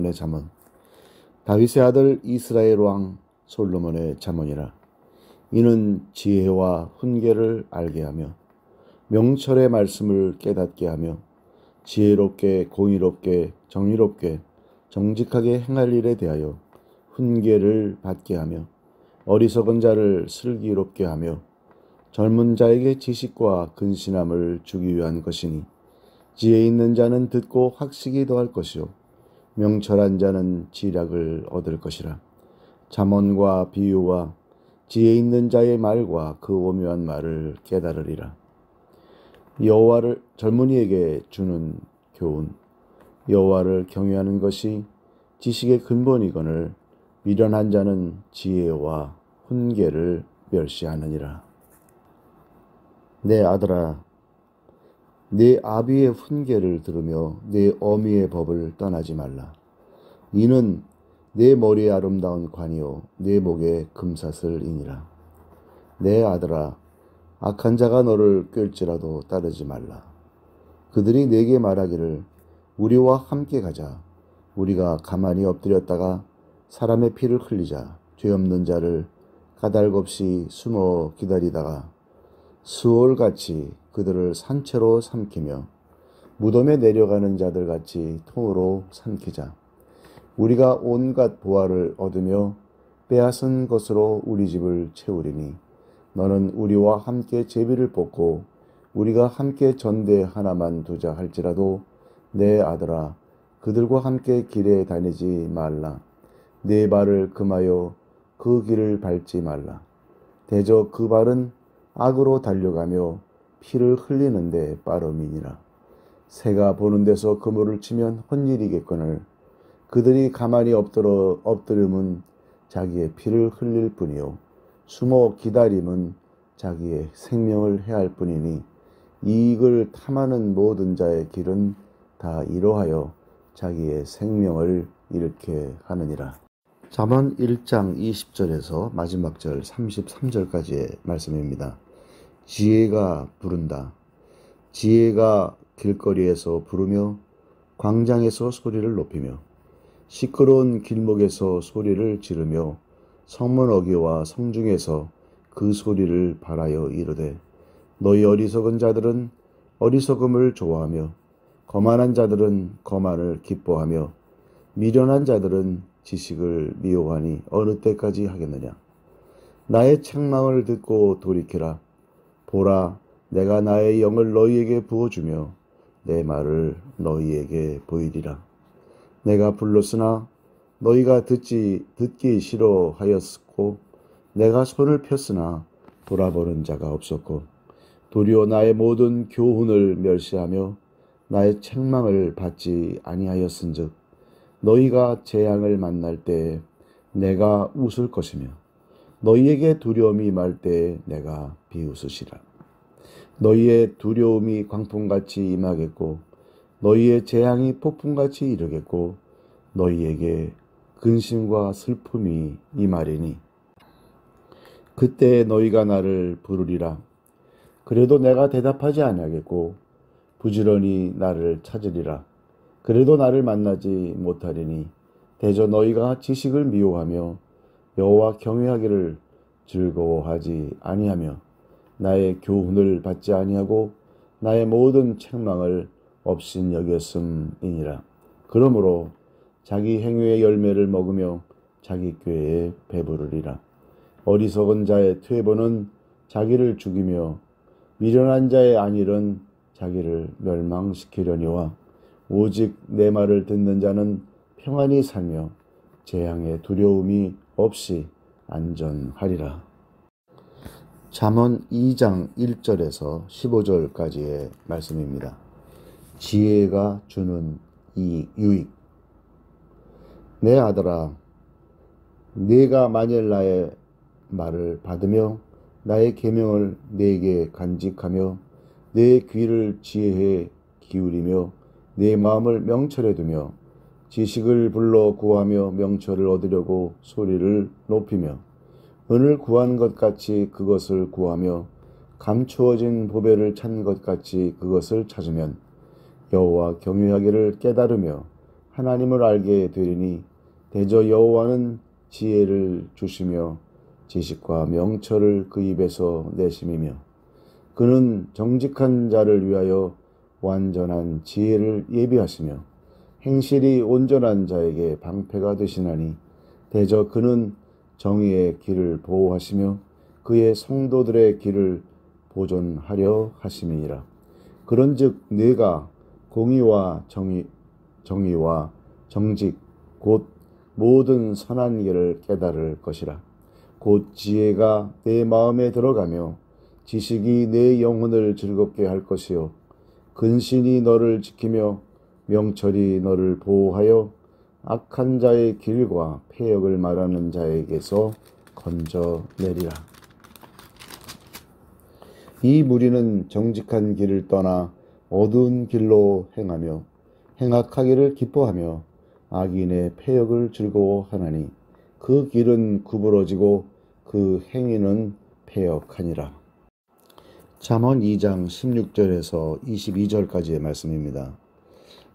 솔로몬의 잠언. 다윗의 아들 이스라엘 왕 솔로몬의 잠언이라. 이는 지혜와 훈계를 알게 하며 명철의 말씀을 깨닫게 하며 지혜롭게 공의롭게 정의롭게 정직하게 행할 일에 대하여 훈계를 받게 하며 어리석은 자를 슬기롭게 하며 젊은 자에게 지식과 근신함을 주기 위한 것이니, 지혜 있는 자는 듣고 학식이 더할 것이요 명철한 자는 지략을 얻을 것이라. 잠언과 비유와 지혜 있는 자의 말과 그 오묘한 말을 깨달으리라. 여호와를 젊은이에게 주는 교훈. 여호와를 경외하는 것이 지식의 근본이거늘 미련한 자는 지혜와 훈계를 멸시하느니라. 내 아들아, 내 아비의 훈계를 들으며 내 어미의 법을 떠나지 말라. 이는 내 머리에 아름다운 관이요 내 목에 금사슬이니라. 내 아들아, 악한 자가 너를 꿰을지라도 따르지 말라. 그들이 내게 말하기를 우리와 함께 가자. 우리가 가만히 엎드렸다가 사람의 피를 흘리자. 죄 없는 자를 까닭없이 숨어 기다리다가 수월같이 그들을 산채로 삼키며 무덤에 내려가는 자들같이 통으로 삼키자. 우리가 온갖 보화를 얻으며 빼앗은 것으로 우리 집을 채우리니 너는 우리와 함께 제비를 뽑고 우리가 함께 전대 하나만 두자 할지라도 내 아들아, 그들과 함께 길에 다니지 말라. 내 발을 금하여 그 길을 밟지 말라. 대저 그 발은 악으로 달려가며 피를 흘리는데 빠름이니라. 새가 보는 데서 그물을 치면 헛일이겠거늘 그들이 가만히 엎드림은 자기의 피를 흘릴 뿐이요 숨어 기다림은 자기의 생명을 해할 뿐이니 이익을 탐하는 모든 자의 길은 다 이러하여 자기의 생명을 잃게 하느니라. 잠언 1장 20절에서 마지막 절 33절까지의 말씀입니다. 지혜가 부른다. 지혜가 길거리에서 부르며 광장에서 소리를 높이며 시끄러운 길목에서 소리를 지르며 성문 어귀와 성중에서 그 소리를 발하여 이르되 너희 어리석은 자들은 어리석음을 좋아하며 거만한 자들은 거만을 기뻐하며 미련한 자들은 지식을 미워하니 어느 때까지 하겠느냐. 나의 책망을 듣고 돌이키라. 보라, 내가 나의 영을 너희에게 부어주며 내 말을 너희에게 보이리라. 내가 불렀으나 너희가 듣기 싫어하였고 내가 손을 폈으나 돌아보는 자가 없었고 도리어 나의 모든 교훈을 멸시하며 나의 책망을 받지 아니하였은즉 너희가 재앙을 만날 때에 내가 웃을 것이며 너희에게 두려움이 임할 때에 내가 비웃으시라. 너희의 두려움이 광풍같이 임하겠고 너희의 재앙이 폭풍같이 이르겠고 너희에게 근심과 슬픔이 임하리니 그때 너희가 나를 부르리라. 그래도 내가 대답하지 아니하겠고 부지런히 나를 찾으리라. 그래도 나를 만나지 못하리니 대저 너희가 지식을 미워하며 여호와 경외하기를 즐거워하지 아니하며 나의 교훈을 받지 아니하고 나의 모든 책망을 업신여겼음이니라. 그러므로 자기 행위의 열매를 먹으며 자기 꾀에 배부르리라. 어리석은 자의 퇴보는 자기를 죽이며 미련한 자의 안일은 자기를 멸망시키려니와 오직 내 말을 듣는 자는 평안히 살며 재앙의 두려움이 없이 안전하리라. 잠언 2장 1절에서 15절까지의 말씀입니다. 지혜가 주는 이 유익. 내 아들아, 네가 만일 나의 말을 받으며 나의 계명을 네게 간직하며 내 귀를 지혜에 기울이며 내 마음을 명철에 두며 지식을 불러 구하며 명철을 얻으려고 소리를 높이며 은을 구한 것 같이 그것을 구하며 감추어진 보배를 찾는 것 같이 그것을 찾으면 여호와 경외하기를 깨달으며 하나님을 알게 되리니 대저 여호와는 지혜를 주시며 지식과 명철을 그 입에서 내심이며 그는 정직한 자를 위하여 완전한 지혜를 예비하시며 행실이 온전한 자에게 방패가 되시나니 대저 그는 정의의 길을 보호하시며 그의 성도들의 길을 보존하려 하심이니라. 그런즉 네가 공의와 정의와 정직 곧 모든 선한 길을 깨달을 것이라. 곧 지혜가 내 마음에 들어가며 지식이 내 영혼을 즐겁게 할 것이요 근신이 너를 지키며 명철이 너를 보호하여 악한 자의 길과 패역을 말하는 자에게서 건져내리라. 이 무리는 정직한 길을 떠나 어두운 길로 행하며 행악하기를 기뻐하며 악인의 패역을 즐거워하나니 그 길은 구부러지고 그 행위는 패역하니라. 잠언 2장 16절에서 22절까지의 말씀입니다.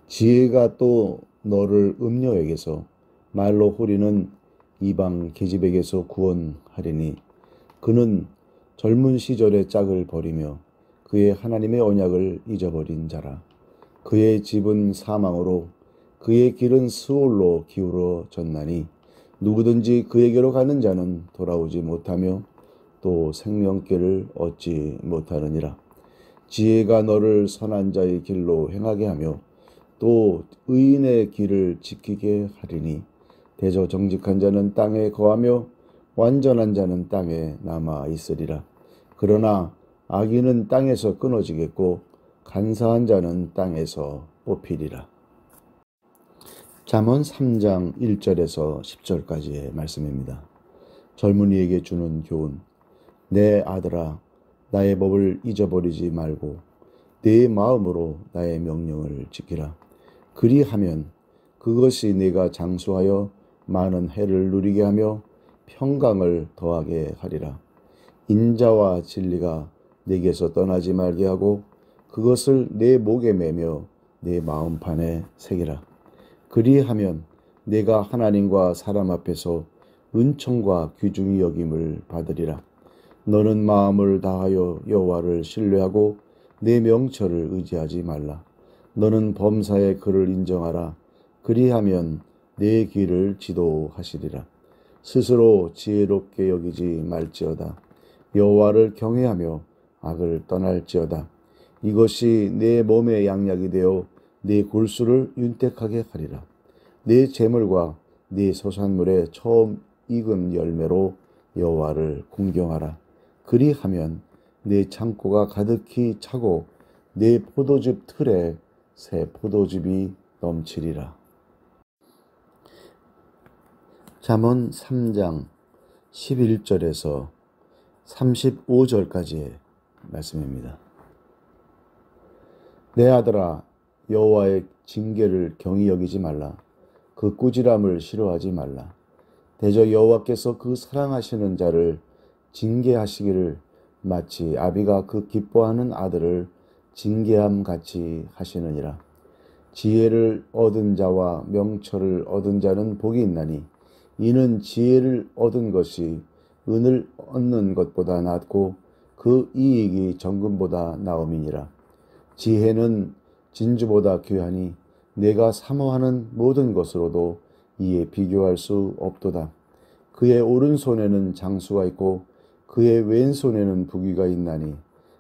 지혜가 또 너를 음녀에게서 말로 호리는 이방 계집에게서 구원하리니 그는 젊은 시절의 짝을 버리며 그의 하나님의 언약을 잊어버린 자라. 그의 집은 사망으로 그의 길은 스올로 기울어졌나니 누구든지 그에게로 가는 자는 돌아오지 못하며 또 생명길을 얻지 못하느니라. 지혜가 너를 선한 자의 길로 행하게 하며 또 의인의 길을 지키게 하리니 대저 정직한 자는 땅에 거하며 완전한 자는 땅에 남아 있으리라. 그러나 악인은 땅에서 끊어지겠고 간사한 자는 땅에서 뽑히리라. 잠언 3장 1절에서 10절까지의 말씀입니다. 젊은이에게 주는 교훈. 내 아들아, 나의 법을 잊어버리지 말고 내 마음으로 나의 명령을 지키라. 그리하면 그것이 네가 장수하여 많은 해를 누리게 하며 평강을 더하게 하리라. 인자와 진리가 네게서 떠나지 말게 하고 그것을 내 목에 매며 내 마음판에 새기라. 그리하면 내가 하나님과 사람 앞에서 은총과 귀중히 여김을 받으리라. 너는 마음을 다하여 여호와를 신뢰하고 내 명철을 의지하지 말라. 너는 범사의 그를 인정하라. 그리하면 내 길을 지도하시리라. 스스로 지혜롭게 여기지 말지어다. 여호와를 경외하며 악을 떠날지어다. 이것이 내 몸의 양약이 되어 내 골수를 윤택하게 하리라. 내 재물과 내 소산물의 처음 익은 열매로 여호와를 공경하라. 그리하면 내 창고가 가득히 차고 내 포도즙 틀에 새 포도즙이 넘치리라. 잠언 3장 11절에서 35절까지의 말씀입니다. 내 아들아, 여호와의 징계를 경히 여기지 말라. 그 꾸지람을 싫어하지 말라. 대저 여호와께서 그 사랑하시는 자를 징계하시기를 마치 아비가 그 기뻐하는 아들을 징계함 같이 하시느니라. 지혜를 얻은 자와 명철을 얻은 자는 복이 있나니 이는 지혜를 얻은 것이 은을 얻는 것보다 낫고 그 이익이 정금보다 나음이니라. 지혜는 진주보다 귀하니 내가 사모하는 모든 것으로도 이에 비교할 수 없도다. 그의 오른손에는 장수가 있고 그의 왼손에는 부귀가 있나니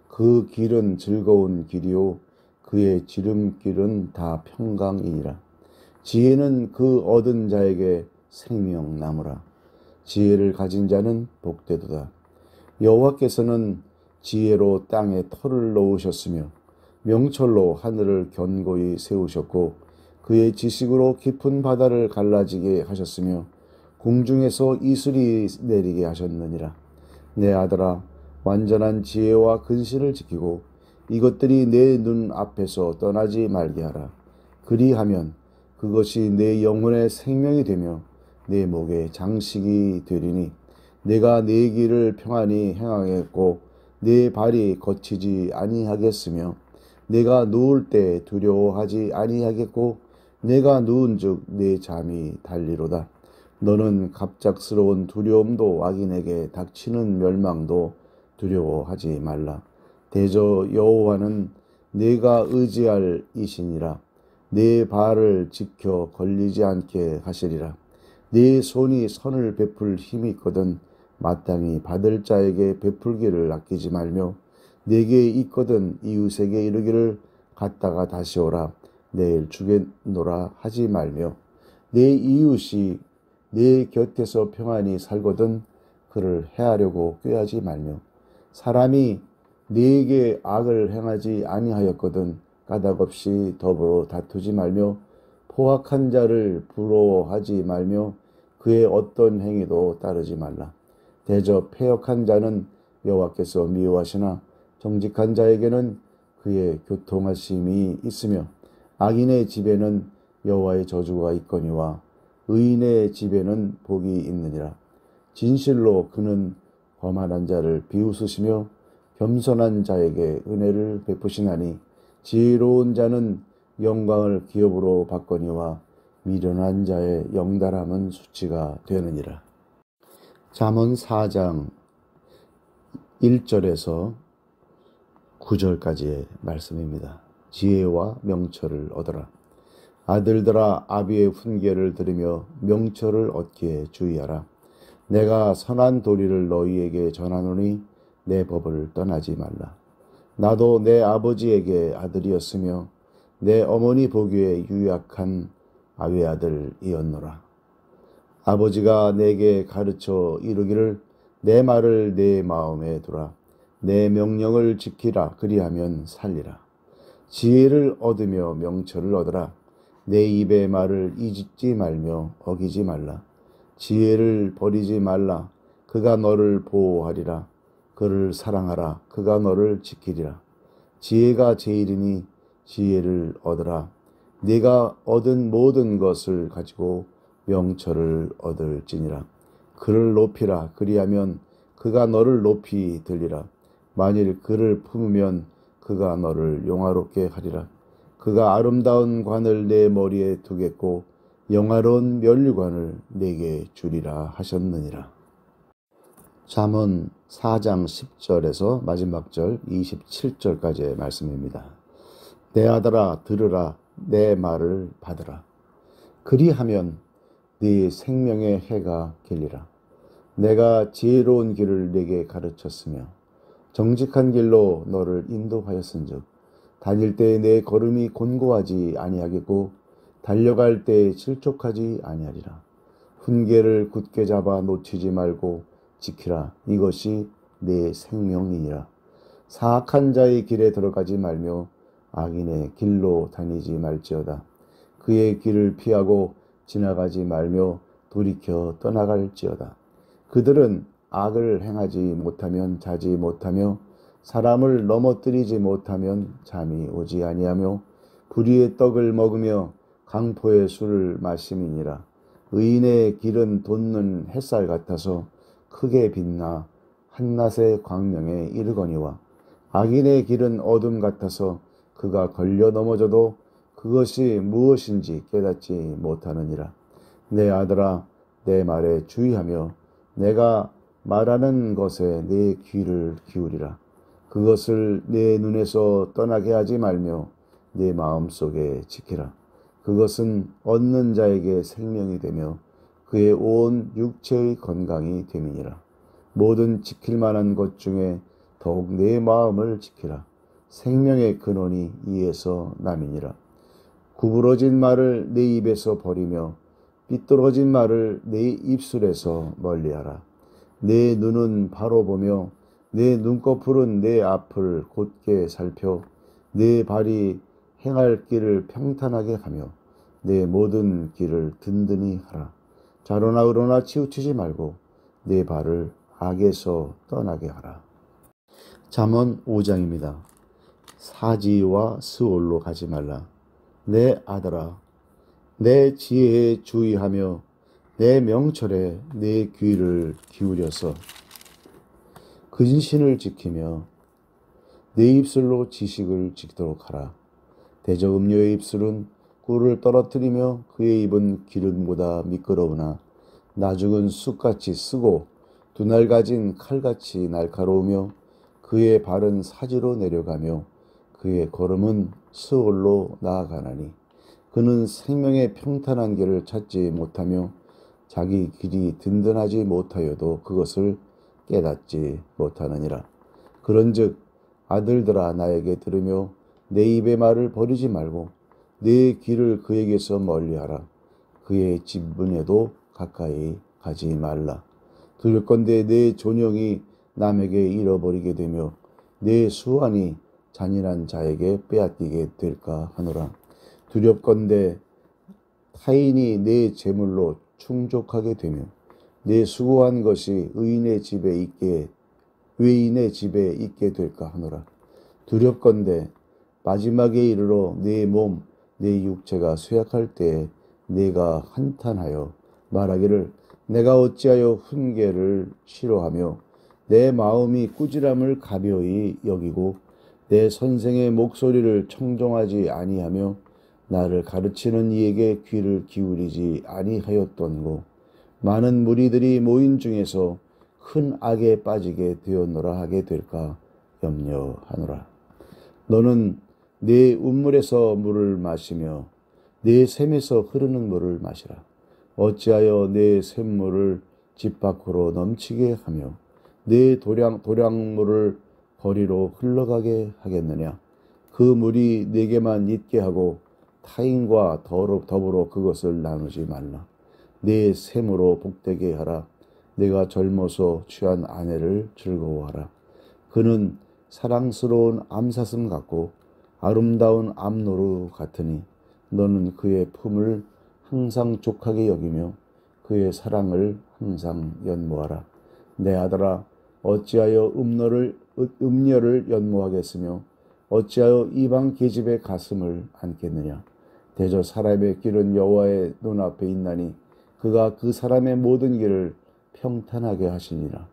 그 길은 즐거운 길이요 그의 지름길은 다 평강이니라. 지혜는 그 얻은 자에게 생명나무라. 지혜를 가진 자는 복되도다. 여호와께서는 지혜로 땅에 터를 놓으셨으며 명철로 하늘을 견고히 세우셨고 그의 지식으로 깊은 바다를 갈라지게 하셨으며 공중에서 이슬이 내리게 하셨느니라. 내 아들아, 완전한 지혜와 근신을 지키고 이것들이 내 눈 앞에서 떠나지 말게 하라. 그리하면 그것이 내 영혼의 생명이 되며 내 목의 장식이 되리니 내가 내 길을 평안히 행하겠고 내 발이 거치지 아니하겠으며 내가 누울 때 두려워하지 아니하겠고 내가 누운즉 내 잠이 달리로다. 너는 갑작스러운 두려움도 악인에게 닥치는 멸망도 두려워하지 말라. 대저 여호와는 내가 의지할 이시니라. 내 발을 지켜 걸리지 않게 하시리라. 네 손이 선을 베풀 힘이 있거든 마땅히 받을 자에게 베풀기를 아끼지 말며 내게 있거든 이웃에게 이르기를 갔다가 다시 오라 내일 주겠노라 하지 말며 내 이웃이 내 곁에서 평안히 살거든 그를 해하려고 꾀하지 말며 사람이 네게 악을 행하지 아니하였거든 까닭없이 더불어 다투지 말며 포악한 자를 부러워하지 말며 그의 어떤 행위도 따르지 말라. 대저 패역한 자는 여호와께서 미워하시나 정직한 자에게는 그의 교통하심이 있으며 악인의 집에는 여호와의 저주가 있거니와 의인의 집에는 복이 있느니라. 진실로 그는 거만한 자를 비웃으시며 겸손한 자에게 은혜를 베푸시나니 지혜로운 자는 영광을 기업으로 받거니와 미련한 자의 영달함은 수치가 되느니라. 잠언 4장 1절에서 9절까지의 말씀입니다. 지혜와 명철을 얻어라. 아들들아 아비의 훈계를 들으며 명철을 얻기에 주의하라. 내가 선한 도리를 너희에게 전하노니 내 법을 떠나지 말라. 나도 내 아버지에게 아들이었으며 내 어머니 보기에 유약한 아외아들이었노라. 아버지가 내게 가르쳐 이르기를 내 말을 내 마음에 두라. 내 명령을 지키라. 그리하면 살리라. 지혜를 얻으며 명철을 얻으라. 내 입의 말을 잊지 말며 어기지 말라. 지혜를 버리지 말라. 그가 너를 보호하리라. 그를 사랑하라. 그가 너를 지키리라. 지혜가 제일이니 지혜를 얻으라. 네가 얻은 모든 것을 가지고 명철을 얻을지니라. 그를 높이라. 그리하면 그가 너를 높이 들리라. 만일 그를 품으면 그가 너를 영화롭게 하리라. 그가 아름다운 관을 내 머리에 두겠고 영화로운 면류관을 내게 주리라 하셨느니라. 잠언 4장 10절에서 마지막 절 27절까지의 말씀입니다. 내 아들아 들으라. 내 말을 받으라. 그리하면 네 생명의 해가 길리라. 내가 지혜로운 길을 네게 가르쳤으며 정직한 길로 너를 인도하였은즉 다닐 때에 내 걸음이 곤고하지 아니하겠고 달려갈 때에 실족하지 아니하리라. 훈계를 굳게 잡아 놓치지 말고 지키라. 이것이 내 생명이니라. 사악한 자의 길에 들어가지 말며 악인의 길로 다니지 말지어다. 그의 길을 피하고 지나가지 말며 돌이켜 떠나갈지어다. 그들은 악을 행하지 못하면 자지 못하며 사람을 넘어뜨리지 못하면 잠이 오지 아니하며 불의의 떡을 먹으며 강포의 술을 마심이니라. 의인의 길은 돋는 햇살 같아서 크게 빛나 한낮의 광명에 이르거니와 악인의 길은 어둠 같아서 그가 걸려 넘어져도 그것이 무엇인지 깨닫지 못하느니라. 내 아들아 내 말에 주의하며 내가 말하는 것에 내 귀를 기울이라. 그것을 내 눈에서 떠나게 하지 말며 내 마음속에 지키라. 그것은 얻는 자에게 생명이 되며 그의 온 육체의 건강이 됨이니라. 모든 지킬 만한 것 중에 더욱 내 마음을 지키라. 생명의 근원이 이에서 남이니라. 구부러진 말을 내 입에서 버리며 삐뚤어진 말을 내 입술에서 멀리하라. 내 눈은 바로 보며 내 눈꺼풀은 내 앞을 곧게 살펴 내 발이 행할 길을 평탄하게 하며 내 모든 길을 든든히 하라. 좌로나 우로나 치우치지 말고 내 발을 악에서 떠나게 하라. 잠언 5장입니다. 사지와 스올로 가지 말라. 내 아들아 내 지혜에 주의하며 내 명철에 내 귀를 기울여서 근신을 지키며 내 입술로 지식을 지키도록 하라. 대저 음료의 입술은 꿀을 떨어뜨리며 그의 입은 기름보다 미끄러우나 나죽은 쑥같이 쓰고 두 날 가진 칼같이 날카로우며 그의 발은 사지로 내려가며 그의 걸음은 스올로 나아가나니 그는 생명의 평탄한 길을 찾지 못하며 자기 길이 든든하지 못하여도 그것을 깨닫지 못하느니라. 그런즉 아들들아 나에게 들으며 내 입의 말을 버리지 말고 내 길을 그에게서 멀리하라. 그의 지분에도 가까이 가지 말라. 두렵건대 내 존영이 남에게 잃어버리게 되며 내 수완이 잔인한 자에게 빼앗기게 될까 하노라. 두렵건대 타인이 내 재물로 충족하게 되며 내 수고한 것이 외인의 집에 있게 될까 하노라. 두렵건대 마지막에 이르러 내 몸, 내 육체가 쇠약할 때에 내가 한탄하여 말하기를 내가 어찌하여 훈계를 싫어하며 내 마음이 꾸지람을 가벼이 여기고 내 선생의 목소리를 청종하지 아니하며 나를 가르치는 이에게 귀를 기울이지 아니하였던고 많은 무리들이 모인 중에서 큰 악에 빠지게 되었노라 하게 될까 염려하노라. 너는 내 운물에서 물을 마시며 내 샘에서 흐르는 물을 마시라. 어찌하여 내 샘물을 집 밖으로 넘치게 하며 내 도량물을 거리로 흘러가게 하겠느냐. 그 물이 내게만 있게 하고 타인과 더불어 그것을 나누지 말라. 내 샘으로 복되게 하라. 내가 젊어서 취한 아내를 즐거워하라. 그는 사랑스러운 암사슴 같고 아름다운 암노루 같으니 너는 그의 품을 항상 족하게 여기며 그의 사랑을 항상 연모하라. 내 아들아 어찌하여 음녀를 연모하겠으며 어찌하여 이방 계집의 가슴을 안겠느냐. 대저 사람의 길은 여호와의 눈앞에 있나니 그가 그 사람의 모든 길을 평탄하게 하시느니라.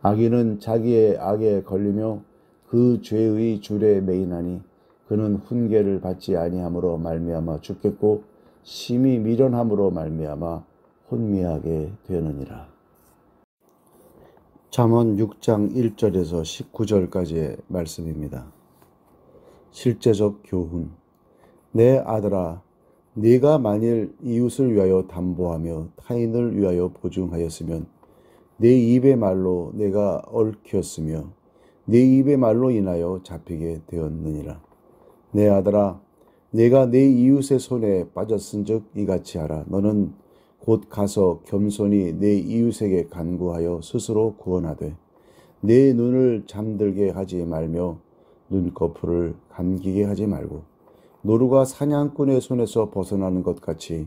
악인은 자기의 악에 걸리며 그 죄의 줄에 매이나니 그는 훈계를 받지 아니함으로 말미암아 죽겠고 심히 미련함으로 말미암아 혼미하게 되느니라. 잠언 6장 1절에서 19절까지의 말씀입니다. 실제적 교훈. 내 아들아, 네가 만일 이웃을 위하여 담보하며 타인을 위하여 보증하였으면 내 입의 말로 내가 얽혔으며 내 입의 말로 인하여 잡히게 되었느니라. 내 아들아, 내가 내 이웃의 손에 빠졌은즉 이같이 하라. 너는 곧 가서 겸손히 내 이웃에게 간구하여 스스로 구원하되 내 눈을 잠들게 하지 말며 눈꺼풀을 감기게 하지 말고 노루가 사냥꾼의 손에서 벗어나는 것 같이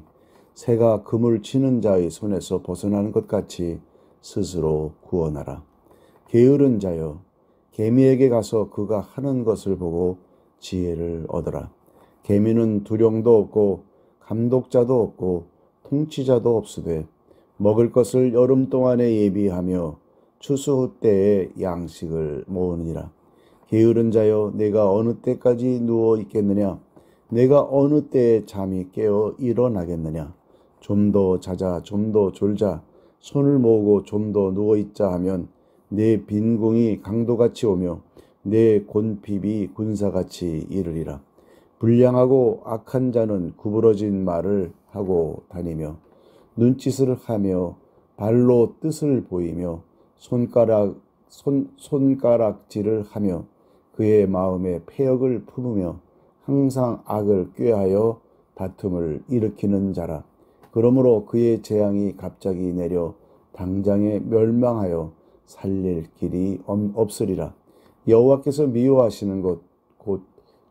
새가 그물 치는 자의 손에서 벗어나는 것 같이 스스로 구원하라. 게으른 자여, 개미에게 가서 그가 하는 것을 보고 지혜를 얻어라. 개미는 두령도 없고 감독자도 없고 통치자도 없으되 먹을 것을 여름 동안에 예비하며 추수 때에 양식을 모으느니라. 게으른 자여, 내가 어느 때까지 누워 있겠느냐? 내가 어느 때에 잠이 깨어 일어나겠느냐? 좀 더 자자, 좀 더 졸자, 손을 모으고 좀 더 누워 있자 하면 내 빈궁이 강도같이 오며 내 곤핍이 군사같이 이르리라. 불량하고 악한 자는 구부러진 말을 하고 다니며 눈짓을 하며 발로 뜻을 보이며 손가락질을 하며 그의 마음에 패역을 품으며 항상 악을 꾀하여 다툼을 일으키는 자라. 그러므로 그의 재앙이 갑자기 내려 당장에 멸망하여 살릴 길이 없으리라. 여호와께서 미워하시는 것 곧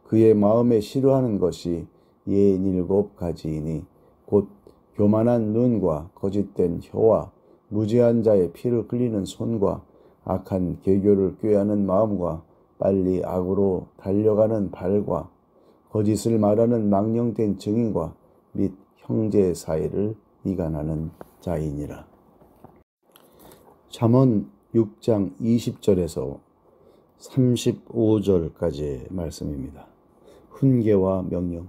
그의 마음에 싫어하는 것이 67가지이니 곧 교만한 눈과 거짓된 혀와 무지한 자의 피를 흘리는 손과 악한 계교를 꾀하는 마음과 빨리 악으로 달려가는 발과 거짓을 말하는 망령된 증인과 및 형제 사이를 이간하는 자이니라. 잠언 6장 20절에서 35절까지의 말씀입니다. 훈계와 명령.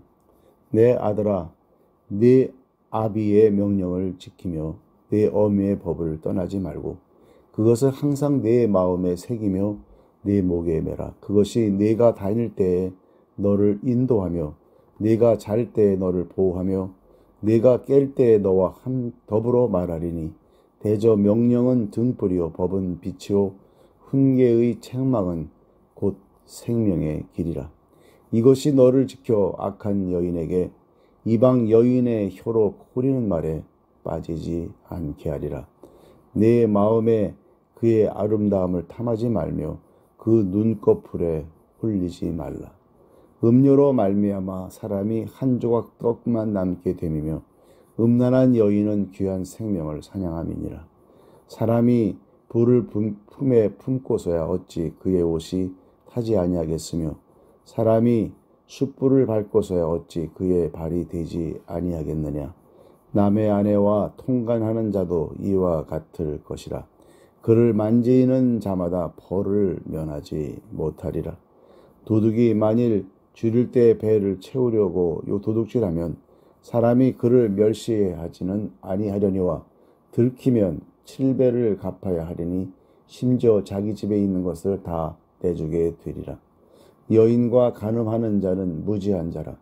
내 아들아, 네 아비의 명령을 지키며 내 어미의 법을 떠나지 말고 그것을 항상 내 마음에 새기며 내 목에 매라. 그것이 네가 다닐 때에 너를 인도하며 네가 잘 때에 너를 보호하며 네가 깰 때에 너와 더불어 말하리니 대저 명령은 등불이요 법은 빛이요 훈계의 책망은 곧 생명의 길이라. 이것이 너를 지켜 악한 여인에게 이방 여인의 혀로 호리는 말에 빠지지 않게 하리라. 내 마음에 그의 아름다움을 탐하지 말며 그 눈꺼풀에 홀리지 말라. 음료로 말미암아 사람이 한 조각 떡만 남게 됨이며 음란한 여인은 귀한 생명을 사냥함이니라. 사람이 불을 품에 품고서야 어찌 그의 옷이 타지 아니하겠으며 사람이 숯불을 밟고서야 어찌 그의 발이 되지 아니하겠느냐. 남의 아내와 통간하는 자도 이와 같을 것이라. 그를 만지는 자마다 벌을 면하지 못하리라. 도둑이 만일 줄일 때 배를 채우려고 도둑질하면 사람이 그를 멸시하지는 아니하려니와 들키면 7배를 갚아야 하리니 심지어 자기 집에 있는 것을 다 내주게 되리라. 여인과 간음하는 자는 무지한 자라.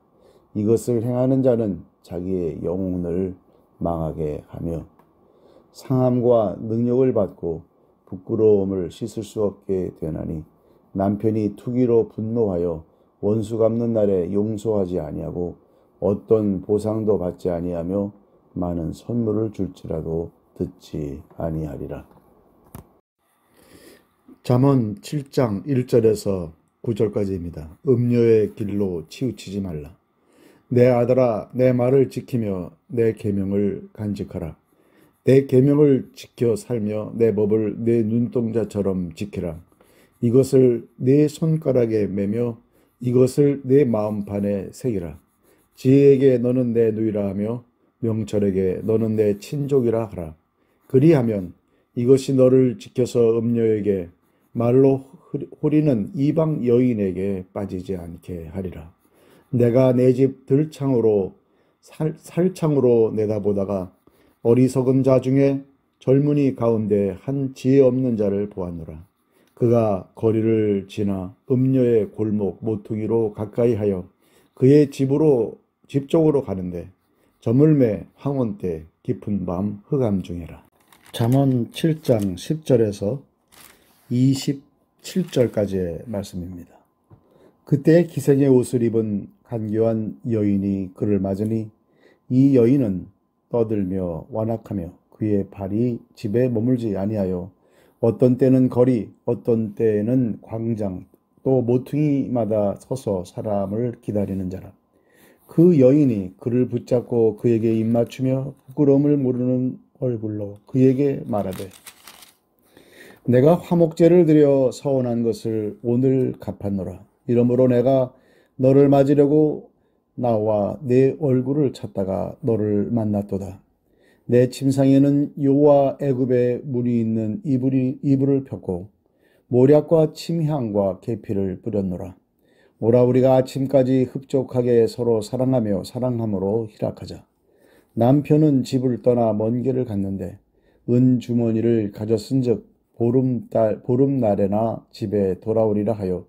이것을 행하는 자는 자기의 영혼을 망하게 하며 상함과 능욕을 받고 부끄러움을 씻을 수 없게 되나니 남편이 투기로 분노하여 원수 갚는 날에 용서하지 아니하고 어떤 보상도 받지 아니하며 많은 선물을 줄지라도 듣지 아니하리라. 잠언 7장 1절에서 9절까지입니다. 음료의 길로 치우치지 말라. 내 아들아, 내 말을 지키며 내 계명을 간직하라. 내 계명을 지켜 살며 내 법을 내 눈동자처럼 지키라. 이것을 내 손가락에 매며 이것을 내 마음판에 새기라. 지혜에게 너는 내 누이라 하며 명철에게 너는 내 친족이라 하라. 그리하면 이것이 너를 지켜서 음녀에게 말로 호리는 이방 여인에게 빠지지 않게 하리라. 내가 내 집 들창으로 살창으로 내다보다가 어리석은 자 중에 젊은이 가운데 한 지혜 없는 자를 보았노라. 그가 거리를 지나 음녀의 골목 모퉁이로 가까이 하여 그의 집 쪽으로 가는데 저물매 황혼 때 깊은 밤 흑암 중이라. 잠언 7장 10절에서 27절까지의 말씀입니다. 그때 기생의 옷을 입은 간교한 여인이 그를 맞으니 이 여인은 떠들며 완악하며 그의 발이 집에 머물지 아니하여 어떤 때는 거리, 어떤 때는 광장, 또 모퉁이마다 서서 사람을 기다리는 자라. 그 여인이 그를 붙잡고 그에게 입맞추며 부끄러움을 모르는 얼굴로 그에게 말하되 내가 화목제를 드려 서원한 것을 오늘 갚았노라. 이러므로 내가 너를 맞으려고 나와 내 얼굴을 찾다가 너를 만났도다. 내 침상에는 요와 애굽의 문이 있는 이불을 폈고 모략과 침향과 계피를 뿌렸노라. 오라 우리가 아침까지 흡족하게 서로 사랑하며 사랑함으로 희락하자. 남편은 집을 떠나 먼 길을 갔는데 은 주머니를 가졌은즉 보름날에나 집에 돌아오리라 하여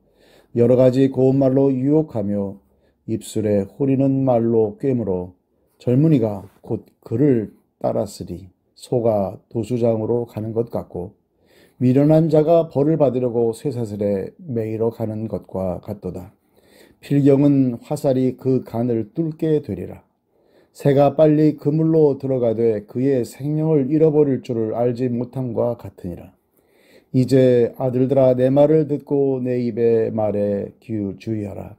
여러 가지 고운 말로 유혹하며 입술에 호리는 말로 꿰물어 젊은이가 곧 그를 따랐으리 소가 도수장으로 가는 것 같고 미련한 자가 벌을 받으려고 쇠사슬에 매이러 가는 것과 같도다. 필경은 화살이 그 간을 뚫게 되리라. 새가 빨리 그물로 들어가되 그의 생명을 잃어버릴 줄을 알지 못함과 같으니라. 이제 아들들아 내 말을 듣고 내 입의 말에 주의하라.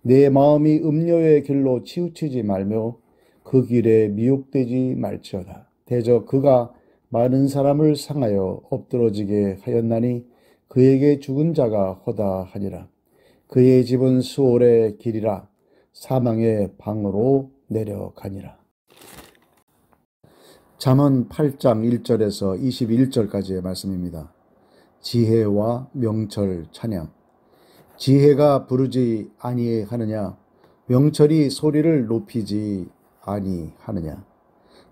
내 마음이 음녀의 길로 치우치지 말며 그 길에 미혹되지 말지어다. 대저 그가 많은 사람을 상하여 엎드러지게 하였나니 그에게 죽은 자가 허다하니라. 그의 집은 수월의 길이라 사망의 방으로 내려가니라. 잠언 8장 1절에서 21절까지의 말씀입니다. 지혜와 명철 찬양. 지혜가 부르지 아니하느냐 명철이 소리를 높이지 아니하느냐.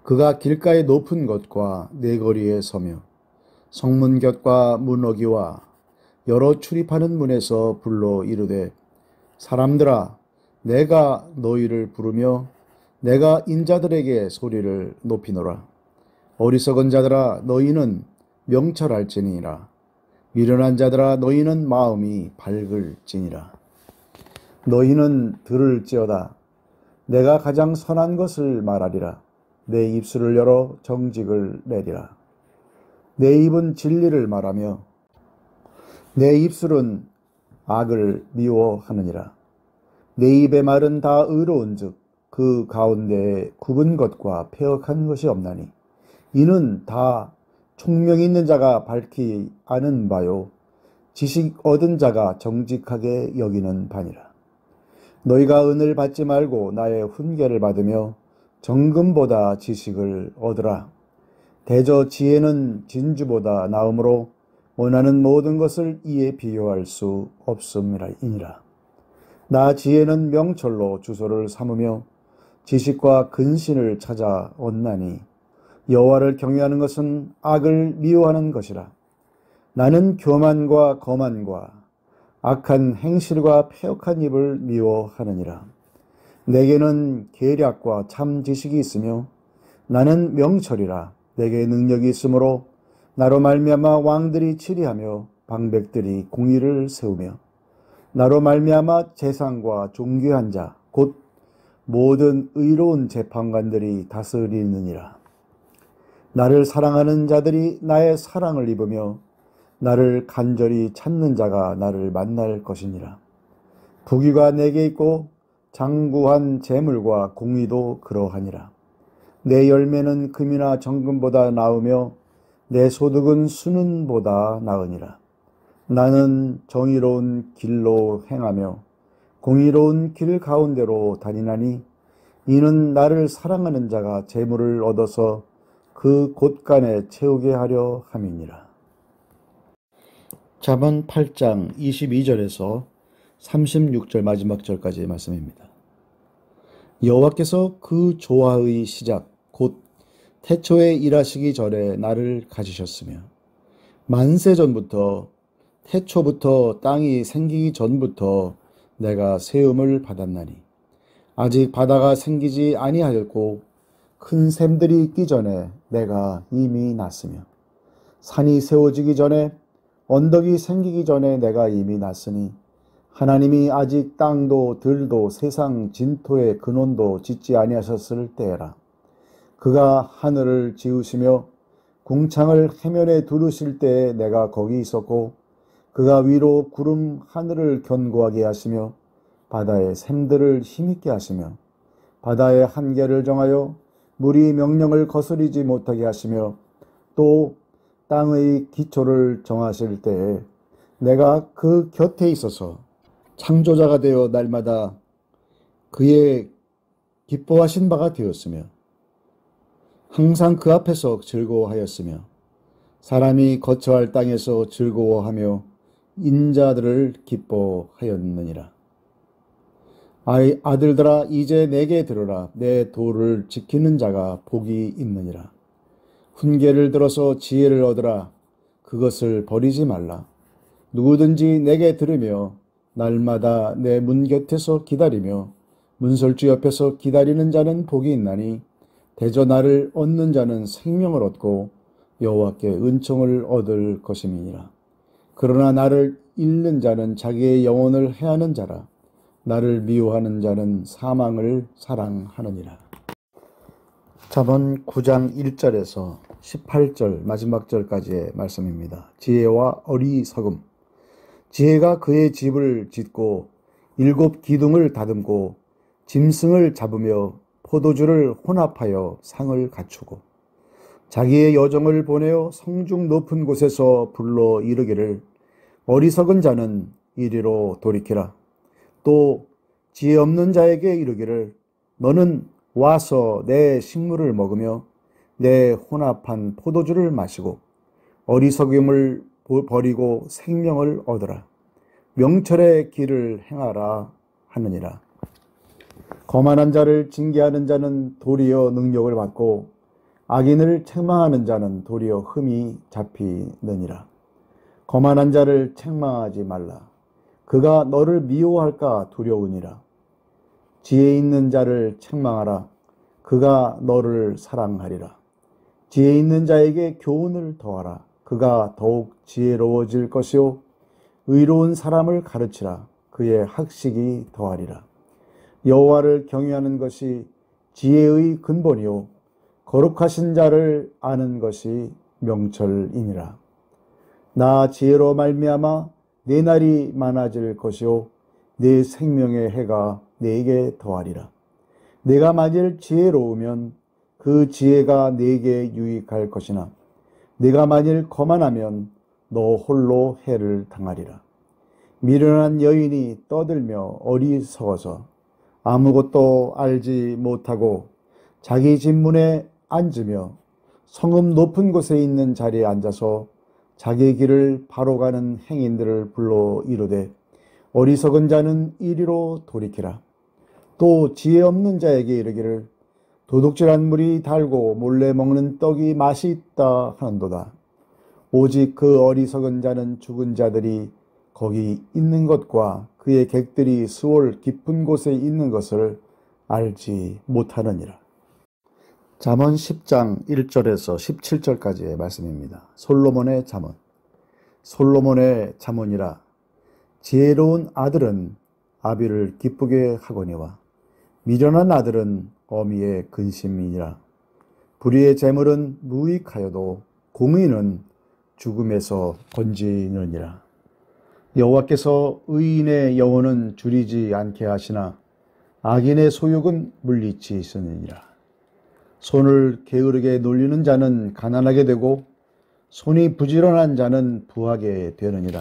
그가 길가의 높은 곳과 내거리에 서며 성문 곁과 문어기와 여러 출입하는 문에서 불러 이르되 사람들아 내가 너희를 부르며 내가 인자들에게 소리를 높이노라. 어리석은 자들아 너희는 명철할지니라. 미련한 자들아 너희는 마음이 밝을지니라. 너희는 들을지어다. 내가 가장 선한 것을 말하리라. 내 입술을 열어 정직을 내리라. 내 입은 진리를 말하며 내 입술은 악을 미워하느니라. 내 입의 말은 다 의로운즉 그 가운데에 굽은 것과 패역한 것이 없나니 이는 다 총명 있는 자가 밝히 아는 바요 지식 얻은 자가 정직하게 여기는 바니라. 너희가 은을 받지 말고 나의 훈계를 받으며 정금보다 지식을 얻으라. 대저 지혜는 진주보다 나음으로 원하는 모든 것을 이에 비교할 수 없음이니라. 나 지혜는 명철로 주소를 삼으며 지식과 근신을 찾아 얻나니 여호와를 경외하는 것은 악을 미워하는 것이라. 나는 교만과 거만과 악한 행실과 패역한 입을 미워하느니라. 내게는 계략과 참 지식이 있으며 나는 명철이라. 내게 능력이 있으므로 나로 말미암아 왕들이 치리하며 방백들이 공의를 세우며 나로 말미암아 재상과 존귀한 자 곧 모든 의로운 재판관들이 다스리느니라. 나를 사랑하는 자들이 나의 사랑을 입으며 나를 간절히 찾는 자가 나를 만날 것이니라. 부귀가 내게 있고 장구한 재물과 공의도 그러하니라. 내 열매는 금이나 정금보다 나으며 내 소득은 수는보다 나으니라. 나는 정의로운 길로 행하며 공의로운 길 가운데로 다니나니 이는 나를 사랑하는 자가 재물을 얻어서 그 곳간에 채우게 하려 함이니라. 잠언 8장 22절에서 36절 마지막 절까지의 말씀입니다. 여호와께서 그 조화의 시작 곧 태초에 일하시기 전에 나를 가지셨으며 만세 전부터 태초부터 땅이 생기기 전부터 내가 세움을 받았나니 아직 바다가 생기지 아니하였고 큰 샘들이 있기 전에 내가 이미 났으며 산이 세워지기 전에 언덕이 생기기 전에 내가 이미 났으니 하나님이 아직 땅도 들도 세상 진토의 근원도 짓지 아니하셨을 때에라. 그가 하늘을 지으시며 궁창을 해면에 두르실 때에 내가 거기 있었고 그가 위로 구름 하늘을 견고하게 하시며 바다의 샘들을 힘있게 하시며 바다의 한계를 정하여 물이 명령을 거스리지 못하게 하시며 또 땅의 기초를 정하실 때에 내가 그 곁에 있어서 창조자가 되어 날마다 그의 기뻐하신 바가 되었으며 항상 그 앞에서 즐거워하였으며 사람이 거처할 땅에서 즐거워하며 인자들을 기뻐하였느니라. 아들들아 이제 내게 들으라. 내 도를 지키는 자가 복이 있느니라. 훈계를 들어서 지혜를 얻으라. 그것을 버리지 말라. 누구든지 내게 들으며 날마다 내 문 곁에서 기다리며 문설주 옆에서 기다리는 자는 복이 있나니 대저 나를 얻는 자는 생명을 얻고 여호와께 은총을 얻을 것임이니라. 그러나 나를 잃는 자는 자기의 영혼을 해하는 자라. 나를 미워하는 자는 사망을 사랑하느니라. 잠언 9장 1절에서 18절 마지막 절까지의 말씀입니다. 지혜와 어리석음. 지혜가 그의 집을 짓고 7 기둥을 다듬고 짐승을 잡으며 포도주를 혼합하여 상을 갖추고 자기의 여종을 보내어 성중 높은 곳에서 불러 이르기를 어리석은 자는 이리로 돌이키라. 또 지혜 없는 자에게 이르기를 너는 와서 내 식물을 먹으며 내 혼합한 포도주를 마시고 어리석음을 버리고 생명을 얻으라. 명철의 길을 행하라 하느니라. 거만한 자를 징계하는 자는 도리어 능력을 받고 악인을 책망하는 자는 도리어 흠이 잡히느니라. 거만한 자를 책망하지 말라. 그가 너를 미워할까 두려우니라. 지혜 있는 자를 책망하라. 그가 너를 사랑하리라. 지혜 있는 자에게 교훈을 더하라. 그가 더욱 지혜로워질 것이요 의로운 사람을 가르치라. 그의 학식이 더하리라. 여호와를 경외하는 것이 지혜의 근본이요 거룩하신 자를 아는 것이 명철이니라. 나 지혜로 말미암아 내 날이 많아질 것이요 내 생명의 해가 내게 더하리라. 내가 만일 지혜로우면 그 지혜가 내게 유익할 것이나 내가 만일 거만하면 너 홀로 해를 당하리라. 미련한 여인이 떠들며 어리석어서 아무것도 알지 못하고 자기 집 문에 앉으며 성읍 높은 곳에 있는 자리에 앉아서 자기 길을 바로 가는 행인들을 불러 이르되 어리석은 자는 이리로 돌이키라. 또 지혜 없는 자에게 이르기를 도둑질한 물이 달고 몰래 먹는 떡이 맛이 있다 하는도다. 오직 그 어리석은 자는 죽은 자들이 거기 있는 것과 그의 객들이 수월 깊은 곳에 있는 것을 알지 못하느니라. 잠언 10장 1절에서 17절까지의 말씀입니다. 솔로몬의 잠언. 솔로몬의 잠언이라. 지혜로운 아들은 아비를 기쁘게 하거니와 미련한 아들은 어미의 근심이니라. 불의의 재물은 무익하여도 공의는 죽음에서 건지느니라. 여호와께서 의인의 영혼은 줄이지 않게 하시나 악인의 소욕은 물리치 있으니라. 손을 게으르게 놀리는 자는 가난하게 되고 손이 부지런한 자는 부하게 되느니라.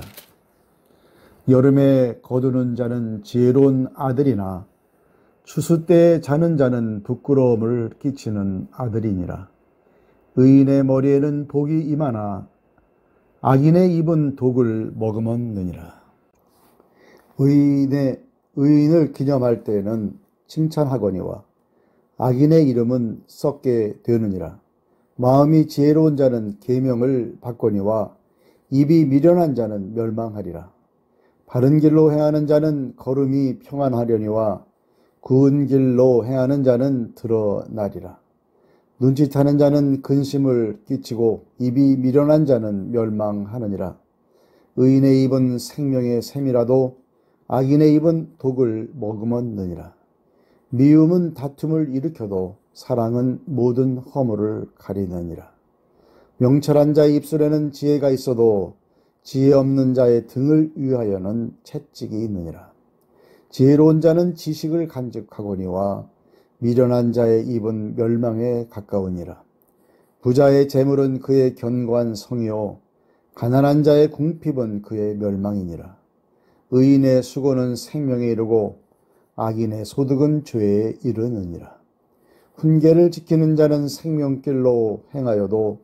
여름에 거두는 자는 지혜로운 아들이나 추수 때에 자는 자는 부끄러움을 끼치는 아들이니라. 의인의 머리에는 복이 임하나 악인의 입은 독을 머금었느니라. 의인을 기념할 때에는 칭찬하거니와 악인의 이름은 썩게 되느니라. 마음이 지혜로운 자는 계명을 받거니와 입이 미련한 자는 멸망하리라. 바른 길로 행하는 자는 걸음이 평안하려니와 구은 길로 행하는 자는 드러나리라. 눈짓하는 자는 근심을 끼치고 입이 미련한 자는 멸망하느니라. 의인의 입은 생명의 샘이라도 악인의 입은 독을 머금었느니라. 미움은 다툼을 일으켜도 사랑은 모든 허물을 가리느니라. 명철한 자의 입술에는 지혜가 있어도 지혜 없는 자의 등을 위하여는 채찍이 있느니라. 지혜로운 자는 지식을 간직하거니와 미련한 자의 입은 멸망에 가까우니라. 부자의 재물은 그의 견고한 성이요 가난한 자의 궁핍은 그의 멸망이니라. 의인의 수고는 생명에 이르고 악인의 소득은 죄에 이르느니라. 훈계를 지키는 자는 생명길로 행하여도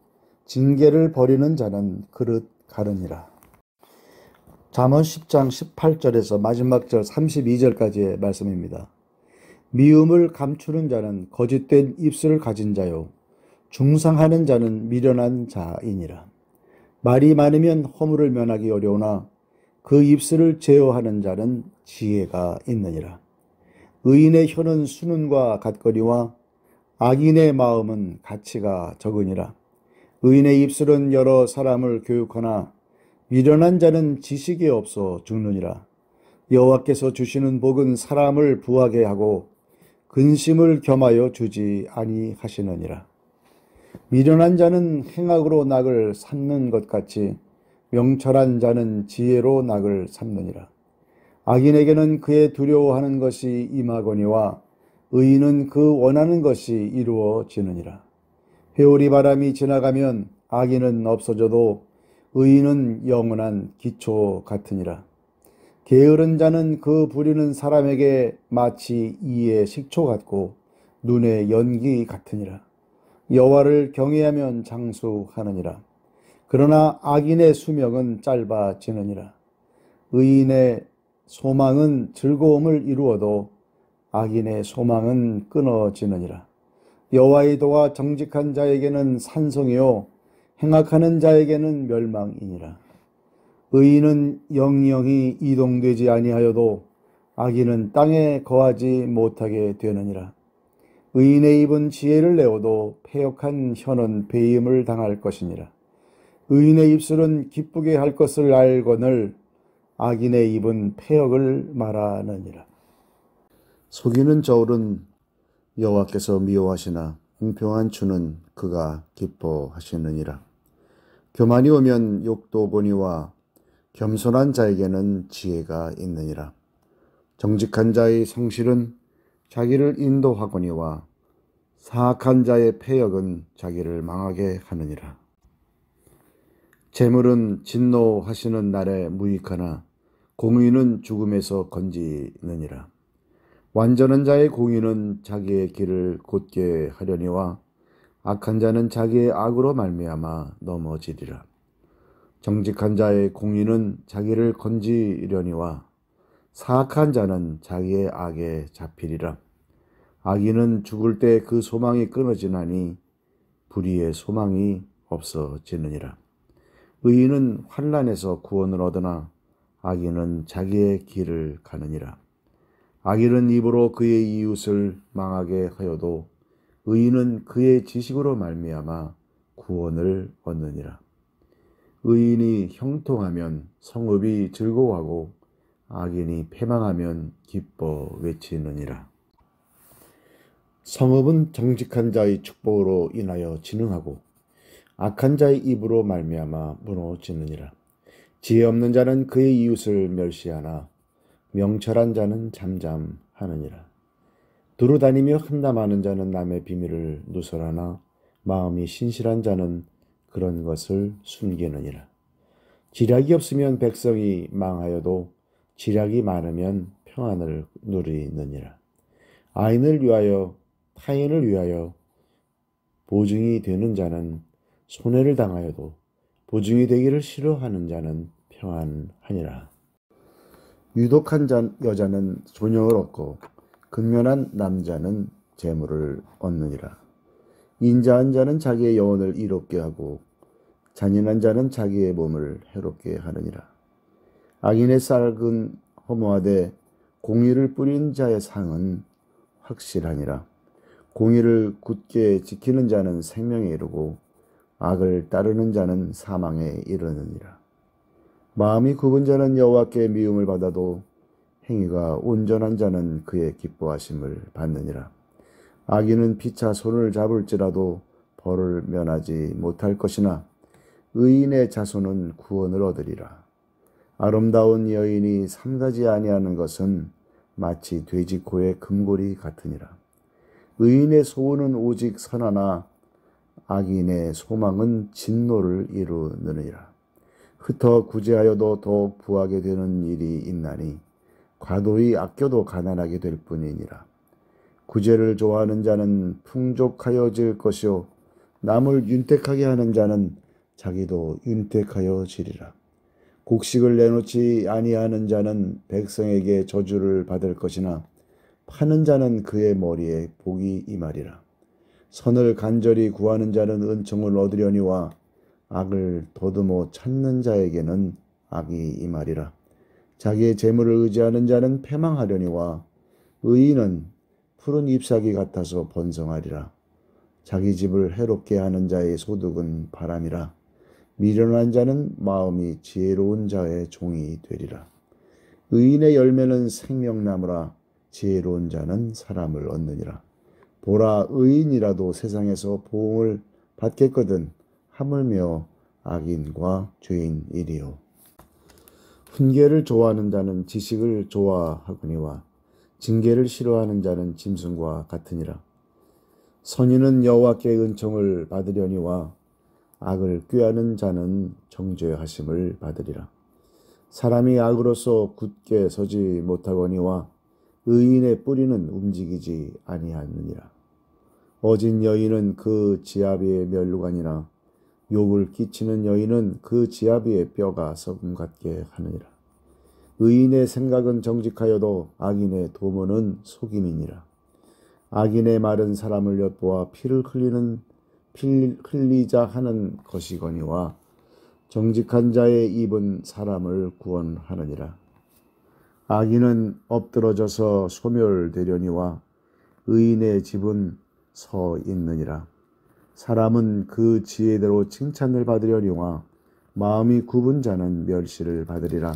징계를 버리는 자는 그릇 가르니라. 잠언 10장 18절에서 마지막 절 32절까지의 말씀입니다. 미움을 감추는 자는 거짓된 입술을 가진 자요 중상하는 자는 미련한 자이니라. 말이 많으면 허물을 면하기 어려우나 그 입술을 제어하는 자는 지혜가 있느니라. 의인의 혀는 수는과 같거니와 악인의 마음은 가치가 적으니라. 의인의 입술은 여러 사람을 교육하나 미련한 자는 지식이 없어 죽느니라. 여호와께서 주시는 복은 사람을 부하게 하고 근심을 겸하여 주지 아니하시느니라. 미련한 자는 행악으로 낙을 삼는 것 같이 명철한 자는 지혜로 낙을 삼느니라. 악인에게는 그의 두려워하는 것이 임하거니와 의인은 그 원하는 것이 이루어지느니라. 회오리 바람이 지나가면 악인은 없어져도 의인은 영원한 기초 같으니라. 게으른 자는 그 부리는 사람에게 마치 이의 식초 같고 눈의 연기 같으니라. 여호와를 경외하면 장수하느니라. 그러나 악인의 수명은 짧아지느니라. 의인의 소망은 즐거움을 이루어도 악인의 소망은 끊어지느니라. 여호와의 도가 정직한 자에게는 산성이요 행악하는 자에게는 멸망이니라. 의인은 영영이 이동되지 아니하여도 악인은 땅에 거하지 못하게 되느니라. 의인의 입은 지혜를 내어도 패역한 혀는 배임을 당할 것이니라. 의인의 입술은 기쁘게 할 것을 알거늘 악인의 입은 패역을 말하느니라. 속이는 저울은 여호와께서 미워하시나 공평한 주는 그가 기뻐하시느니라. 교만이 오면 욕도 보니와 겸손한 자에게는 지혜가 있느니라. 정직한 자의 성실은 자기를 인도하거니와 사악한 자의 패역은 자기를 망하게 하느니라. 재물은 진노하시는 날에 무익하나 공의는 죽음에서 건지느니라. 완전한 자의 공의는 자기의 길을 곧게 하려니와 악한 자는 자기의 악으로 말미암아 넘어지리라. 정직한 자의 공의는 자기를 건지려니와 사악한 자는 자기의 악에 잡히리라. 악인은 죽을 때 그 소망이 끊어지나니 불의의 소망이 없어지느니라. 의인은 환난에서 구원을 얻으나 악인은 자기의 길을 가느니라. 악인은 입으로 그의 이웃을 망하게 하여도 의인은 그의 지식으로 말미암아 구원을 얻느니라. 의인이 형통하면 성읍이 즐거워하고 악인이 패망하면 기뻐 외치느니라. 성읍은 정직한 자의 축복으로 인하여 진흥하고 악한 자의 입으로 말미암아 무너지느니라. 지혜 없는 자는 그의 이웃을 멸시하나 명철한 자는 잠잠하느니라. 두루 다니며 한담하는 자는 남의 비밀을 누설하나 마음이 신실한 자는 그런 것을 숨기느니라. 지략이 없으면 백성이 망하여도 지략이 많으면 평안을 누리느니라. 아인을 위하여 타인을 위하여 보증이 되는 자는 손해를 당하여도 보증이 되기를 싫어하는 자는 평안하니라. 유독한 여자는 존영을 얻고 근면한 남자는 재물을 얻느니라. 인자한 자는 자기의 영혼을 이롭게 하고 잔인한 자는 자기의 몸을 해롭게 하느니라. 악인의 싹은 허무하되 공의를 뿌린 자의 상은 확실하니라. 공의를 굳게 지키는 자는 생명에 이르고 악을 따르는 자는 사망에 이르느니라. 마음이 굽은 자는 여호와께 미움을 받아도 행위가 온전한 자는 그의 기뻐하심을 받느니라. 악인은 피차 손을 잡을지라도 벌을 면하지 못할 것이나 의인의 자손은 구원을 얻으리라. 아름다운 여인이 삼가지 아니하는 것은 마치 돼지 코의 금고리 같으니라. 의인의 소원은 오직 선하나 악인의 소망은 진노를 이루느니라. 흩어 구제하여도 더욱 부하게 되는 일이 있나니 과도히 아껴도 가난하게 될 뿐이니라. 구제를 좋아하는 자는 풍족하여질 것이요 남을 윤택하게 하는 자는 자기도 윤택하여지리라. 곡식을 내놓지 아니하는 자는 백성에게 저주를 받을 것이나 파는 자는 그의 머리에 복이 임하리라. 선을 간절히 구하는 자는 은총을 얻으려니와 악을 더듬어 찾는 자에게는 악이 임하리라. 자기의 재물을 의지하는 자는 패망하려니와 의인은 푸른 잎사귀 같아서 번성하리라. 자기 집을 해롭게 하는 자의 소득은 바람이라. 미련한 자는 마음이 지혜로운 자의 종이 되리라. 의인의 열매는 생명나무라. 지혜로운 자는 사람을 얻느니라. 보라, 의인이라도 세상에서 보응을 받겠거든 하물며 악인과 죄인이리요. 훈계를 좋아하는 자는 지식을 좋아하거니와 징계를 싫어하는 자는 짐승과 같으니라. 선인은 여호와께 은총을 받으려니와 악을 꾀하는 자는 정죄하심을 받으리라. 사람이 악으로서 굳게 서지 못하거니와 의인의 뿌리는 움직이지 아니하느니라. 어진 여인은 그 지아비의 멸루간이나 욕을 끼치는 여인은 그 지아비의 뼈가 썩음 같게 하느니라. 의인의 생각은 정직하여도 악인의 도모는 속임이니라. 악인의 말은 사람을 엿보아 피를 흘리자 하는 것이거니와 정직한 자의 입은 사람을 구원하느니라. 악인은 엎드러져서 소멸되려니와 의인의 집은 서 있느니라. 사람은 그 지혜대로 칭찬을 받으려니와 마음이 굽은 자는 멸시를 받으리라.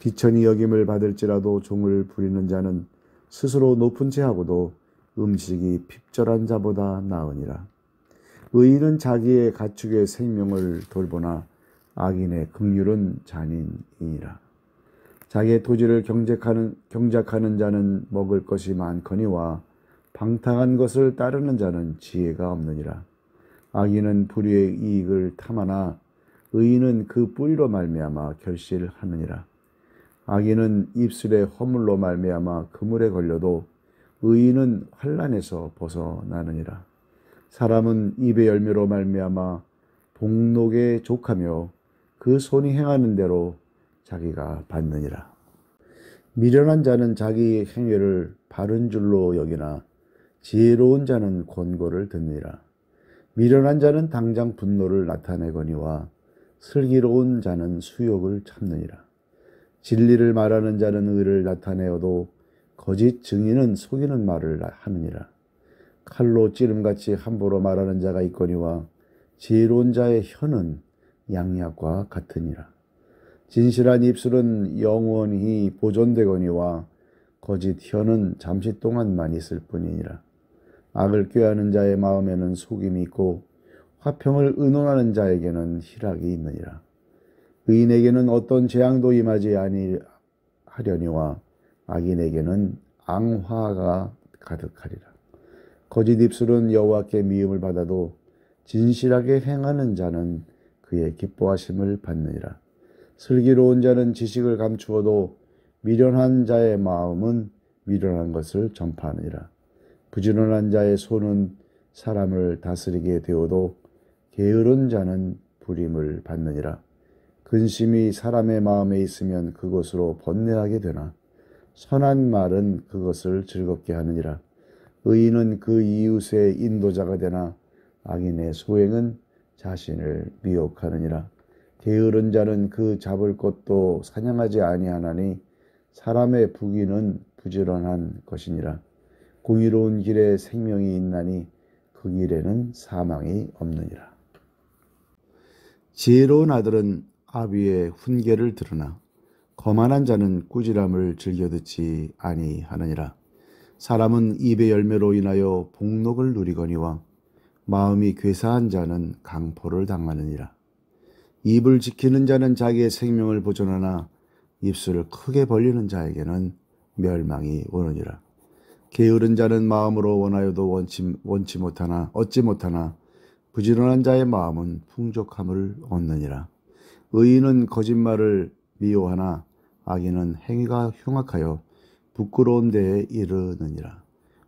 비천히 여김을 받을지라도 종을 부리는 자는 스스로 높은 죄하고도 음식이 핍절한 자보다 나으니라. 의인은 자기의 가축의 생명을 돌보나 악인의 긍휼은 잔인이니라. 자기의 토지를 경작하는 자는 먹을 것이 많거니와 방탕한 것을 따르는 자는 지혜가 없느니라. 악인은 불의의 이익을 탐하나 의인은 그 뿌리로 말미암아 결실하느니라. 악인은 입술의 허물로 말미암아 그물에 걸려도 의인은 환난에서 벗어나느니라. 사람은 입의 열매로 말미암아 복록에 족하며 그 손이 행하는 대로 자기가 받느니라. 미련한 자는 자기 행위를 바른 줄로 여기나 지혜로운 자는 권고를 듣느니라. 미련한 자는 당장 분노를 나타내거니와 슬기로운 자는 수욕을 참느니라. 진리를 말하는 자는 의를 나타내어도 거짓 증인은 속이는 말을 하느니라. 칼로 찌름같이 함부로 말하는 자가 있거니와 지혜로운 자의 혀는 양약과 같으니라. 진실한 입술은 영원히 보존되거니와 거짓 혀는 잠시 동안만 있을 뿐이니라. 악을 꾀하는 자의 마음에는 속임이 있고 화평을 의논하는 자에게는 희락이 있느니라. 의인에게는 어떤 재앙도 임하지 아니하려니와 악인에게는 앙화가 가득하리라. 거짓 입술은 여호와께 미움을 받아도 진실하게 행하는 자는 그의 기뻐하심을 받느니라. 슬기로운 자는 지식을 감추어도 미련한 자의 마음은 미련한 것을 전파하느니라. 부지런한 자의 손은 사람을 다스리게 되어도 게으른 자는 부림을 받느니라. 근심이 사람의 마음에 있으면 그것으로 번뇌하게 되나 선한 말은 그것을 즐겁게 하느니라. 의인은 그 이웃의 인도자가 되나 악인의 소행은 자신을 미혹하느니라. 게으른 자는 그 잡을 것도 사냥하지 아니하나니 사람의 부귀는 부지런한 것이니라. 공의로운 길에 생명이 있나니 그 길에는 사망이 없느니라. 지혜로운 아들은 아비의 훈계를 들으나 거만한 자는 꾸지람을 즐겨 듣지 아니하느니라. 사람은 입의 열매로 인하여 복록을 누리거니와 마음이 괴사한 자는 강포를 당하느니라. 입을 지키는 자는 자기의 생명을 보존하나 입술을 크게 벌리는 자에게는 멸망이 오느니라. 게으른 자는 마음으로 원하여도 얻지 못하나 부지런한 자의 마음은 풍족함을 얻느니라. 의인은 거짓말을 미워하나 악인은 행위가 흉악하여 부끄러운 데에 이르느니라.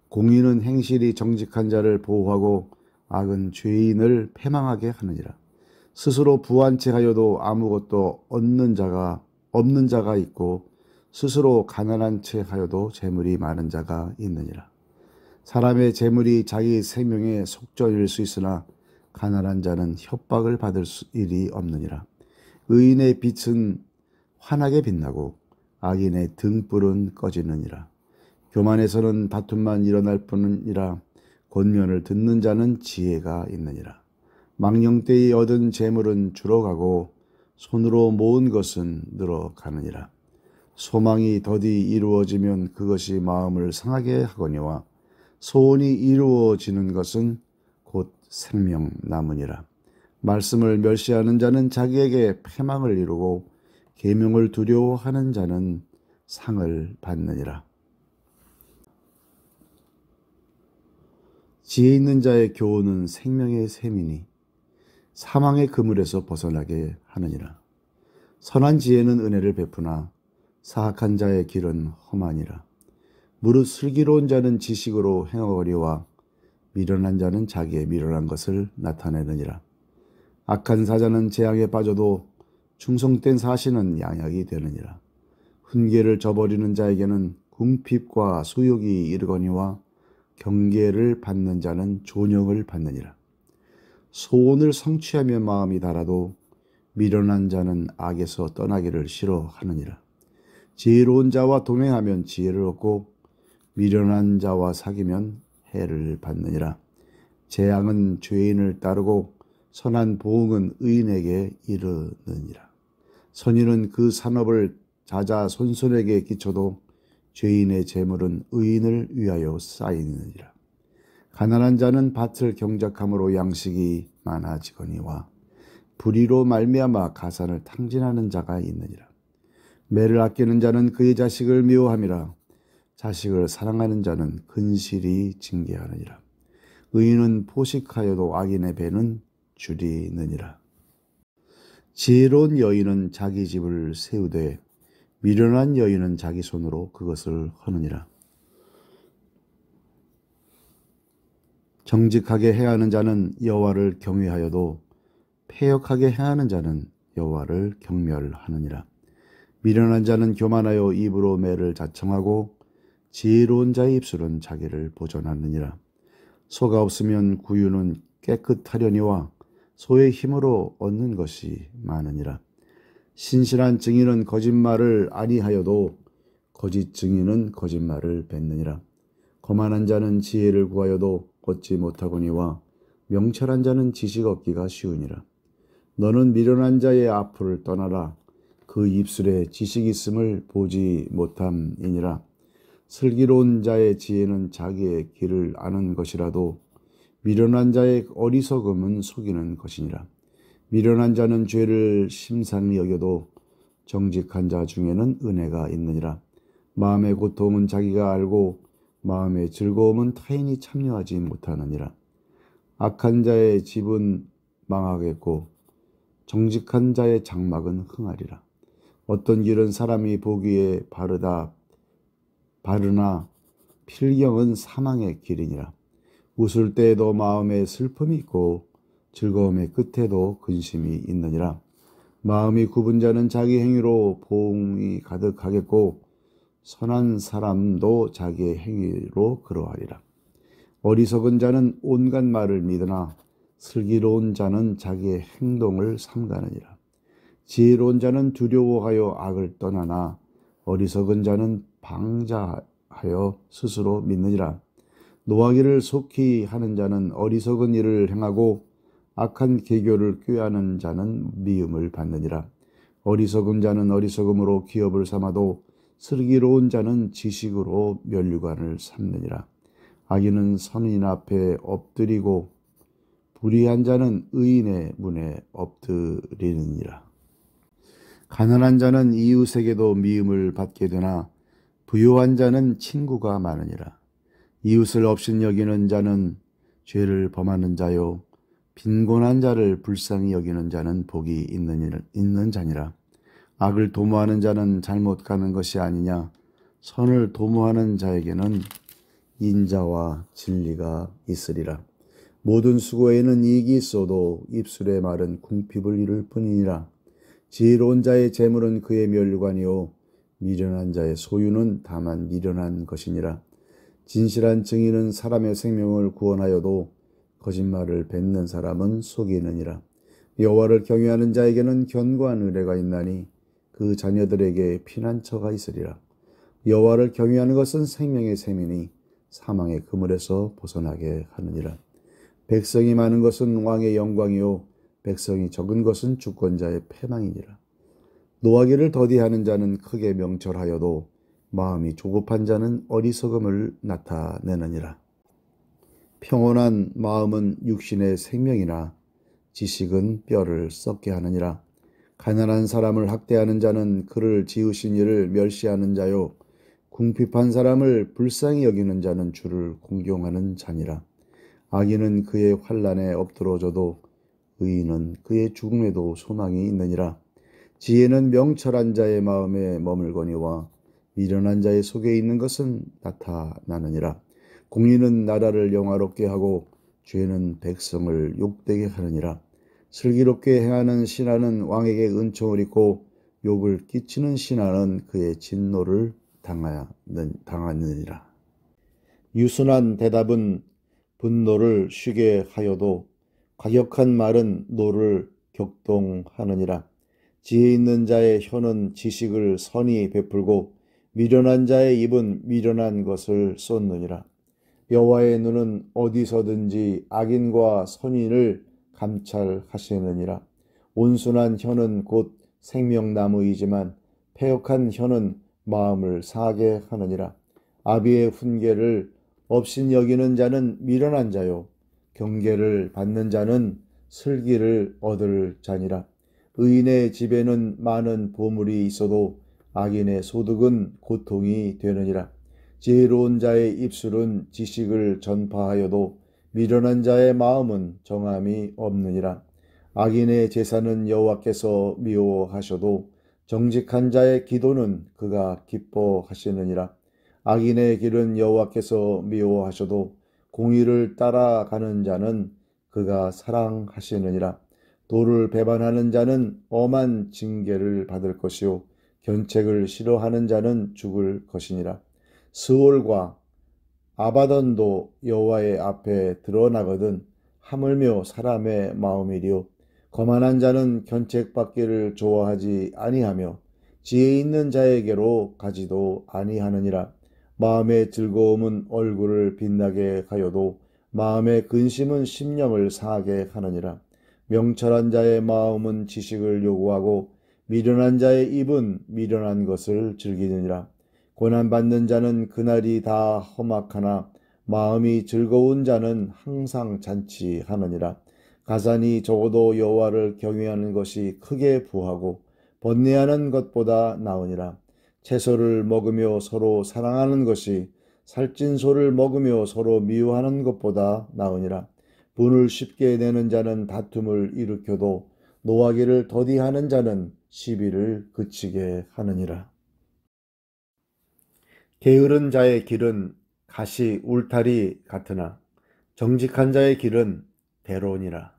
공의는 행실이 정직한 자를 보호하고 악은 죄인을 패망하게 하느니라. 스스로 부한 채 하여도 아무것도 없는 자가 있고 스스로 가난한 채 하여도 재물이 많은 자가 있느니라. 사람의 재물이 자기 생명의 속전일 수 있으나 가난한 자는 협박을 받을 일이 없느니라. 의인의 빛은 환하게 빛나고 악인의 등불은 꺼지느니라. 교만에서는 다툼만 일어날 뿐이라 권면을 듣는 자는 지혜가 있느니라. 망령되이 얻은 재물은 줄어가고 손으로 모은 것은 늘어가느니라. 소망이 더디 이루어지면 그것이 마음을 상하게 하거니와 소원이 이루어지는 것은 곧 생명 남으니라. 말씀을 멸시하는 자는 자기에게 패망을 이루고 계명을 두려워하는 자는 상을 받느니라. 지혜 있는 자의 교훈은 생명의 샘이니 사망의 그물에서 벗어나게 하느니라. 선한 지혜는 은혜를 베푸나 사악한 자의 길은 험하니라. 무릇 슬기로운 자는 지식으로 행하거리와 미련한 자는 자기의 미련한 것을 나타내느니라. 악한 사자는 재앙에 빠져도 충성된 사신은 양약이 되느니라. 훈계를 저버리는 자에게는 궁핍과 수욕이 이르거니와 경계를 받는 자는 존영을 받느니라. 소원을 성취하며 마음이 달아도 미련한 자는 악에서 떠나기를 싫어하느니라. 지혜로운 자와 동행하면 지혜를 얻고 미련한 자와 사귀면 해를 받느니라. 재앙은 죄인을 따르고 선한 보응은 의인에게 이르느니라. 선인은 그 산업을 자자손손에게 끼쳐도 죄인의 재물은 의인을 위하여 쌓이느니라. 가난한 자는 밭을 경작함으로 양식이 많아지거니와 불의로 말미암아 가산을 탕진하는 자가 있느니라. 매를 아끼는 자는 그의 자식을 미워함이라. 자식을 사랑하는 자는 근실이 징계하느니라. 의인은 포식하여도 악인의 배는 줄이느니라. 지혜로운 여인은 자기 집을 세우되 미련한 여인은 자기 손으로 그것을 허느니라. 정직하게 행하는 자는 여호와를 경외하여도 패역하게 행하는 자는 여호와를 경멸하느니라. 미련한 자는 교만하여 입으로 매를 자청하고 지혜로운 자의 입술은 자기를 보존하느니라. 소가 없으면 구유는 깨끗하려니와 소의 힘으로 얻는 것이 많으니라. 신실한 증인은 거짓말을 아니하여도 거짓 증인은 거짓말을 뱉느니라. 거만한 자는 지혜를 구하여도 얻지 못하거니와 명철한 자는 지식 얻기가 쉬우니라. 너는 미련한 자의 앞을 떠나라. 그 입술에 지식 있음을 보지 못함이니라. 슬기로운 자의 지혜는 자기의 길을 아는 것이라도 미련한 자의 어리석음은 속이는 것이니라. 미련한 자는 죄를 심상히 여겨도 정직한 자 중에는 은혜가 있느니라. 마음의 고통은 자기가 알고 마음의 즐거움은 타인이 참여하지 못하느니라. 악한 자의 집은 망하겠고 정직한 자의 장막은 흥하리라. 어떤 길은 사람이 보기에 바르나 필경은 사망의 길이니라. 웃을 때에도 마음에 슬픔이 있고 즐거움의 끝에도 근심이 있느니라. 마음이 굽은 자는 자기 행위로 보응이 가득하겠고 선한 사람도 자기의 행위로 그러하리라. 어리석은 자는 온갖 말을 믿으나 슬기로운 자는 자기의 행동을 삼가느니라. 지혜로운 자는 두려워하여 악을 떠나나 어리석은 자는 방자하여 스스로 믿느니라. 노하기를 속히 하는 자는 어리석은 일을 행하고 악한 계교를 꾀하는 자는 미움을 받느니라. 어리석은 자는 어리석음으로 기업을 삼아도 슬기로운 자는 지식으로 면류관을 삼느니라. 악인은 선인 앞에 엎드리고 불의한 자는 의인의 문에 엎드리느니라. 가난한 자는 이웃에게도 미움을 받게 되나 부유한 자는 친구가 많으니라. 이웃을 업신 여기는 자는 죄를 범하는 자요 빈곤한 자를 불쌍히 여기는 자는 복이 있는 자니라. 악을 도모하는 자는 잘못 가는 것이 아니냐. 선을 도모하는 자에게는 인자와 진리가 있으리라. 모든 수고에는 이익이 있어도 입술의 말은 궁핍을 이룰 뿐이니라. 지혜로운 자의 재물은 그의 면류관이요 미련한 자의 소유는 다만 미련한 것이니라. 진실한 증인은 사람의 생명을 구원하여도 거짓말을 뱉는 사람은 속이느니라. 여호와를 경외하는 자에게는 견고한 은혜가 있나니 그 자녀들에게 피난처가 있으리라. 여호와를 경외하는 것은 생명의 셈이니 사망의 그물에서 벗어나게 하느니라. 백성이 많은 것은 왕의 영광이요 백성이 적은 것은 주권자의 패망이니라. 노하기를 더디하는 자는 크게 명철하여도 마음이 조급한 자는 어리석음을 나타내느니라. 평온한 마음은 육신의 생명이나 지식은 뼈를 썩게 하느니라. 가난한 사람을 학대하는 자는 그를 지으신 이를 멸시하는 자요 궁핍한 사람을 불쌍히 여기는 자는 주를 공경하는 자니라. 악인은 그의 환난에 엎드러져도 의인은 그의 죽음에도 소망이 있느니라. 지혜는 명철한 자의 마음에 머물거니와 미련한 자의 속에 있는 것은 나타나느니라. 공의는 나라를 영화롭게 하고 죄는 백성을 욕되게 하느니라. 슬기롭게 행하는 신하는 왕에게 은총을 입고 욕을 끼치는 신하는 그의 진노를 당하느니라. 유순한 대답은 분노를 쉬게 하여도 과격한 말은 노를 격동하느니라. 지혜 있는 자의 혀는 지식을 선히 베풀고 미련한 자의 입은 미련한 것을 쏟느니라. 여호와의 눈은 어디서든지 악인과 선인을 감찰하시느니라. 온순한 혀는 곧 생명나무이지만 패역한 혀는 마음을 상하게 하느니라. 아비의 훈계를 업신여기는 자는 미련한 자요 경계를 받는 자는 슬기를 얻을 자니라. 의인의 집에는 많은 보물이 있어도 악인의 소득은 고통이 되느니라. 지혜로운 자의 입술은 지식을 전파하여도 미련한 자의 마음은 정함이 없느니라. 악인의 제사는 여호와께서 미워하셔도 정직한 자의 기도는 그가 기뻐하시느니라. 악인의 길은 여호와께서 미워하셔도 공의를 따라가는 자는 그가 사랑하시느니라. 도를 배반하는 자는 엄한 징계를 받을 것이요 견책을 싫어하는 자는 죽을 것이니라. 스올과 아바돈도 여호와의 앞에 드러나거든 하물며 사람의 마음이리요 거만한 자는 견책받기를 좋아하지 아니하며 지혜 있는 자에게로 가지도 아니하느니라. 마음의 즐거움은 얼굴을 빛나게 하여도 마음의 근심은 심령을 상하게 하느니라. 명철한 자의 마음은 지식을 요구하고 미련한 자의 입은 미련한 것을 즐기느니라. 고난받는 자는 그날이 다 험악하나 마음이 즐거운 자는 항상 잔치하느니라. 가산이 적어도 여호와를 경외하는 것이 크게 부하고 번뇌하는 것보다 나으니라. 채소를 먹으며 서로 사랑하는 것이 살찐 소를 먹으며 서로 미워하는 것보다 나으니라. 분을 쉽게 내는 자는 다툼을 일으켜도 노하기를 더디하는 자는 시비를 그치게 하느니라. 게으른 자의 길은 가시 울타리 같으나 정직한 자의 길은 대로니라.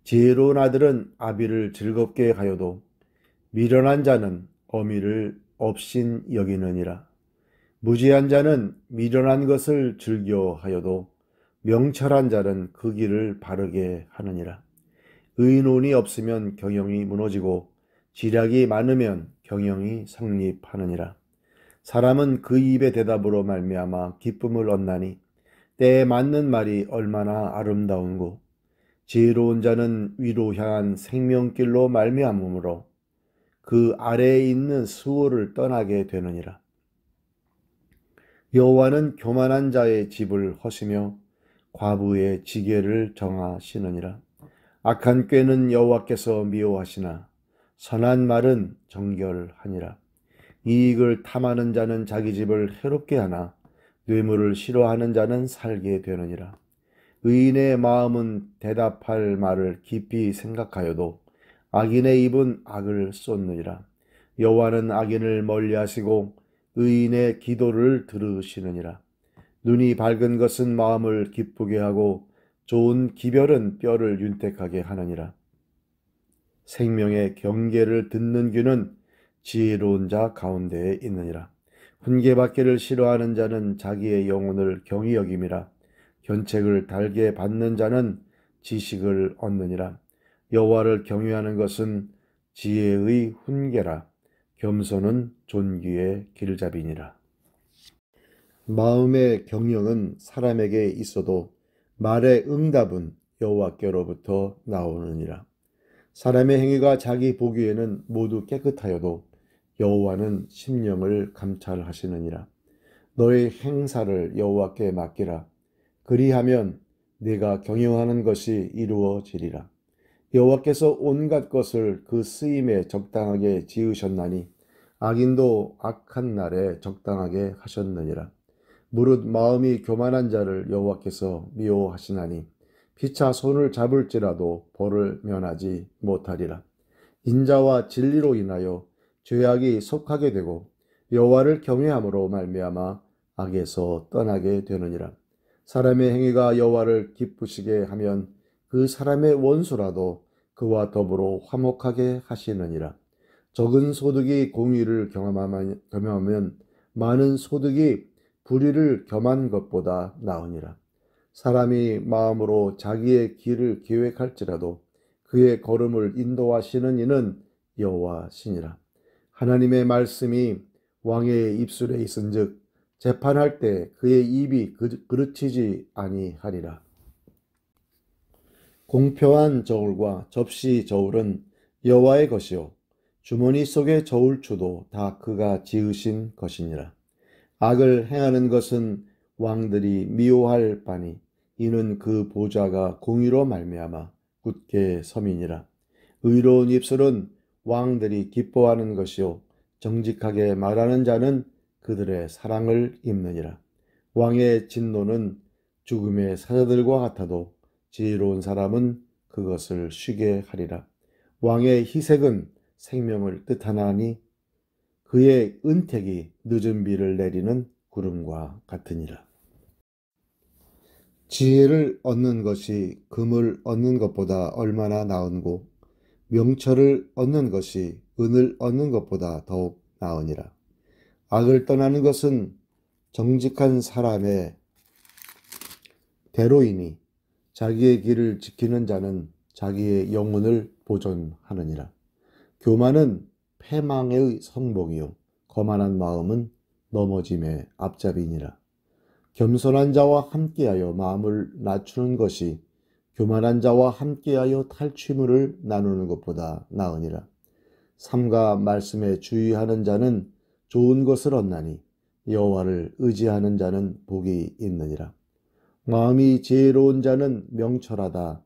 지혜로운 아들은 아비를 즐겁게 하여도 미련한 자는 어미를 업신 여기느니라. 무지한 자는 미련한 것을 즐겨 하여도 명철한 자는 그 길을 바르게 하느니라. 의논이 없으면 경영이 무너지고 지략이 많으면 경영이 성립하느니라. 사람은 그 입의 대답으로 말미암아 기쁨을 얻나니 때에 맞는 말이 얼마나 아름다운고 지혜로운 자는 위로 향한 생명길로 말미암으므로 그 아래에 있는 수호를 떠나게 되느니라. 여호와는 교만한 자의 집을 허시며 과부의 지게를 정하시느니라. 악한 꾀는 여호와께서 미워하시나 선한 말은 정결하니라. 이익을 탐하는 자는 자기 집을 해롭게 하나 뇌물을 싫어하는 자는 살게 되느니라. 의인의 마음은 대답할 말을 깊이 생각하여도 악인의 입은 악을 쏟느니라. 여호와는 악인을 멀리하시고 의인의 기도를 들으시느니라. 눈이 밝은 것은 마음을 기쁘게 하고 좋은 기별은 뼈를 윤택하게 하느니라. 생명의 경계를 듣는 귀는 지혜로운 자 가운데에 있느니라. 훈계받기를 싫어하는 자는 자기의 영혼을 경히 여김이라. 견책을 달게 받는 자는 지식을 얻느니라. 여호와를 경외하는 것은 지혜의 훈계라. 겸손은 존귀의 길잡이니라. 마음의 경영은 사람에게 있어도 말의 응답은 여호와께로부터 나오느니라. 사람의 행위가 자기 보기에는 모두 깨끗하여도 여호와는 심령을 감찰하시느니라. 너의 행사를 여호와께 맡기라. 그리하면 네가 경영하는 것이 이루어지리라. 여호와께서 온갖 것을 그 쓰임에 적당하게 지으셨나니 악인도 악한 날에 적당하게 하셨느니라. 무릇 마음이 교만한 자를 여호와께서 미워하시나니 피차 손을 잡을지라도 벌을 면하지 못하리라. 인자와 진리로 인하여 죄악이 속하게 되고 여호와를 경외함으로 말미암아 악에서 떠나게 되느니라. 사람의 행위가 여호와를 기쁘시게 하면 그 사람의 원수라도 그와 더불어 화목하게 하시느니라. 적은 소득이 공의를 겸하면 많은 소득이 불의를 겸한 것보다 나으니라. 사람이 마음으로 자기의 길을 계획할지라도 그의 걸음을 인도하시는 이는 여호와시니라. 하나님의 말씀이 왕의 입술에 있은즉 재판할 때 그의 입이 그르치지 아니하리라. 공평한 저울과 접시 저울은 여호와의 것이요 주머니 속의 저울추도 다 그가 지으신 것이니라. 악을 행하는 것은 왕들이 미워할 바니 이는 그 보좌가 공의로 말미암아 굳게 섬이니라. 의로운 입술은 왕들이 기뻐하는 것이요 정직하게 말하는 자는 그들의 사랑을 입느니라. 왕의 진노는 죽음의 사자들과 같아도 지혜로운 사람은 그것을 쉬게 하리라. 왕의 희색은 생명을 뜻하나니 그의 은택이 늦은 비를 내리는 구름과 같으니라. 지혜를 얻는 것이 금을 얻는 것보다 얼마나 나은고 명철을 얻는 것이 은을 얻는 것보다 더욱 나으니라. 악을 떠나는 것은 정직한 사람의 대로이니 자기의 길을 지키는 자는 자기의 영혼을 보존하느니라. 교만은 패망의 성복이요 거만한 마음은 넘어짐의 앞잡이니라. 겸손한 자와 함께하여 마음을 낮추는 것이 교만한 자와 함께하여 탈취물을 나누는 것보다 나으니라. 삼가 말씀에 주의하는 자는 좋은 것을 얻나니 여호와를 의지하는 자는 복이 있느니라. 마음이 지혜로운 자는 명철하다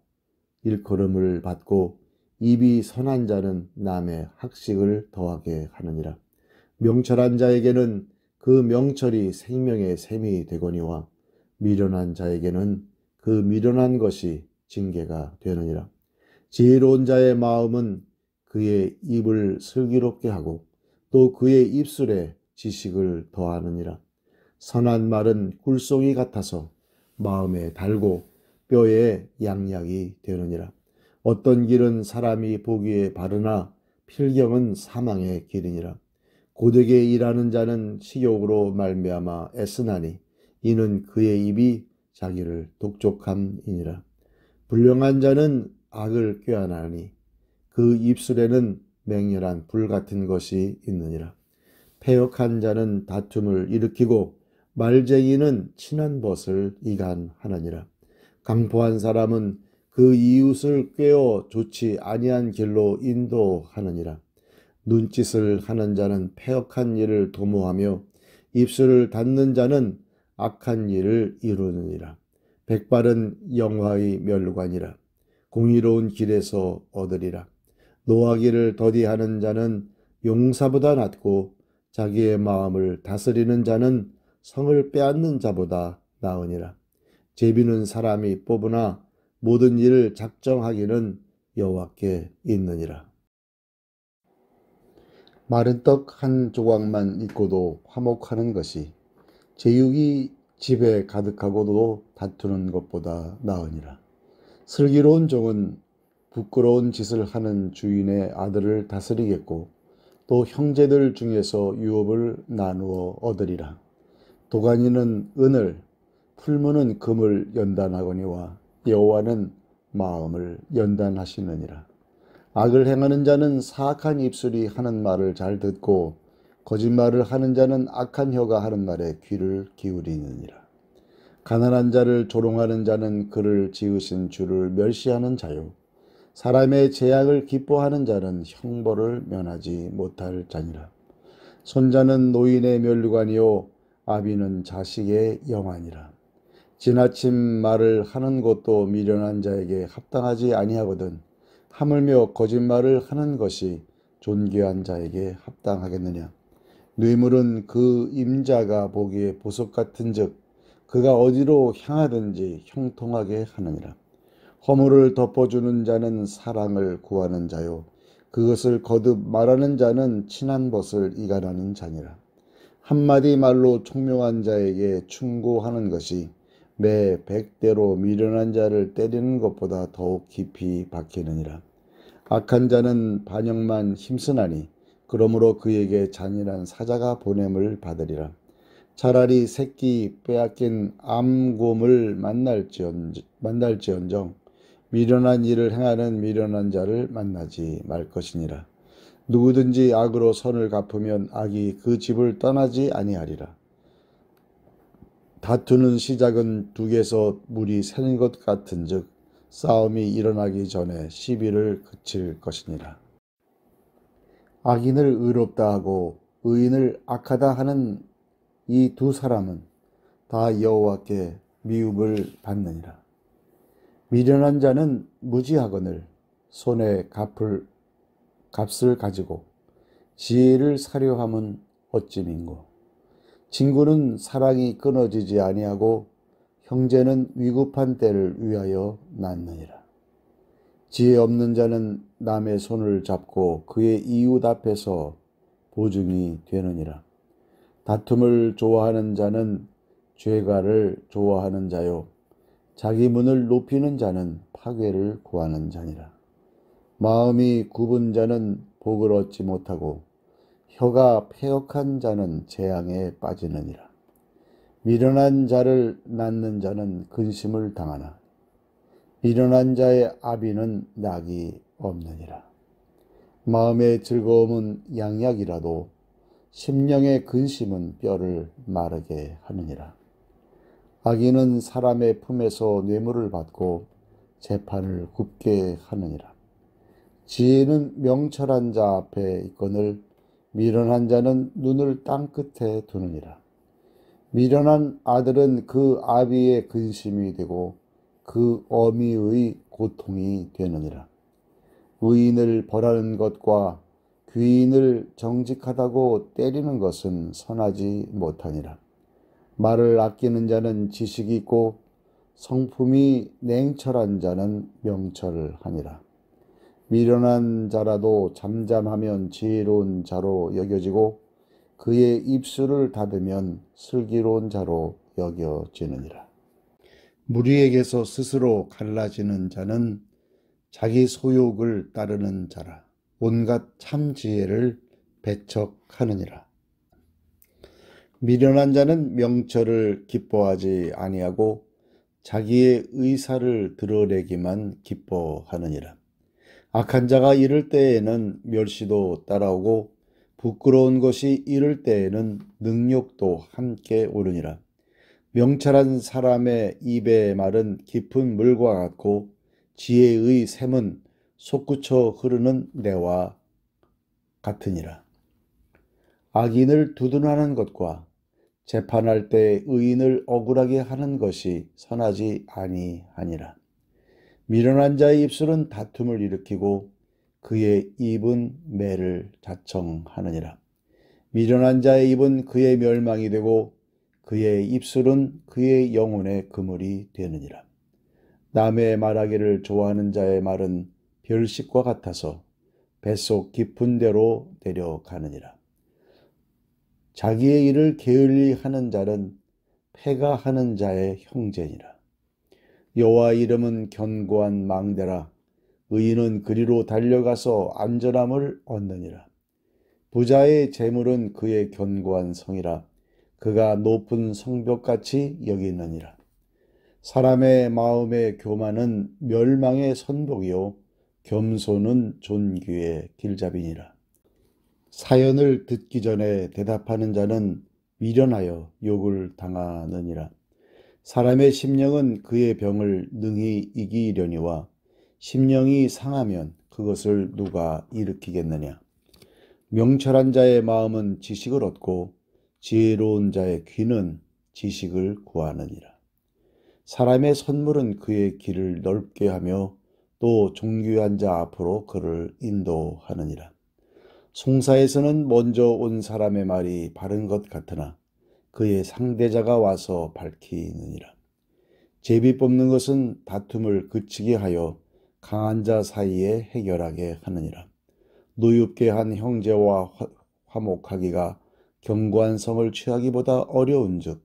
일컬음을 받고 입이 선한 자는 남의 학식을 더하게 하느니라. 명철한 자에게는 그 명철이 생명의 샘이 되거니와 미련한 자에게는 그 미련한 것이 징계가 되느니라. 지혜로운 자의 마음은 그의 입을 슬기롭게 하고 또 그의 입술에 지식을 더하느니라. 선한 말은 꿀송이 같아서 마음에 달고 뼈에 양약이 되느니라. 어떤 길은 사람이 보기에 바르나 필경은 사망의 길이니라. 고되게 일하는 자는 식욕으로 말미암아 애쓰나니 이는 그의 입이 자기를 독촉함이니라. 불량한 자는 악을 꾀하나니 그 입술에는 맹렬한 불 같은 것이 있느니라. 패역한 자는 다툼을 일으키고 말쟁이는 친한 벗을 이간하느니라. 강포한 사람은 그 이웃을 꾀어 좋지 아니한 길로 인도하느니라. 눈짓을 하는 자는 패역한 일을 도모하며 입술을 닫는 자는 악한 일을 이루느니라. 백발은 영화의 멸관이라. 공의로운 길에서 얻으리라. 노하기를 더디하는 자는 용사보다 낫고 자기의 마음을 다스리는 자는 성을 빼앗는 자보다 나으니라. 제비는 사람이 뽑으나 모든 일을 작정하기는 여호와께 있느니라. 마른 떡 한 조각만 있고도 화목하는 것이 제육이 집에 가득하고도 다투는 것보다 나으니라. 슬기로운 종은 부끄러운 짓을 하는 주인의 아들을 다스리겠고 또 형제들 중에서 유업을 나누어 얻으리라. 도가니는 은을 풀무는 금을 연단하거니와 여호와는 마음을 연단하시느니라. 악을 행하는 자는 사악한 입술이 하는 말을 잘 듣고 거짓말을 하는 자는 악한 혀가 하는 말에 귀를 기울이느니라. 가난한 자를 조롱하는 자는 그를 지으신 주를 멸시하는 자요 사람의 재앙을 기뻐하는 자는 형벌을 면하지 못할 자니라. 손자는 노인의 면류관이요 아비는 자식의 영안이라. 지나친 말을 하는 것도 미련한 자에게 합당하지 아니하거든 하물며 거짓말을 하는 것이 존귀한 자에게 합당하겠느냐. 뇌물은 그 임자가 보기에 보석 같은즉 그가 어디로 향하든지 형통하게 하느니라. 허물을 덮어주는 자는 사랑을 구하는 자요 그것을 거듭 말하는 자는 친한 벗을 이간하는 자니라. 한마디 말로 총명한 자에게 충고하는 것이 매 100대로 미련한 자를 때리는 것보다 더욱 깊이 박히느니라. 악한 자는 반역만 힘쓰나니 그러므로 그에게 잔인한 사자가 보냄을 받으리라. 차라리 새끼 빼앗긴 암곰을 만날지언정 미련한 일을 행하는 미련한 자를 만나지 말 것이니라. 누구든지 악으로 선을 갚으면 악이 그 집을 떠나지 아니하리라. 다투는 시작은 둑에서 물이 새는 것 같은즉 싸움이 일어나기 전에 시비를 그칠 것이니라. 악인을 의롭다 하고 의인을 악하다 하는 이 두 사람은 다 여호와께 미움을 받느니라. 미련한 자는 무지하거늘 손에 값을 가지고 지혜를 사려 함은 어찌 민고. 친구는 사랑이 끊어지지 아니하고 형제는 위급한 때를 위하여 낳느니라. 지혜 없는 자는 남의 손을 잡고 그의 이웃 앞에서 보증이 되느니라. 다툼을 좋아하는 자는 죄가를 좋아하는 자요 자기 문을 높이는 자는 파괴를 구하는 자니라. 마음이 굽은 자는 복을 얻지 못하고 혀가 패역한 자는 재앙에 빠지느니라. 미련한 자를 낳는 자는 근심을 당하나 미련한 자의 아비는 낙이 없느니라. 마음의 즐거움은 양약이라도 심령의 근심은 뼈를 마르게 하느니라. 악인은 사람의 품에서 뇌물을 받고 재판을 굽게 하느니라. 지혜는 명철한 자 앞에 있거늘 미련한 자는 눈을 땅 끝에 두느니라. 미련한 아들은 그 아비의 근심이 되고 그 어미의 고통이 되느니라. 의인을 벌하는 것과 귀인을 정직하다고 때리는 것은 선하지 못하니라. 말을 아끼는 자는 지식이 있고 성품이 냉철한 자는 명철하니라. 미련한 자라도 잠잠하면 지혜로운 자로 여겨지고 그의 입술을 닫으면 슬기로운 자로 여겨지느니라. 무리에게서 스스로 갈라지는 자는 자기 소욕을 따르는 자라. 온갖 참 지혜를 배척하느니라. 미련한 자는 명철을 기뻐하지 아니하고 자기의 의사를 드러내기만 기뻐하느니라. 악한 자가 이를 때에는 멸시도 따라오고 부끄러운 것이 이를 때에는 능욕도 함께 오르니라. 명철한 사람의 입의 말은 깊은 물과 같고 지혜의 샘은 솟구쳐 흐르는 내와 같으니라. 악인을 두둔하는 것과 재판할 때 의인을 억울하게 하는 것이 선하지 아니하니라. 미련한 자의 입술은 다툼을 일으키고 그의 입은 매를 자청하느니라. 미련한 자의 입은 그의 멸망이 되고 그의 입술은 그의 영혼의 그물이 되느니라. 남의 말하기를 좋아하는 자의 말은 별식과 같아서 뱃속 깊은 데로 내려가느니라. 자기의 일을 게을리 하는 자는 패가 하는 자의 형제니라. 여호와 이름은 견고한 망대라. 의인은 그리로 달려가서 안전함을 얻느니라. 부자의 재물은 그의 견고한 성이라. 그가 높은 성벽같이 여기느니라. 사람의 마음의 교만은 멸망의 선복이요 겸손은 존귀의 길잡이니라. 사연을 듣기 전에 대답하는 자는 미련하여 욕을 당하느니라. 사람의 심령은 그의 병을 능히 이기려니와 심령이 상하면 그것을 누가 일으키겠느냐. 명철한 자의 마음은 지식을 얻고 지혜로운 자의 귀는 지식을 구하느니라. 사람의 선물은 그의 길을 넓게 하며 또 존귀한 자 앞으로 그를 인도하느니라. 송사에서는 먼저 온 사람의 말이 바른 것 같으나 그의 상대자가 와서 밝히느니라. 제비 뽑는 것은 다툼을 그치게 하여 강한 자 사이에 해결하게 하느니라. 노엽게 한 형제와 화목하기가 견고한 성을 취하기보다 어려운즉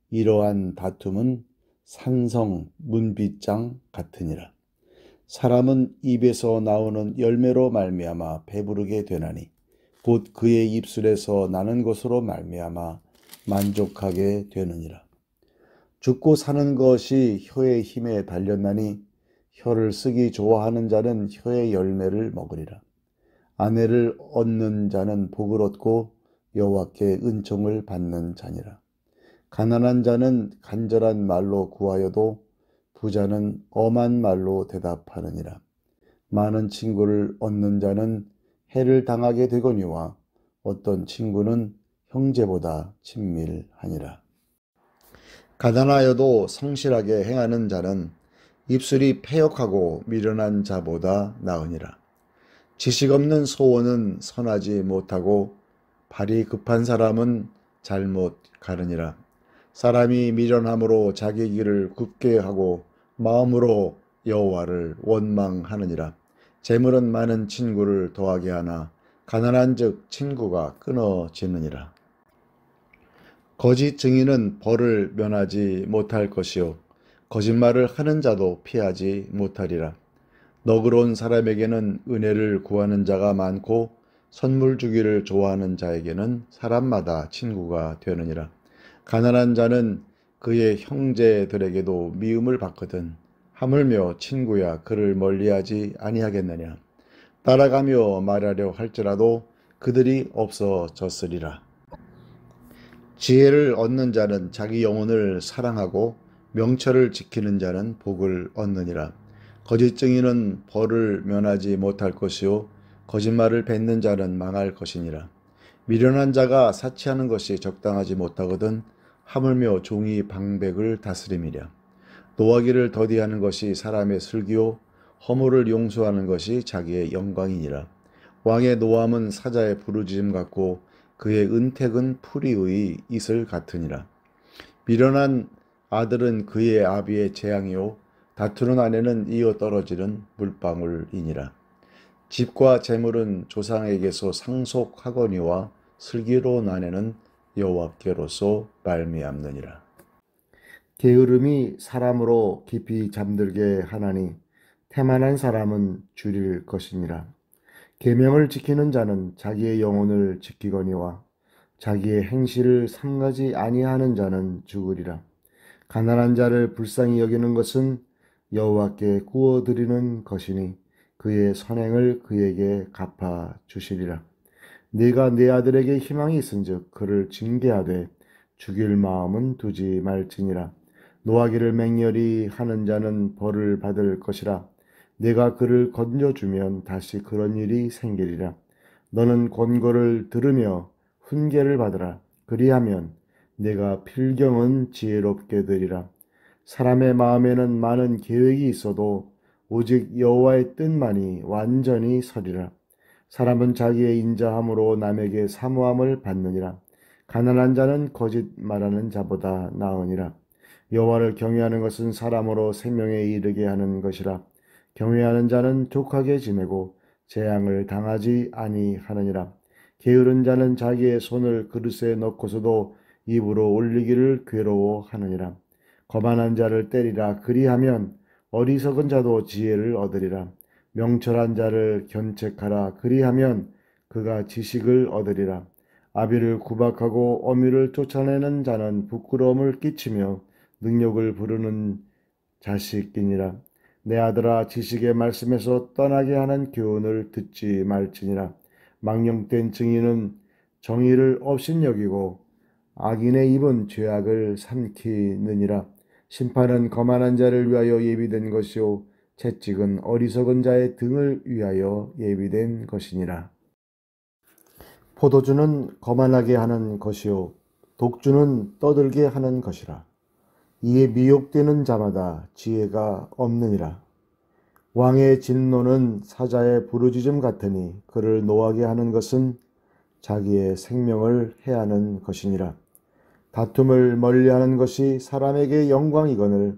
이러한 다툼은 산성 문빗장 같으니라. 사람은 입에서 나오는 열매로 말미암아 배부르게 되나니 곧 그의 입술에서 나는 것으로 말미암아 만족하게 되느니라. 죽고 사는 것이 혀의 힘에 달렸나니 혀를 쓰기 좋아하는 자는 혀의 열매를 먹으리라. 아내를 얻는 자는 복을 얻고 여호와께 은총을 받는 자니라. 가난한 자는 간절한 말로 구하여도 부자는 엄한 말로 대답하느니라. 많은 친구를 얻는 자는 해를 당하게 되거니와 어떤 친구는 형제보다 친밀하니라. 가난하여도 성실하게 행하는 자는 입술이 패역하고 미련한 자보다 나으니라. 지식 없는 소원은 선하지 못하고 발이 급한 사람은 잘못 가르니라. 사람이 미련함으로 자기 길을 굽게 하고 마음으로 여호와를 원망하느니라. 재물은 많은 친구를 더하게 하나 가난한즉 친구가 끊어지느니라. 거짓 증인은 벌을 면하지 못할 것이요 거짓말을 하는 자도 피하지 못하리라. 너그러운 사람에게는 은혜를 구하는 자가 많고 선물 주기를 좋아하는 자에게는 사람마다 친구가 되느니라. 가난한 자는 그의 형제들에게도 미움을 받거든 하물며 친구야 그를 멀리하지 아니하겠느냐. 따라가며 말하려 할지라도 그들이 없어졌으리라. 지혜를 얻는 자는 자기 영혼을 사랑하고 명철을 지키는 자는 복을 얻느니라. 거짓 증인은 벌을 면하지 못할 것이요 거짓말을 뱉는 자는 망할 것이니라. 미련한 자가 사치하는 것이 적당하지 못하거든 하물며 종이 방백을 다스림이랴. 노하기를 더디하는 것이 사람의 슬기요 허물을 용서하는 것이 자기의 영광이니라. 왕의 노함은 사자의 부르짖음 같고 그의 은택은 풀이의 이슬 같으니라. 미련한 아들은 그의 아비의 재앙이요 다투는 아내는 이어 떨어지는 물방울이니라. 집과 재물은 조상에게서 상속하거니와 슬기로운 아내는 여호와께로서 말미암느니라. 게으름이 사람으로 깊이 잠들게 하나니 태만한 사람은 줄일 것이니라. 계명을 지키는 자는 자기의 영혼을 지키거니와 자기의 행실을 삼가지 아니하는 자는 죽으리라. 가난한 자를 불쌍히 여기는 것은 여호와께 구워드리는 것이니 그의 선행을 그에게 갚아 주시리라. 네가 네 아들에게 희망이 있은즉 그를 징계하되 죽일 마음은 두지 말지니라. 노하기를 맹렬히 하는 자는 벌을 받을 것이라. 내가 그를 건져주면 다시 그런 일이 생기리라. 너는 권고를 들으며 훈계를 받으라. 그리하면 내가 필경은 지혜롭게 되리라. 사람의 마음에는 많은 계획이 있어도 오직 여호와의 뜻만이 완전히 서리라. 사람은 자기의 인자함으로 남에게 사모함을 받느니라. 가난한 자는 거짓 말하는 자보다 나으니라. 여호와를 경외하는 것은 사람으로 생명에 이르게 하는 것이라. 경외하는 자는 족하게 지내고 재앙을 당하지 아니하느니라. 게으른 자는 자기의 손을 그릇에 넣고서도 입으로 올리기를 괴로워하느니라. 거만한 자를 때리라. 그리하면 어리석은 자도 지혜를 얻으리라. 명철한 자를 견책하라. 그리하면 그가 지식을 얻으리라. 아비를 구박하고 어미를 쫓아내는 자는 부끄러움을 끼치며 능욕을 부르는 자식이니라. 내 아들아, 지식의 말씀에서 떠나게 하는 교훈을 듣지 말지니라. 망령된 증인은 정의를 업신여기고 악인의 입은 죄악을 삼키느니라. 심판은 거만한 자를 위하여 예비된 것이요 채찍은 어리석은 자의 등을 위하여 예비된 것이니라. 포도주는 거만하게 하는 것이요 독주는 떠들게 하는 것이라. 이에 미혹되는 자마다 지혜가 없느니라. 왕의 진노는 사자의 부르짖음 같으니 그를 노하게 하는 것은 자기의 생명을 해하는 것이니라. 다툼을 멀리하는 것이 사람에게 영광이거늘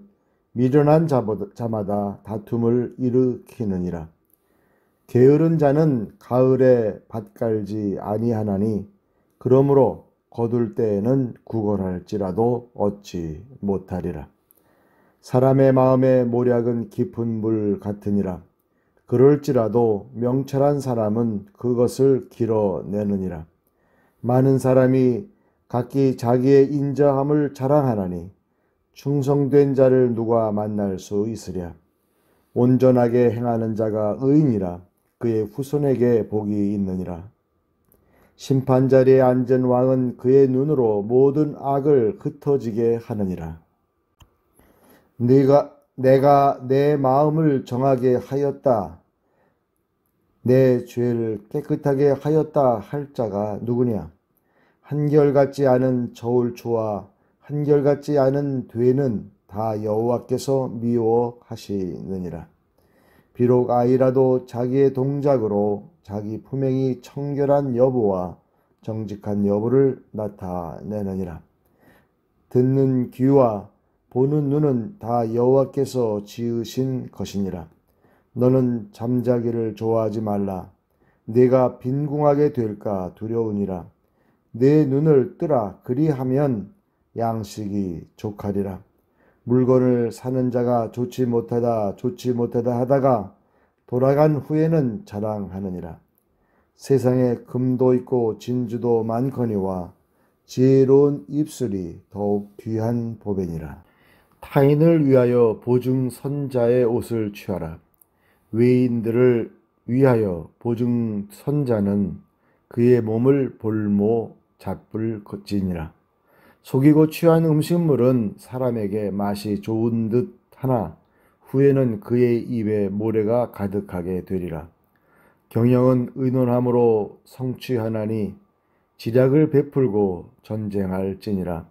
미련한 자마다 다툼을 일으키느니라. 게으른 자는 가을에 밭 갈지 아니하나니 그러므로 거둘 때에는 구걸할지라도 얻지 못하리라. 사람의 마음의 모략은 깊은 물 같으니라. 그럴지라도 명철한 사람은 그것을 길어내느니라. 많은 사람이 각기 자기의 인자함을 자랑하나니 충성된 자를 누가 만날 수 있으랴. 온전하게 행하는 자가 의인이라. 그의 후손에게 복이 있느니라. 심판자리에 앉은 왕은 그의 눈으로 모든 악을 흩어지게 하느니라. 내가 내 마음을 정하게 하였다. 내 죄를 깨끗하게 하였다 할 자가 누구냐? 한결같지 않은 저울추와 한결같지 않은 되는 다 여호와께서 미워하시느니라. 비록 아이라도 자기의 동작으로 자기 품행이 청결한 여부와 정직한 여부를 나타내느니라. 듣는 귀와 보는 눈은 다 여호와께서 지으신 것이니라. 너는 잠자기를 좋아하지 말라. 네가 빈궁하게 될까 두려우니라. 내 눈을 뜨라. 그리하면 양식이 족하리라. 물건을 사는 자가 좋지 못하다 하다가 돌아간 후에는 자랑하느니라. 세상에 금도 있고 진주도 많거니와 지혜로운 입술이 더욱 귀한 보배니라. 타인을 위하여 보증 선자의 옷을 취하라. 외인들을 위하여 보증 선자는 그의 몸을 볼모 잡을 지니라. 속이고 취한 음식물은 사람에게 맛이 좋은 듯 하나 후에는 그의 입에 모래가 가득하게 되리라. 경영은 의논함으로 성취하나니 지략을 베풀고 전쟁할지니라.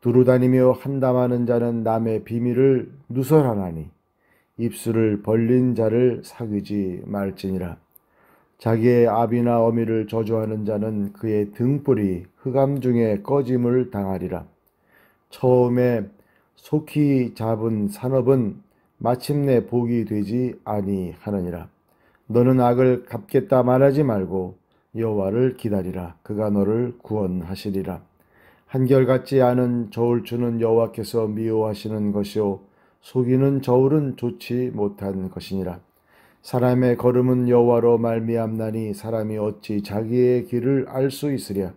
두루다니며 한담하는 자는 남의 비밀을 누설하나니 입술을 벌린 자를 사귀지 말지니라. 자기의 아비나 어미를 저주하는 자는 그의 등불이 흑암 중에 꺼짐을 당하리라. 처음에 속히 잡은 산업은 마침내 복이 되지 아니하느니라. 너는 악을 갚겠다 말하지 말고 여호와를 기다리라. 그가 너를 구원하시리라. 한결같지 않은 저울추는 여호와께서 미워하시는 것이요 속이는 저울은 좋지 못한 것이니라. 사람의 걸음은 여호와로 말미암나니 사람이 어찌 자기의 길을 알 수 있으랴.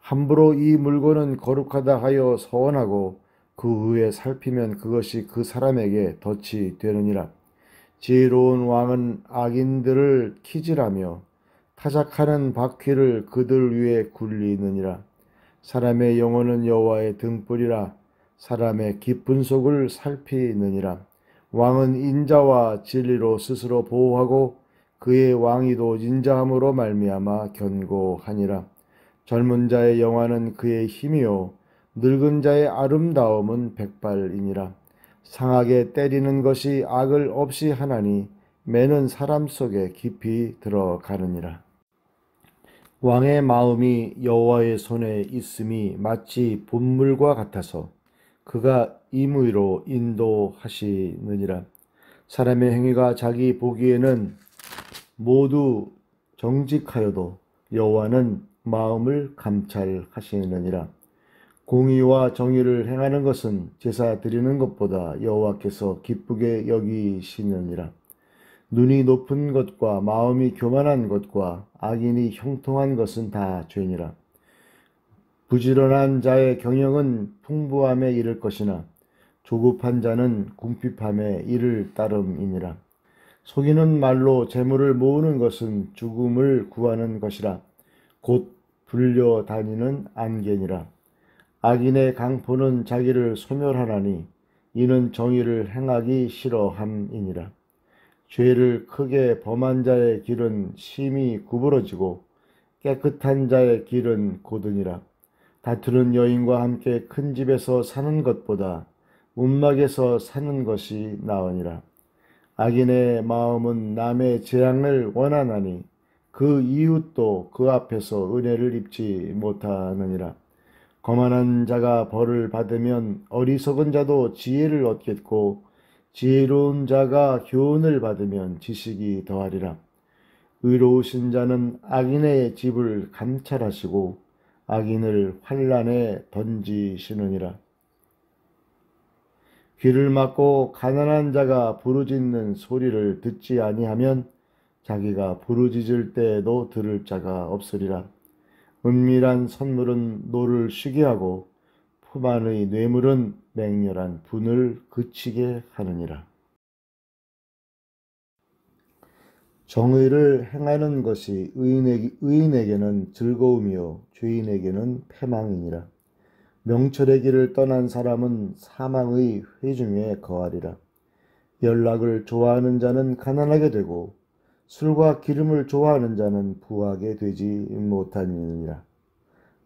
함부로 이 물건은 거룩하다 하여 서원하고 그 후에 살피면 그것이 그 사람에게 덫이 되느니라. 지혜로운 왕은 악인들을 키질하며 타작하는 바퀴를 그들 위에 굴리느니라. 사람의 영혼은 여호와의 등불이라. 사람의 깊은 속을 살피느니라. 왕은 인자와 진리로 스스로 보호하고 그의 왕위도 인자함으로 말미암아 견고하니라. 젊은 자의 영화는 그의 힘이요 늙은 자의 아름다움은 백발이니라. 상하게 때리는 것이 악을 없이 하나니 매는 사람 속에 깊이 들어가느니라. 왕의 마음이 여호와의 손에 있음이 마치 분물과 같아서 그가 임의로 인도하시느니라. 사람의 행위가 자기 보기에는 모두 정직하여도 여호와는 마음을 감찰하시느니라. 공의와 정의를 행하는 것은 제사 드리는 것보다 여호와께서 기쁘게 여기시느니라. 눈이 높은 것과 마음이 교만한 것과 악인이 형통한 것은 다 죄니라. 부지런한 자의 경영은 풍부함에 이를 것이나 조급한 자는 궁핍함에 이를 따름이니라. 속이는 말로 재물을 모으는 것은 죽음을 구하는 것이라. 곧 불려다니는 안개니라. 악인의 강포는 자기를 소멸하나니 이는 정의를 행하기 싫어함이니라. 죄를 크게 범한 자의 길은 심히 구부러지고 깨끗한 자의 길은 고드니라. 다투는 여인과 함께 큰 집에서 사는 것보다 움막에서 사는 것이 나으니라. 악인의 마음은 남의 재앙을 원하나니 그 이웃도 그 앞에서 은혜를 입지 못하느니라. 거만한 자가 벌을 받으면 어리석은 자도 지혜를 얻겠고 지혜로운 자가 교훈을 받으면 지식이 더하리라. 의로우신 자는 악인의 집을 감찰하시고 악인을 환난에 던지시느니라. 귀를 막고 가난한 자가 부르짖는 소리를 듣지 아니하면 자기가 부르짖을 때에도 들을 자가 없으리라. 은밀한 선물은 노를 쉬게 하고 품 안의 뇌물은 맹렬한 분을 그치게 하느니라. 정의를 행하는 것이 의인에게는 즐거움이요 죄인에게는 패망이니라. 명철의 길을 떠난 사람은 사망의 회중에 거하리라. 연락을 좋아하는 자는 가난하게 되고 술과 기름을 좋아하는 자는 부하게 되지 못하느니라.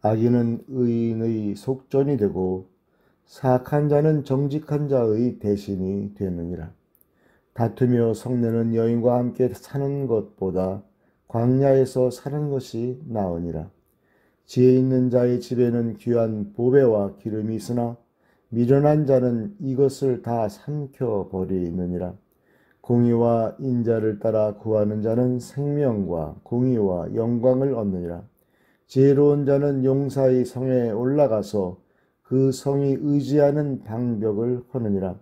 악인은 의인의 속전이 되고 사악한 자는 정직한 자의 대신이 되느니라. 다투며 성내는 여인과 함께 사는 것보다 광야에서 사는 것이 나으니라. 지혜 있는 자의 집에는 귀한 보배와 기름이 있으나 미련한 자는 이것을 다 삼켜 버리느니라. 공의와 인자를 따라 구하는 자는 생명과 공의와 영광을 얻느니라. 지혜로운 자는 용사의 성에 올라가서 그 성이 의지하는 방벽을 허느니라.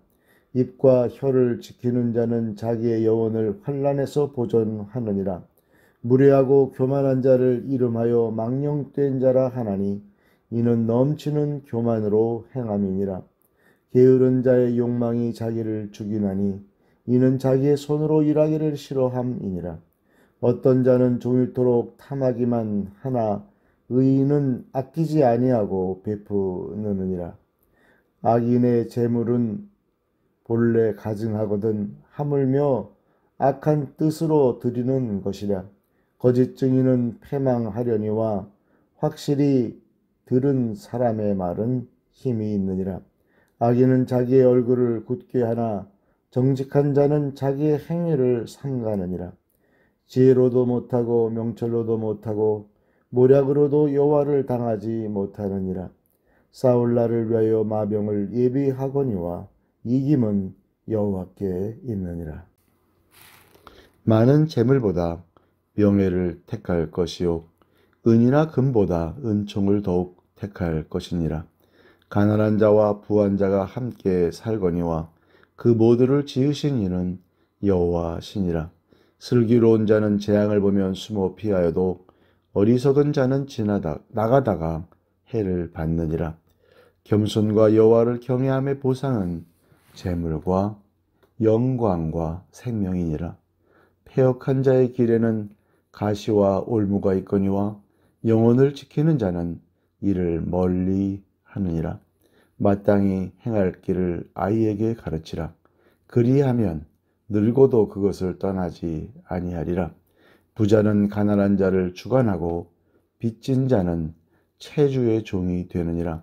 입과 혀를 지키는 자는 자기의 영혼을 환난에서 보존하느니라. 무례하고 교만한 자를 이름하여 망령된 자라 하나니 이는 넘치는 교만으로 행함이니라. 게으른 자의 욕망이 자기를 죽이나니 이는 자기의 손으로 일하기를 싫어함이니라. 어떤 자는 종일토록 탐하기만 하나 의인은 아끼지 아니하고 베푸느니라. 악인의 재물은 본래 가증하거든 하물며 악한 뜻으로 드리는 것이라. 거짓 증인은 패망하려니와 확실히 들은 사람의 말은 힘이 있느니라. 악인은 자기의 얼굴을 굳게 하나 정직한 자는 자기의 행위를 삼가느니라. 지혜로도 못하고 명철로도 못하고 모략으로도 여호와를 당하지 못하느니라. 싸울 날을 위하여 마병을 예비하거니와 이김은 여호와께 있느니라. 많은 재물보다 명예를 택할 것이요 은이나 금보다 은총을 더욱 택할 것이니라. 가난한 자와 부한 자가 함께 살거니와 그 모두를 지으신 이는 여호와시니라. 슬기로운 자는 재앙을 보면 숨어 피하여도 어리석은 자는 나가다가 해를 받느니라. 겸손과 여호와를 경외함의 보상은 재물과 영광과 생명이니라. 패역한 자의 길에는 가시와 올무가 있거니와 영혼을 지키는 자는 이를 멀리 하느니라. 마땅히 행할 길을 아이에게 가르치라. 그리하면 늙어도 그것을 떠나지 아니하리라. 부자는 가난한 자를 주관하고 빚진 자는 채주의 종이 되느니라.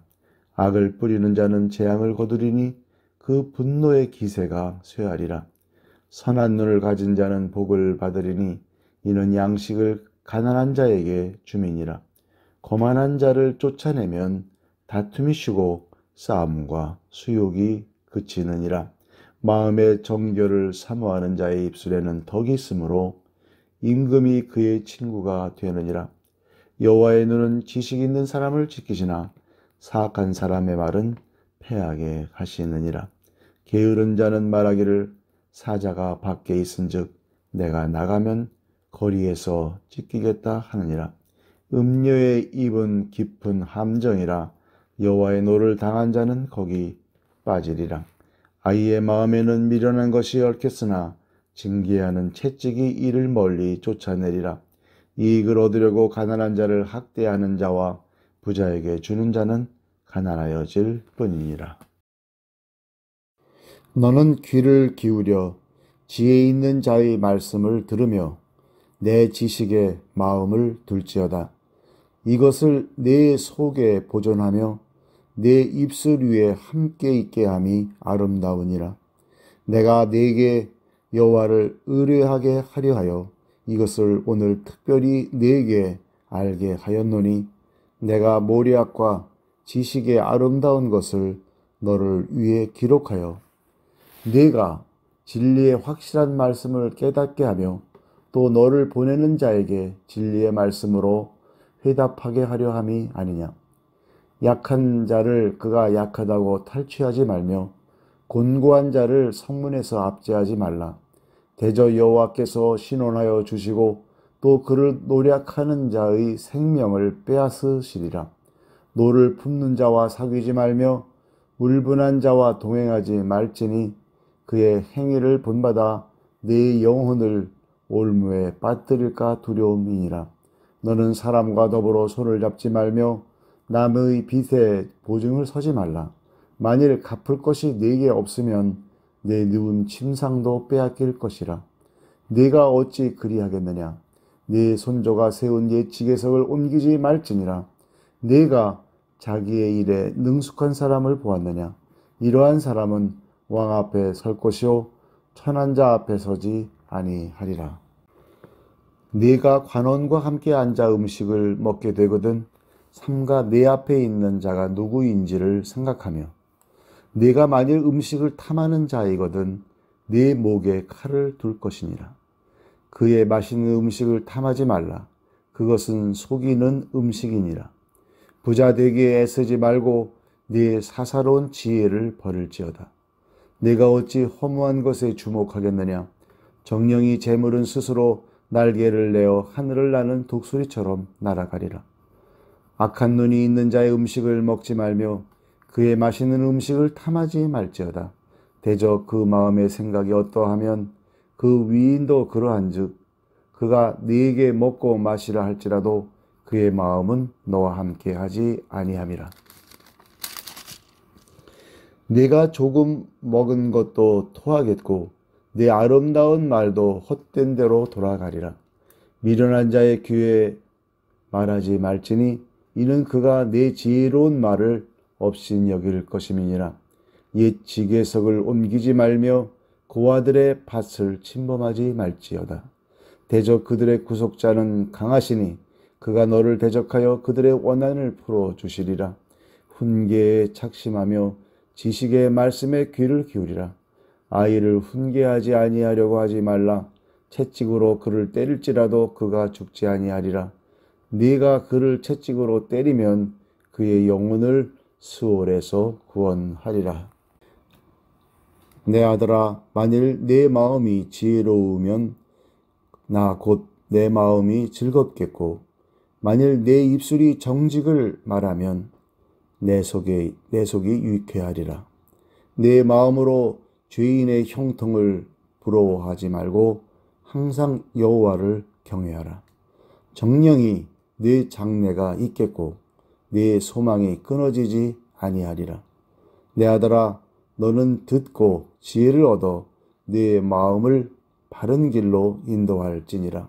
악을 뿌리는 자는 재앙을 거두리니 그 분노의 기세가 쇠하리라. 선한 눈을 가진 자는 복을 받으리니 이는 양식을 가난한 자에게 주민이라. 거만한 자를 쫓아내면 다툼이 쉬고 싸움과 수욕이 그치느니라. 마음의 정결을 사모하는 자의 입술에는 덕이 있으므로 임금이 그의 친구가 되느니라. 여호와의 눈은 지식 있는 사람을 지키시나 사악한 사람의 말은 패하게 하시느니라. 게으른 자는 말하기를 사자가 밖에 있은즉 내가 나가면 거리에서 찢기겠다 하느니라. 음녀의 입은 깊은 함정이라. 여호와의 노를 당한 자는 거기 빠지리라. 아이의 마음에는 미련한 것이 얽혔으나 징계하는 채찍이 이를 멀리 쫓아내리라. 이익을 얻으려고 가난한 자를 학대하는 자와 부자에게 주는 자는 가난하여질 뿐이니라. 너는 귀를 기울여 지혜 있는 자의 말씀을 들으며 내 지식에 마음을 둘지어다. 이것을 내 속에 보존하며 내 입술 위에 함께 있게 함이 아름다우니라. 내가 네게 여호와를 의뢰하게 하려 하여 이것을 오늘 특별히 네게 알게 하였노니 내가 모략과 지식의 아름다운 것을 너를 위해 기록하여 네가 진리의 확실한 말씀을 깨닫게 하며 또 너를 보내는 자에게 진리의 말씀으로 회답하게 하려 함이 아니냐. 약한 자를 그가 약하다고 탈취하지 말며 곤고한 자를 성문에서 압제하지 말라. 대저 여호와께서 신원하여 주시고 또 그를 노략하는 자의 생명을 빼앗으시리라. 노를 품는 자와 사귀지 말며 울분한 자와 동행하지 말지니 그의 행위를 본받아 네 영혼을 올무에 빠뜨릴까 두려움이니라. 너는 사람과 더불어 손을 잡지 말며 남의 빚에 보증을 서지 말라. 만일 갚을 것이 네게 없으면 내 누운 침상도 빼앗길 것이라. 네가 어찌 그리하겠느냐. 네 손조가 세운 옛 지계석을 옮기지 말지니라. 네가 자기의 일에 능숙한 사람을 보았느냐. 이러한 사람은 왕 앞에 설 것이요 천한 자 앞에 서지 아니하리라. 네가 관원과 함께 앉아 음식을 먹게 되거든 삼가 네 앞에 있는 자가 누구인지를 생각하며 네가 만일 음식을 탐하는 자이거든 네 목에 칼을 둘 것이니라. 그의 맛있는 음식을 탐하지 말라. 그것은 속이는 음식이니라. 부자 되기에 애쓰지 말고 네 사사로운 지혜를 버릴지어다. 네가 어찌 허무한 것에 주목하겠느냐. 정령이 재물은 스스로 날개를 내어 하늘을 나는 독수리처럼 날아가리라. 악한 눈이 있는 자의 음식을 먹지 말며 그의 맛있는 음식을 탐하지 말지어다. 대저 그 마음의 생각이 어떠하면 그 위인도 그러한즉 그가 네게 먹고 마시라 할지라도 그의 마음은 너와 함께 하지 아니함이라. 네가 조금 먹은 것도 토하겠고 네 아름다운 말도 헛된 대로 돌아가리라. 미련한 자의 귀에 말하지 말지니 이는 그가 네 지혜로운 말을 없인 여길 것임이니라. 옛 지계석을 옮기지 말며 고아들의 밭을 침범하지 말지어다. 대적 그들의 구속자는 강하시니 그가 너를 대적하여 그들의 원한을 풀어주시리라. 훈계에 착심하며 지식의 말씀에 귀를 기울이라. 아이를 훈계하지 아니하려고 하지 말라. 채찍으로 그를 때릴지라도 그가 죽지 아니하리라. 네가 그를 채찍으로 때리면 그의 영혼을 수월에서 구원하리라. 내 아들아, 만일 내 마음이 지혜로우면 나 곧 내 마음이 즐겁겠고 만일 내 입술이 정직을 말하면 내 속이 유쾌하리라. 내 마음으로 죄인의 형통을 부러워하지 말고 항상 여호와를 경외하라. 정령이 네 장래가 있겠고 네 소망이 끊어지지 아니하리라. 내 아들아, 너는 듣고 지혜를 얻어 네 마음을 바른 길로 인도할지니라.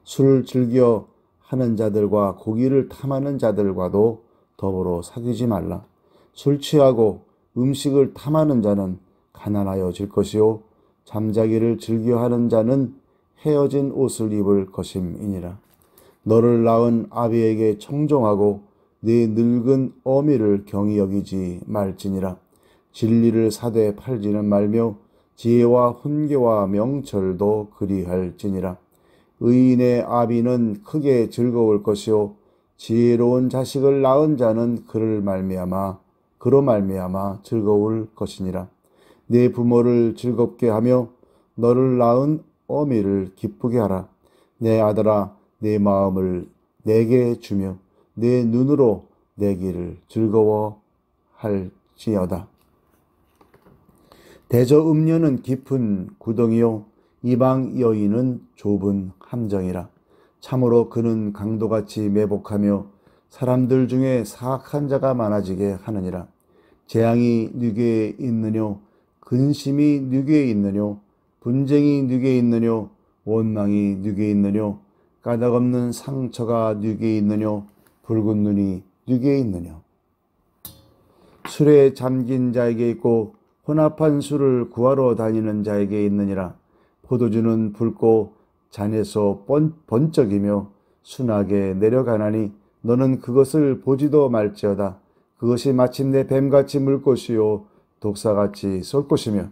술을 즐겨 하는 자들과 고기를 탐하는 자들과도 더불어 사귀지 말라. 술 취하고 음식을 탐하는 자는 가난하여질 것이요 잠자기를 즐겨하는 자는 헤어진 옷을 입을 것임이니라. 너를 낳은 아비에게 청종하고 네 늙은 어미를 경히 여기지 말지니라. 진리를 사되 팔지는 말며 지혜와 훈계와 명철도 그리할지니라. 의인의 아비는 크게 즐거울 것이요 지혜로운 자식을 낳은 자는 그로 말미암아 즐거울 것이니라. 내 부모를 즐겁게 하며 너를 낳은 어미를 기쁘게 하라. 내 아들아, 내 마음을 내게 주며 내 눈으로 내 길을 즐거워할지어다. 대저 음녀는 깊은 구덩이요 이방 여인은 좁은 함정이라. 참으로 그는 강도같이 매복하며 사람들 중에 사악한 자가 많아지게 하느니라. 재앙이 네게 있느뇨 근심이 네게 있느뇨 분쟁이 네게 있느뇨 원망이 네게 있느뇨 까닭없는 상처가 네게 있느뇨 붉은 눈이 네게 있느뇨. 술에 잠긴 자에게 있고 혼합한 술을 구하러 다니는 자에게 있느니라. 포도주는 붉고 잔에서 번쩍이며 순하게 내려가나니 너는 그것을 보지도 말지어다. 그것이 마침내 뱀같이 물 것이요 독사같이 쏠 것이며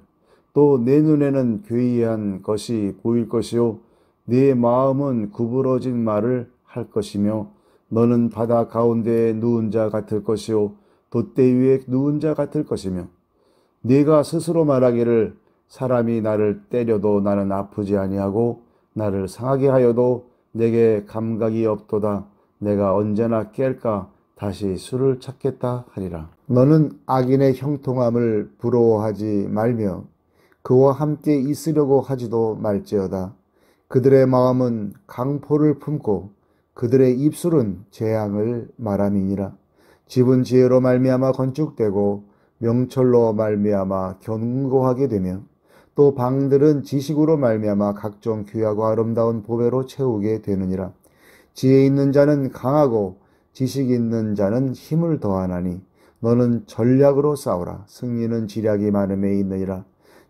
또 내 눈에는 괴이한 것이 보일 것이요 네 마음은 구부러진 말을 할 것이며 너는 바다 가운데에 누운 자 같을 것이요 돛대 위에 누운 자 같을 것이며 네가 스스로 말하기를 사람이 나를 때려도 나는 아프지 아니하고 나를 상하게 하여도 내게 감각이 없도다. 내가 언제나 깰까 다시 수를 찾겠다 하리라. 너는 악인의 형통함을 부러워하지 말며 그와 함께 있으려고 하지도 말지어다. 그들의 마음은 강포를 품고 그들의 입술은 재앙을 말함이니라. 집은 지혜로 말미암아 건축되고 명철로 말미암아 견고하게 되며 또 방들은 지식으로 말미암아 각종 귀하고 아름다운 보배로 채우게 되느니라. 지혜 있는 자는 강하고 지식 있는 자는 힘을 더하나니 너는 전략으로 싸우라. 승리는 지략이 많음에 있느니라.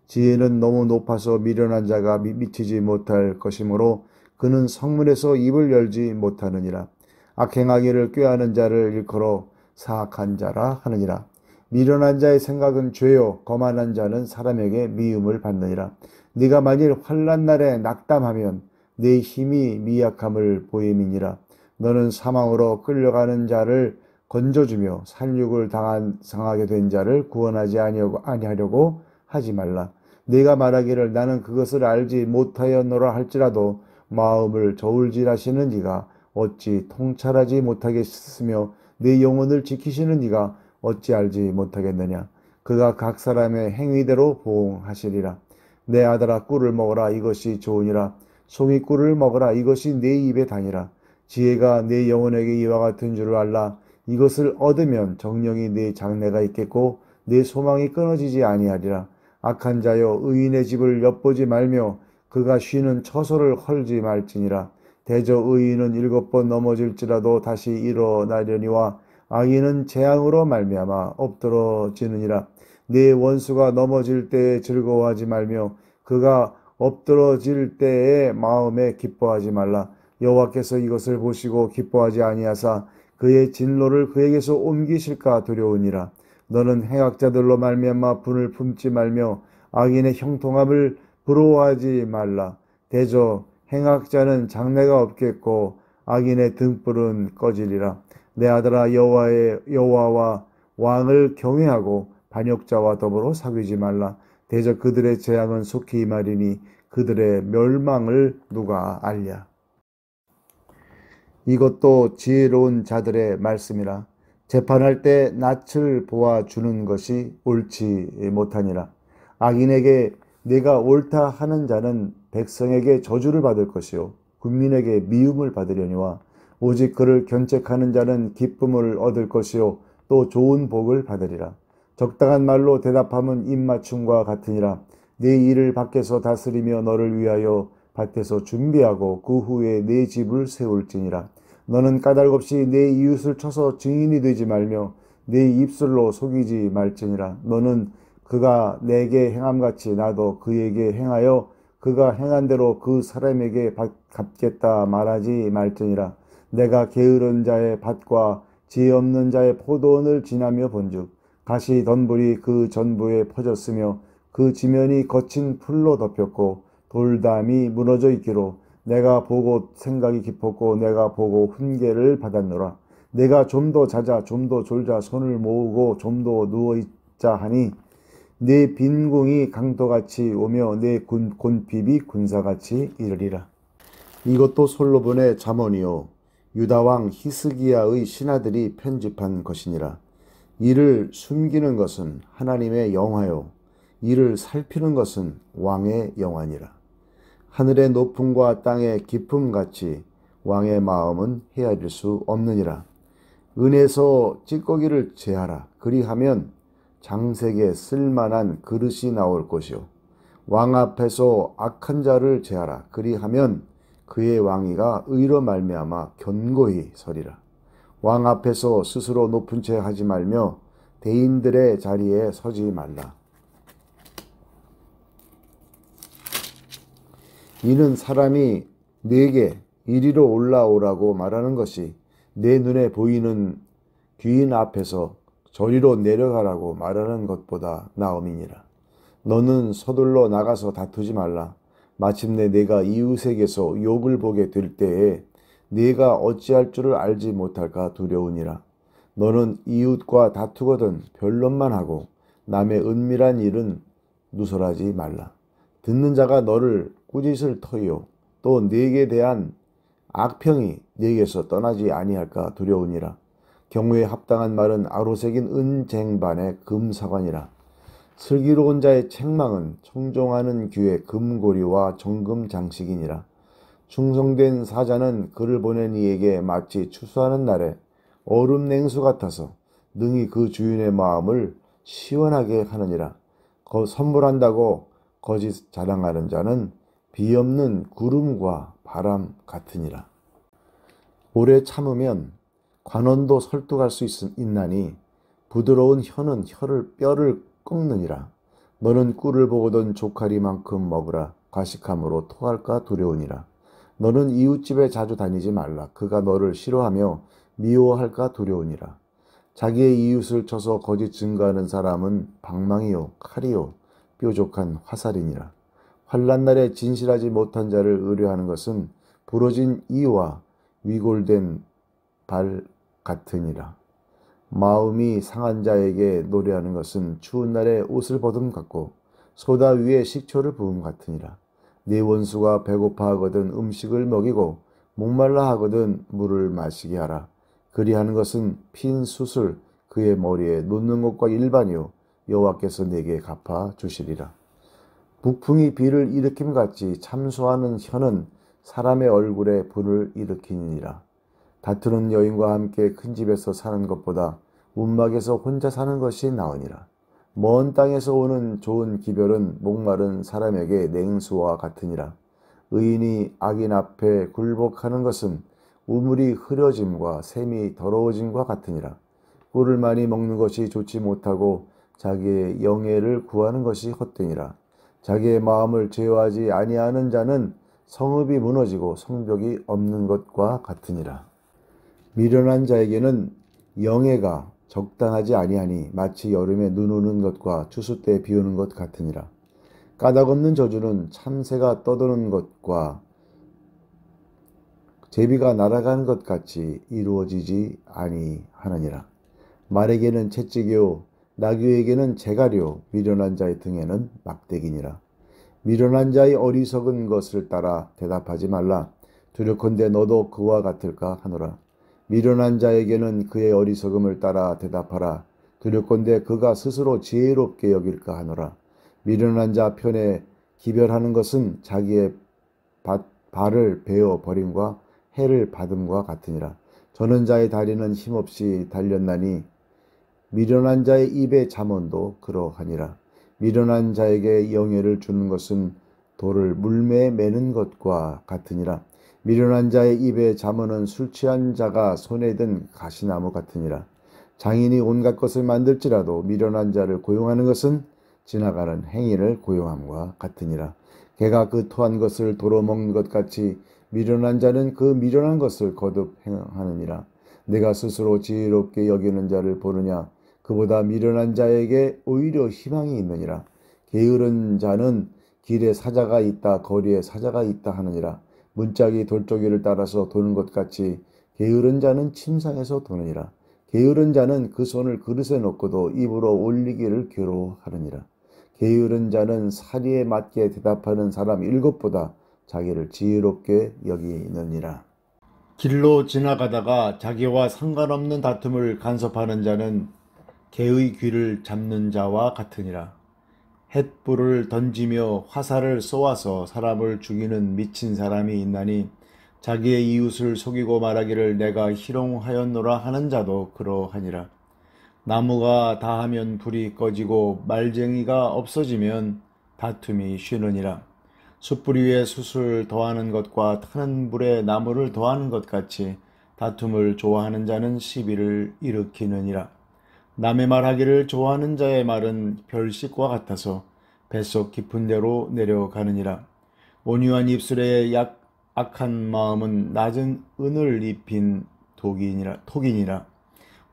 지혜는 너무 높아서 미련한 자가 미치지 못할 것이므로 그는 성문에서 입을 열지 못하느니라. 악행하기를 꾀하는 자를 일컬어 사악한 자라 하느니라. 미련한 자의 생각은 죄요 거만한 자는 사람에게 미움을 받느니라. 네가 만일 환난 날에 낙담하면 네 힘이 미약함을 보임이니라. 너는 사망으로 끌려가는 자를 건져주며 살육을 당하게 된 자를 구원하지 아니하려고 하지 말라. 네가 말하기를 나는 그것을 알지 못하였노라 할지라도 마음을 저울질하시는 네가 어찌 통찰하지 못하겠으며 네 영혼을 지키시는 네가 어찌 알지 못하겠느냐. 그가 각 사람의 행위대로 보응하시리라. 내 아들아 꿀을 먹어라 이것이 좋으니라. 송이 꿀을 먹어라 이것이 내 입에 다니라. 지혜가 내 영혼에게 이와 같은 줄을 알라. 이것을 얻으면 정령이 네 장래가 있겠고 내 소망이 끊어지지 아니하리라. 악한 자여 의인의 집을 엿보지 말며 그가 쉬는 처소를 헐지 말지니라. 대저 의인은 7번 넘어질지라도 다시 일어나려니와 악인은 재앙으로 말미암아 엎드러지느니라. 네 원수가 넘어질 때에 즐거워하지 말며 그가 엎드러질 때에 마음에 기뻐하지 말라. 여호와께서 이것을 보시고 기뻐하지 아니하사 그의 진노를 그에게서 옮기실까 두려우니라. 너는 행악자들로 말미암아 분을 품지 말며 악인의 형통함을 부러워하지 말라. 대저 행악자는 장래가 없겠고 악인의 등불은 꺼지리라. 내 아들아 여호와와 왕을 경외하고 반역자와 더불어 사귀지 말라. 대저 그들의 재앙은 속히 임하리니 그들의 멸망을 누가 알랴. 이것도 지혜로운 자들의 말씀이라. 재판할 때 낯을 보아주는 것이 옳지 못하니라. 악인에게 내가 옳다 하는 자는 백성에게 저주를 받을 것이요 국민에게 미움을 받으려니와 오직 그를 견책하는 자는 기쁨을 얻을 것이요 또 좋은 복을 받으리라. 적당한 말로 대답함은 입맞춤과 같으니라. 네 일을 밖에서 다스리며 너를 위하여 밭에서 준비하고 그 후에 네 집을 세울지니라. 너는 까닭없이 네 이웃을 쳐서 증인이 되지 말며 네 입술로 속이지 말지니라. 너는 그가 내게 행함같이 나도 그에게 행하여 그가 행한 대로 그 사람에게 갚겠다 말하지 말지니라. 내가 게으른 자의 밭과 지혜 없는 자의 포도원을 지나며 본즉 가시 덤불이 그 전부에 퍼졌으며 그 지면이 거친 풀로 덮였고 돌담이 무너져 있기로 내가 보고 생각이 깊었고 내가 보고 훈계를 받았노라. 내가 좀 더 자자 좀 더 졸자 손을 모으고 좀 더 누워있자 하니 내 빈궁이 강도같이 오며 내 곤핍이 군사같이 이르리라. 이것도 솔로몬의 잠언이요 유다왕 히스기야의 신하들이 편집한 것이니라. 이를 숨기는 것은 하나님의 영화요 이를 살피는 것은 왕의 영화니라. 하늘의 높음과 땅의 깊음같이 왕의 마음은 헤아릴 수 없느니라. 은에서 찌꺼기를 제하라. 그리하면 장색에 쓸만한 그릇이 나올 것이요 왕 앞에서 악한 자를 제하라. 그리하면 그의 왕위가 의로 말미암아 견고히 서리라. 왕 앞에서 스스로 높은 채 하지 말며 대인들의 자리에 서지 말라. 이는 사람이 네게 이리로 올라오라고 말하는 것이 내 눈에 보이는 귀인 앞에서 저리로 내려가라고 말하는 것보다 나음이니라. 너는 서둘러 나가서 다투지 말라. 마침내 내가 이웃에게서 욕을 보게 될 때에 네가 어찌할 줄을 알지 못할까 두려우니라. 너는 이웃과 다투거든 변론만 하고 남의 은밀한 일은 누설하지 말라. 듣는 자가 너를 꾸짖을 터이요 또 네게 대한 악평이 네게서 떠나지 아니할까 두려우니라. 경우에 합당한 말은 아로새긴 은쟁반의 금사관이라. 슬기로운 자의 책망은 청종하는 귀의 금고리와 정금 장식이니라. 충성된 사자는 그를 보낸 이에게 마치 추수하는 날에 얼음 냉수 같아서 능히 그 주인의 마음을 시원하게 하느니라. 선물한다고 거짓 자랑하는 자는 비 없는 구름과 바람 같으니라. 오래 참으면 관원도 설득할 수 있나니 부드러운 혀는 뼈를 꺾느니라. 너는 꿀을 보거든 조카리만큼 먹으라. 과식함으로 토할까 두려우니라. 너는 이웃집에 자주 다니지 말라. 그가 너를 싫어하며 미워할까 두려우니라. 자기의 이웃을 쳐서 거짓 증거하는 사람은 방망이요 칼이요 뾰족한 화살이니라. 환난 날에 진실하지 못한 자를 의뢰하는 것은 부러진 이와 위골된 발 같으니라. 마음이 상한 자에게 노래하는 것은 추운 날에 옷을 벗음 같고 소다 위에 식초를 부음 같으니라. 네 원수가 배고파 하거든 음식을 먹이고 목말라 하거든 물을 마시게 하라. 그리하는 것은 핀 숯을 그의 머리에 놓는 것과 일반이요 여호와께서 내게 갚아 주시리라. 북풍이 비를 일으킴같이 참소하는 혀는 사람의 얼굴에 불을 일으키니라. 다투는 여인과 함께 큰 집에서 사는 것보다 움막에서 혼자 사는 것이 나으니라. 먼 땅에서 오는 좋은 기별은 목마른 사람에게 냉수와 같으니라. 의인이 악인 앞에 굴복하는 것은 우물이 흐려짐과 샘이 더러워짐과 같으니라. 꿀을 많이 먹는 것이 좋지 못하고 자기의 영예를 구하는 것이 헛되니라. 자기의 마음을 제어하지 아니하는 자는 성읍이 무너지고 성벽이 없는 것과 같으니라. 미련한 자에게는 영예가 적당하지 아니하니 마치 여름에 눈 오는 것과 추수 때 비 오는 것 같으니라. 까닭없는 저주는 참새가 떠도는 것과 제비가 날아가는 것 같이 이루어지지 아니하느니라. 말에게는 채찍이요 나귀에게는 재갈이요 미련한 자의 등에는 막대기니라. 미련한 자의 어리석은 것을 따라 대답하지 말라. 두렵건대 너도 그와 같을까 하노라. 미련한 자에게는 그의 어리석음을 따라 대답하라. 두렵건대 그가 스스로 지혜롭게 여길까 하노라. 미련한 자 편에 기별하는 것은 자기의 발을 베어 버림과 해를 받음과 같으니라. 저는 자의 다리는 힘없이 달렸나니 미련한 자의 입의 잠언도 그러하니라. 미련한 자에게 영예를 주는 것은 돌을 물매에 매는 것과 같으니라. 미련한 자의 입의 잠언은 술 취한 자가 손에 든 가시나무 같으니라. 장인이 온갖 것을 만들지라도 미련한 자를 고용하는 것은 지나가는 행인을 고용함과 같으니라. 개가 그 토한 것을 도로 먹는 것 같이 미련한 자는 그 미련한 것을 거듭 행하느니라. 내가 스스로 지혜롭게 여기는 자를 보느냐. 그보다 미련한 자에게 오히려 희망이 있느니라. 게으른 자는 길에 사자가 있다 거리에 사자가 있다 하느니라. 문짝이 돌조기를 따라서 도는 것 같이 게으른 자는 침상에서 도느니라. 게으른 자는 그 손을 그릇에 놓고도 입으로 올리기를 괴로워하느니라. 게으른 자는 사리에 맞게 대답하는 사람 7보다 자기를 지혜롭게 여기느니라. 길로 지나가다가 자기와 상관없는 다툼을 간섭하는 자는 개의 귀를 잡는 자와 같으니라. 횃불을 던지며 화살을 쏘아서 사람을 죽이는 미친 사람이 있나니 자기의 이웃을 속이고 말하기를 내가 희롱하였노라 하는 자도 그러하니라. 나무가 다하면 불이 꺼지고 말쟁이가 없어지면 다툼이 쉬느니라. 숯불 위에 숯을 더하는 것과 타는 불에 나무를 더하는 것 같이 다툼을 좋아하는 자는 시비를 일으키느니라. 남의 말하기를 좋아하는 자의 말은 별식과 같아서 뱃속 깊은 데로 내려가느니라. 온유한 입술에 악한 마음은 낮은 은을 입힌 톡이니라.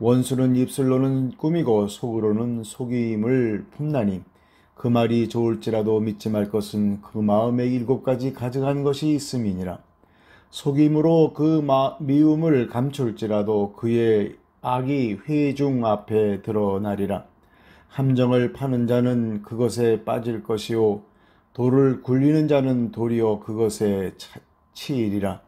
원수는 입술로는 꾸미고 속으로는 속임을 품나니 그 말이 좋을지라도 믿지 말 것은 그 마음에 7가지 가증한 것이 있음이니라. 속임으로 그 미움을 감출지라도 그의 악이 회중 앞에 드러나리라. 함정을 파는 자는 그것에 빠질 것이요 돌을 굴리는 자는 도리어 그것에 치이리라.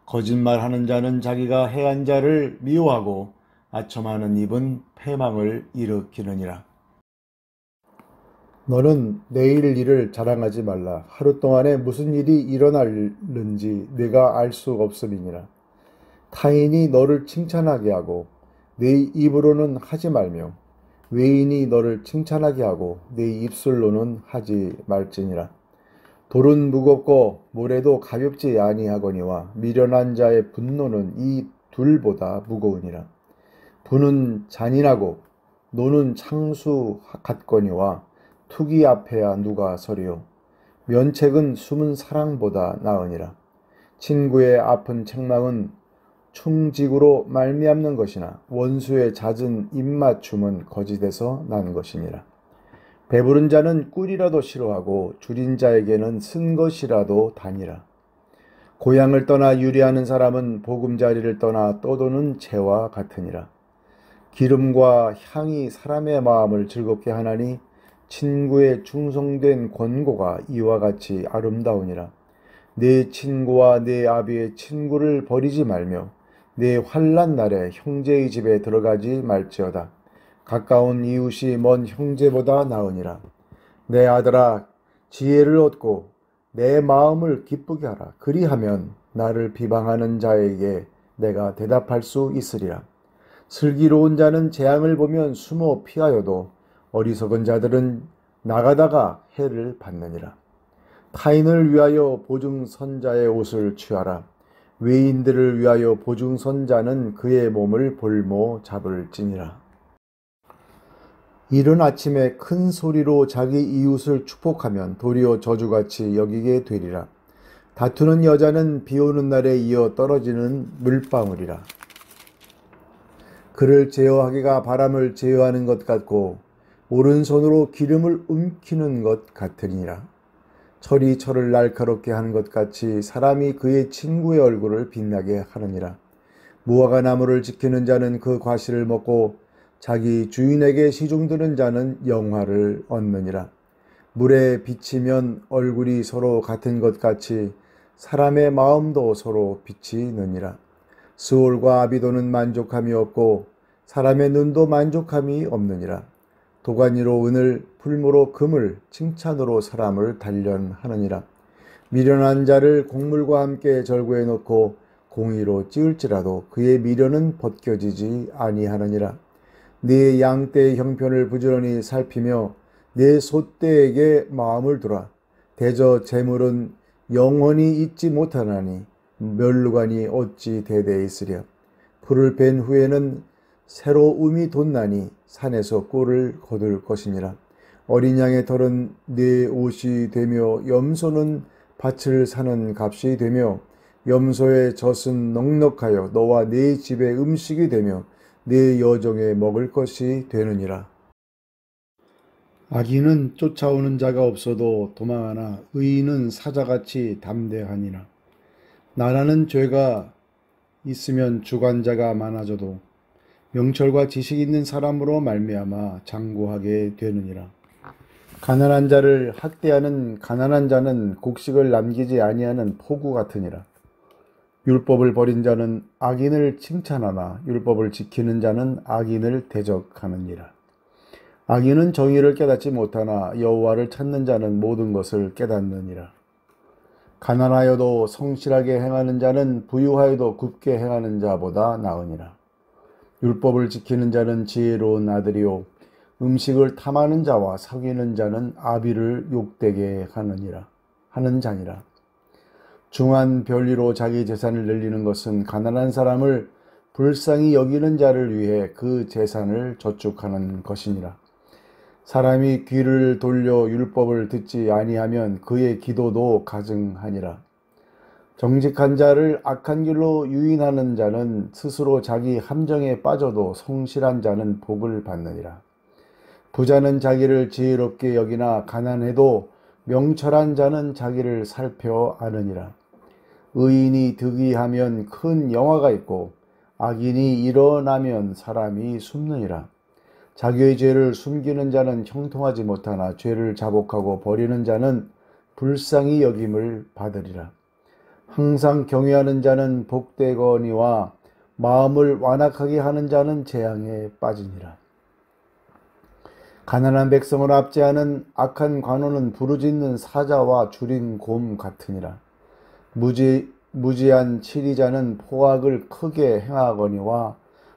거짓말하는 자는 자기가 해한 자를 미워하고 아첨하는 입은 패망을 일으키느니라. 너는 내일 일을 자랑하지 말라. 하루 동안에 무슨 일이 일어날는지 내가 알 수 없음이니라. 타인이 너를 칭찬하게 하고 내 입으로는 하지 말며 외인이 너를 칭찬하게 하고 내 입술로는 하지 말지니라. 돌은 무겁고 모래도 가볍지 아니하거니와 미련한 자의 분노는 이 둘보다 무거우니라. 분은 잔인하고 노는 창수 같거니와 투기 앞에야 누가 서리요. 면책은 숨은 사랑보다 나으니라. 친구의 아픈 책망은 충직으로 말미암는 것이나 원수의 잦은 입맞춤은 거짓에서 난 것이니라. 배부른 자는 꿀이라도 싫어하고 줄인 자에게는 쓴 것이라도 다니라. 고향을 떠나 유리하는 사람은 보금자리를 떠나 떠도는 재와 같으니라. 기름과 향이 사람의 마음을 즐겁게 하나니 친구의 충성된 권고가 이와 같이 아름다우니라. 내 친구와 내 아비의 친구를 버리지 말며 내 환난 날에 형제의 집에 들어가지 말지어다. 가까운 이웃이 먼 형제보다 나으니라. 내 아들아, 지혜를 얻고 내 마음을 기쁘게 하라. 그리하면 나를 비방하는 자에게 내가 대답할 수 있으리라. 슬기로운 자는 재앙을 보면 숨어 피하여도 어리석은 자들은 나가다가 해를 받느니라. 타인을 위하여 보증선자의 옷을 취하라. 외인들을 위하여 보증선자는 그의 몸을 볼모 잡을지니라. 이른 아침에 큰 소리로 자기 이웃을 축복하면 도리어 저주같이 여기게 되리라. 다투는 여자는 비 오는 날에 이어 떨어지는 물방울이라. 그를 제어하기가 바람을 제어하는 것 같고 오른손으로 기름을 움키는 것 같으니라. 철이 철을 날카롭게 하는 것 같이 사람이 그의 친구의 얼굴을 빛나게 하느니라. 무화과 나무를 지키는 자는 그 과실을 먹고 자기 주인에게 시중드는 자는 영화를 얻느니라. 물에 비치면 얼굴이 서로 같은 것 같이 사람의 마음도 서로 비치느니라. 스올과 아비도는 만족함이 없고 사람의 눈도 만족함이 없느니라. 도가니로 은을 풀무로 금을 칭찬으로 사람을 단련하느니라. 미련한 자를 곡물과 함께 절구해 놓고 공의로 찌을지라도 그의 미련은 벗겨지지 아니하느니라. 네 양떼의 형편을 부지런히 살피며 내 소떼에게 마음을 두라. 대저 재물은 영원히 잊지 못하나니 멸루관이 어찌 대대 있으랴. 풀을 벤 후에는 새로 음이 돋나니 산에서 꿀을 거둘 것이니라. 어린 양의 털은 네 옷이 되며 염소는 밭을 사는 값이 되며 염소의 젖은 넉넉하여 너와 네 집의 음식이 되며 네 여종의 먹을 것이 되느니라. 악인은 쫓아오는 자가 없어도 도망하나 의인은 사자같이 담대하니라. 나라는 죄가 있으면 주관자가 많아져도 명철과 지식 있는 사람으로 말미암아 장구하게 되느니라. 가난한 자를 학대하는 가난한 자는 곡식을 남기지 아니하는 포구 같으니라. 율법을 버린 자는 악인을 칭찬하나 율법을 지키는 자는 악인을 대적하느니라. 악인은 정의를 깨닫지 못하나 여호와를 찾는 자는 모든 것을 깨닫느니라. 가난하여도 성실하게 행하는 자는 부유하여도 굽게 행하는 자보다 나으니라. 율법을 지키는 자는 지혜로운 아들이요 음식을 탐하는 자와 사귀는 자는 아비를 욕되게 하는 자니라. 중한 별리로 자기 재산을 늘리는 것은 가난한 사람을 불쌍히 여기는 자를 위해 그 재산을 저축하는 것이니라. 사람이 귀를 돌려 율법을 듣지 아니하면 그의 기도도 가증하니라. 정직한 자를 악한 길로 유인하는 자는 스스로 자기 함정에 빠져도 성실한 자는 복을 받느니라. 부자는 자기를 지혜롭게 여기나 가난해도 명철한 자는 자기를 살펴 아느니라. 의인이 득의하면 큰 영화가 있고 악인이 일어나면 사람이 숨느니라. 자기의 죄를 숨기는 자는 형통하지 못하나 죄를 자복하고 버리는 자는 불쌍히 여김을 받으리라. 항상 경외하는 자는 복되거니와 마음을 완악하게 하는 자는 재앙에 빠지니라. 가난한 백성을 압제하는 악한 관원은 부르짖는 사자와 줄인 곰 같으니라. 무지한 치리자는 포악을 크게 행하거니와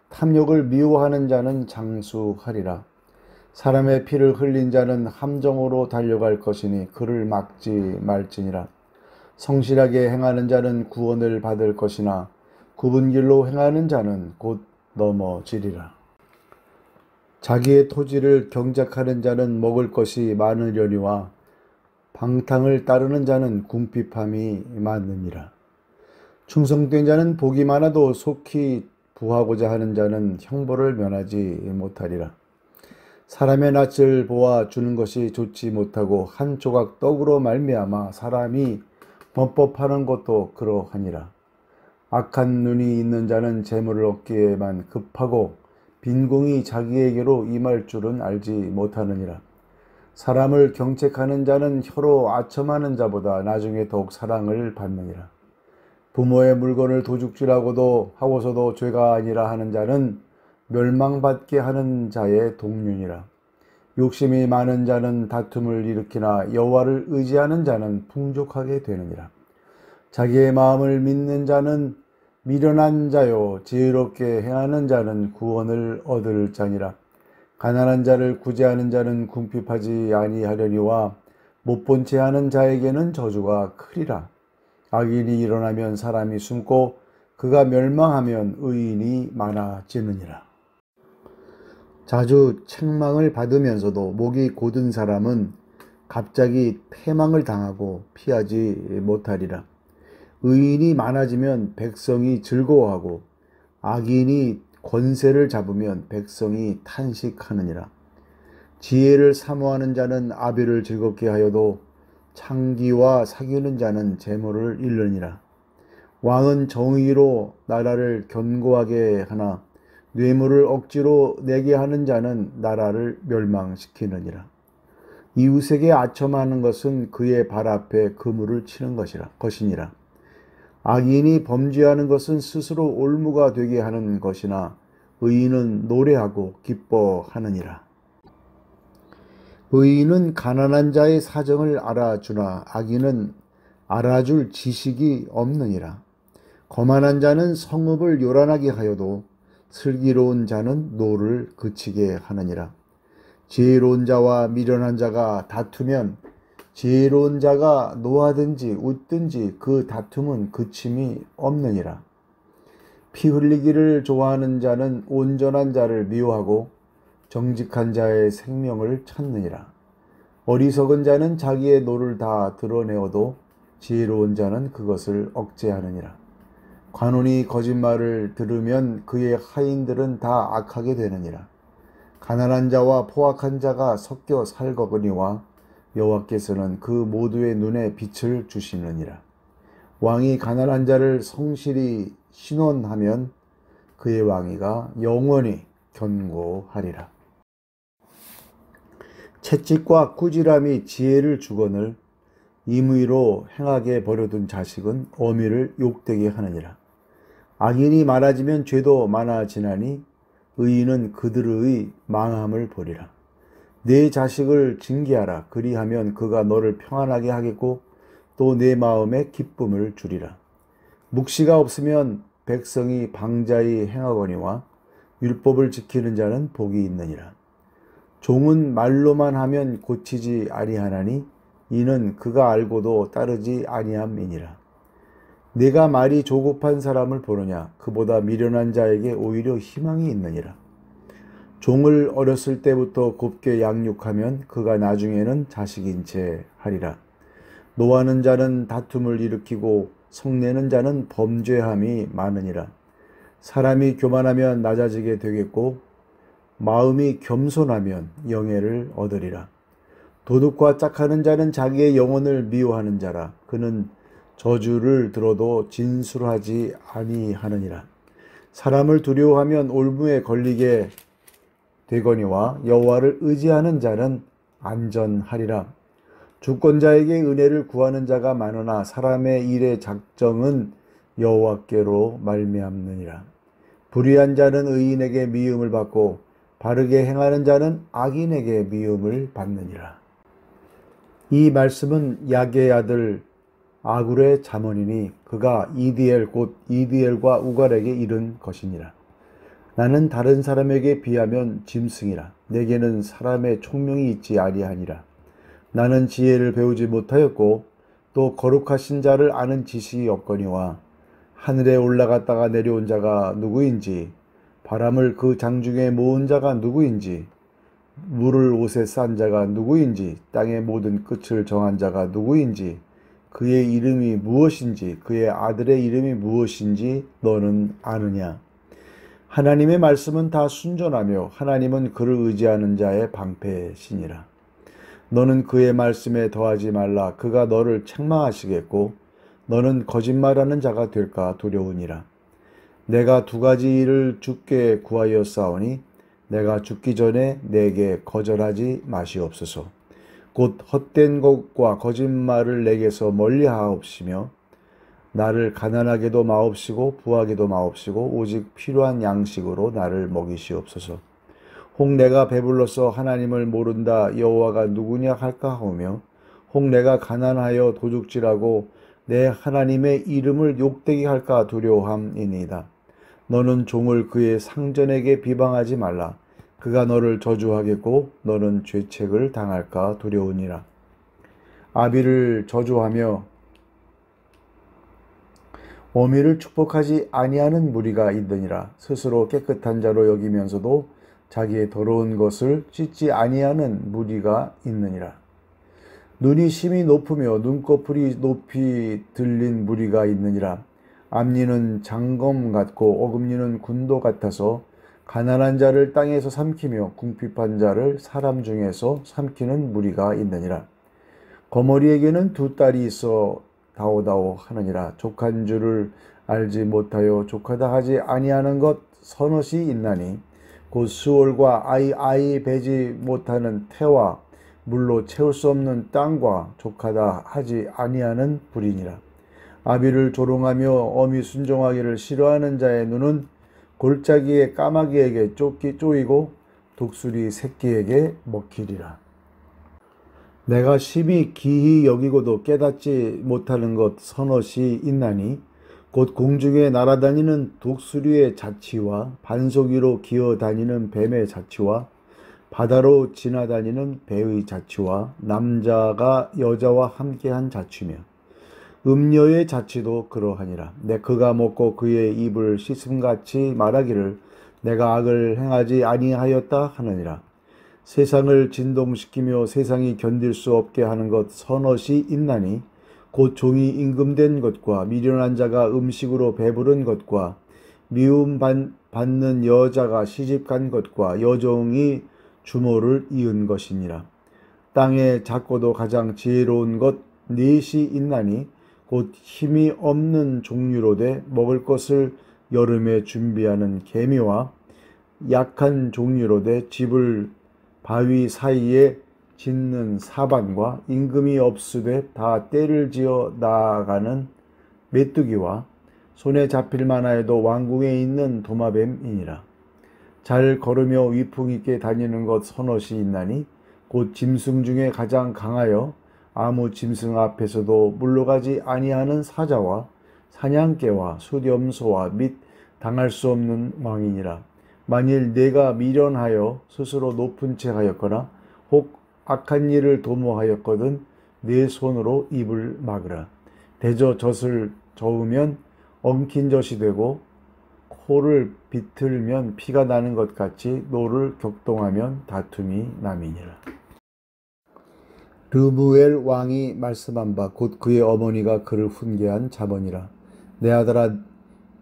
탐욕을 미워하는 자는 장수하리라. 사람의 피를 흘린 자는 함정으로 달려갈 것이니 그를 막지 말지니라. 성실하게 행하는 자는 구원을 받을 것이나 굽은 길로 행하는 자는 곧 넘어지리라. 자기의 토지를 경작하는 자는 먹을 것이 많으려니와 방탕을 따르는 자는 궁핍함이 많으니라. 충성된 자는 복이 많아도 속히 부하고자 하는 자는 형벌을 면하지 못하리라. 사람의 낯을 보아 주는 것이 좋지 못하고 한 조각 떡으로 말미암아 사람이 범법하는 것도 그러하니라. 악한 눈이 있는 자는 재물을 얻기에만 급하고 빈궁이 자기에게로 임할 줄은 알지 못하느니라. 사람을 경책하는 자는 혀로 아첨하는 자보다 나중에 더욱 사랑을 받느니라. 부모의 물건을 도둑질하고도 죄가 아니라 하는 자는 멸망받게 하는 자의 동륜이라. 욕심이 많은 자는 다툼을 일으키나 여호와를 의지하는 자는 풍족하게 되느니라. 자기의 마음을 믿는 자는 미련한 자요 지혜롭게 행하는 자는 구원을 얻을 자니라. 가난한 자를 구제하는 자는 궁핍하지 아니하려니와 못본 채 하는 자에게는 저주가 크리라. 악인이 일어나면 사람이 숨고 그가 멸망하면 의인이 많아지느니라. 자주 책망을 받으면서도 목이 곧은 사람은 갑자기 패망을 당하고 피하지 못하리라. 의인이 많아지면 백성이 즐거워하고 악인이 권세를 잡으면 백성이 탄식하느니라. 지혜를 사모하는 자는 아비를 즐겁게 하여도 창기와 사귀는 자는 재물을 잃느니라. 왕은 정의로 나라를 견고하게 하나 뇌물을 억지로 내게 하는 자는 나라를 멸망시키느니라. 이웃에게 아첨하는 것은 그의 발 앞에 그물을 치는 것이니라. 악인이 범죄하는 것은 스스로 올무가 되게 하는 것이나 의인은 노래하고 기뻐하느니라. 의인은 가난한 자의 사정을 알아주나 악인은 알아줄 지식이 없느니라. 거만한 자는 성읍을 요란하게 하여도 슬기로운 자는 노를 그치게 하느니라. 지혜로운 자와 미련한 자가 다투면 지혜로운 자가 노하든지 웃든지 그 다툼은 그침이 없느니라. 피 흘리기를 좋아하는 자는 온전한 자를 미워하고 정직한 자의 생명을 찾느니라. 어리석은 자는 자기의 노를 다 드러내어도 지혜로운 자는 그것을 억제하느니라. 관원이 거짓말을 들으면 그의 하인들은 다 악하게 되느니라. 가난한 자와 포악한 자가 섞여 살거니와 여호와께서는 그 모두의 눈에 빛을 주시느니라. 왕이 가난한 자를 성실히 신원하면 그의 왕위가 영원히 견고하리라. 채찍과 꾸지람이 지혜를 주거늘 임의로 행하게 버려둔 자식은 어미를 욕되게 하느니라. 악인이 많아지면 죄도 많아지나니 의인은 그들의 망함을 보리라. 내 자식을 징계하라. 그리하면 그가 너를 평안하게 하겠고 또 내 마음에 기쁨을 주리라. 묵시가 없으면 백성이 방자히 행하거니와 율법을 지키는 자는 복이 있느니라. 종은 말로만 하면 고치지 아니하나니 이는 그가 알고도 따르지 아니함이니라. 내가 말이 조급한 사람을 보느냐? 그보다 미련한 자에게 오히려 희망이 있느니라. 종을 어렸을 때부터 곱게 양육하면 그가 나중에는 자식인 채 하리라. 노하는 자는 다툼을 일으키고 성내는 자는 범죄함이 많으니라. 사람이 교만하면 낮아지게 되겠고 마음이 겸손하면 영예를 얻으리라. 도둑과 짝하는 자는 자기의 영혼을 미워하는 자라. 그는 저주를 들어도 진술하지 아니하느니라. 사람을 두려워하면 올무에 걸리게 되거니와 여호와를 의지하는 자는 안전하리라. 주권자에게 은혜를 구하는 자가 많으나 사람의 일의 작정은 여호와께로 말미암느니라. 불의한 자는 의인에게 미움을 받고 바르게 행하는 자는 악인에게 미움을 받느니라. 이 말씀은 야게의 아들 아굴의 잠언이니 그가 이디엘 곧 이디엘과 우갈에게 이른 것이니라. 나는 다른 사람에게 비하면 짐승이라. 내게는 사람의 총명이 있지 아니하니라. 나는 지혜를 배우지 못하였고 또 거룩하신 자를 아는 지식이 없거니와 하늘에 올라갔다가 내려온 자가 누구인지 바람을 그 장중에 모은 자가 누구인지 물을 옷에 싼 자가 누구인지 땅의 모든 끝을 정한 자가 누구인지 그의 이름이 무엇인지 그의 아들의 이름이 무엇인지 너는 아느냐. 하나님의 말씀은 다 순전하며 하나님은 그를 의지하는 자의 방패시니라. 너는 그의 말씀에 더하지 말라. 그가 너를 책망하시겠고 너는 거짓말하는 자가 될까 두려우니라. 내가 두 가지 일을 주께 구하였사오니 내가 죽기 전에 내게 거절하지 마시옵소서. 곧 헛된 것과 거짓말을 내게서 멀리하옵시며 나를 가난하게도 마옵시고 부하게도 마옵시고 오직 필요한 양식으로 나를 먹이시옵소서. 혹 내가 배불러서 하나님을 모른다 여호와가 누구냐 할까 하오며 혹 내가 가난하여 도둑질하고 내 하나님의 이름을 욕되게 할까 두려워함이니이다. 너는 종을 그의 상전에게 비방하지 말라. 그가 너를 저주하겠고 너는 죄책을 당할까 두려우니라. 아비를 저주하며 어미를 축복하지 아니하는 무리가 있느니라. 스스로 깨끗한 자로 여기면서도 자기의 더러운 것을 씻지 아니하는 무리가 있느니라. 눈이 심히 높으며 눈꺼풀이 높이 들린 무리가 있느니라. 앞니는 장검 같고 어금니는 군도 같아서 가난한 자를 땅에서 삼키며 궁핍한 자를 사람 중에서 삼키는 무리가 있느니라. 거머리에게는 두 딸이 있어 다오다오 하느니라. 족한 줄을 알지 못하여 족하다 하지 아니하는 것 서넛이 있나니 곧 수월과 아이 베지 못하는 태와 물로 채울 수 없는 땅과 족하다 하지 아니하는 불이니라. 아비를 조롱하며 어미 순종하기를 싫어하는 자의 눈은 골짜기의 까마귀에게 쪼이고 독수리 새끼에게 먹히리라. 내가 심히 기히 여기고도 깨닫지 못하는 것 서넛이 있나니 곧 공중에 날아다니는 독수리의 자치와 반석 위로 기어다니는 뱀의 자치와 바다로 지나다니는 배의 자치와 남자가 여자와 함께한 자치며 음녀의 자치도 그러하니라. 그가 먹고 그의 입을 씻음같이 말하기를 내가 악을 행하지 아니하였다 하느니라. 세상을 진동시키며 세상이 견딜 수 없게 하는 것 서넛이 있나니 곧 종이 임금된 것과 미련한 자가 음식으로 배부른 것과 미움 받는 여자가 시집간 것과 여종이 주모를 이은 것이니라. 땅에 작고도 가장 지혜로운 것 넷이 있나니 곧 힘이 없는 종류로되 먹을 것을 여름에 준비하는 개미와 약한 종류로되 집을 바위 사이에 짓는 사반과 임금이 없으되 다 때를 지어 나아가는 메뚜기와 손에 잡힐 만하여도 왕궁에 있는 도마뱀이니라. 잘 걸으며 위풍 있게 다니는 것 서넛이 있나니 곧 짐승 중에 가장 강하여 아무 짐승 앞에서도 물러가지 아니하는 사자와 사냥개와 수렴소와 및 당할 수 없는 왕이니라. 만일 내가 미련하여 스스로 높은 채 하였거나 혹 악한 일을 도모하였거든 내 손으로 입을 막으라. 대저 젖을 저으면 엉킨 젖이 되고 코를 비틀면 피가 나는 것 같이 노를 격동하면 다툼이 남이니라. 르무엘 왕이 말씀한 바 곧 그의 어머니가 그를 훈계한 자언이라. 내 아들아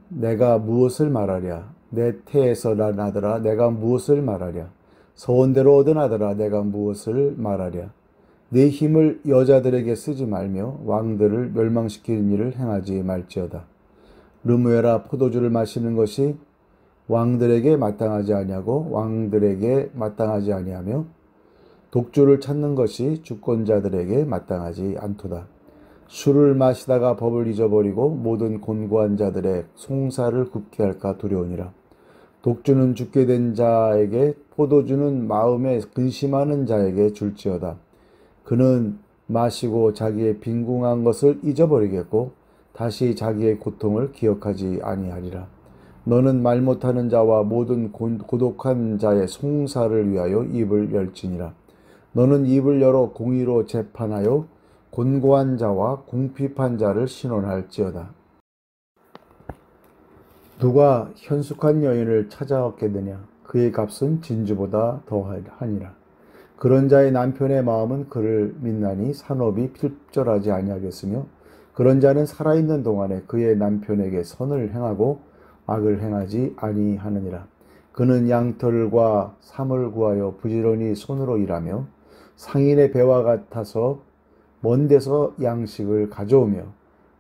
내가 무엇을 말하랴. 내 태에서 난 아들아 내가 무엇을 말하랴. 서원대로 얻은 아들아 내가 무엇을 말하랴. 내 힘을 여자들에게 쓰지 말며 왕들을 멸망시키는 일을 행하지 말지어다. 르무엘아 포도주를 마시는 것이 왕들에게 마땅하지 아니하고 왕들에게 마땅하지 아니하며 독주를 찾는 것이 주권자들에게 마땅하지 않도다. 술을 마시다가 법을 잊어버리고 모든 곤고한 자들의 송사를 굽게 할까 두려우니라. 독주는 죽게 된 자에게, 포도주는 마음에 근심하는 자에게 줄지어다. 그는 마시고 자기의 빈궁한 것을 잊어버리겠고 다시 자기의 고통을 기억하지 아니하리라. 너는 말 못하는 자와 모든 고독한 자의 송사를 위하여 입을 열지니라. 너는 입을 열어 공의로 재판하여 곤고한 자와 궁핍한 자를 신원할지어다. 누가 현숙한 여인을 찾아 얻겠느냐? 그의 값은 진주보다 더하니라. 그런 자의 남편의 마음은 그를 믿나니 산업이 필절하지 아니하겠으며 그런 자는 살아있는 동안에 그의 남편에게 선을 행하고 악을 행하지 아니하느니라. 그는 양털과 삼을 구하여 부지런히 손으로 일하며 상인의 배와 같아서 먼 데서 양식을 가져오며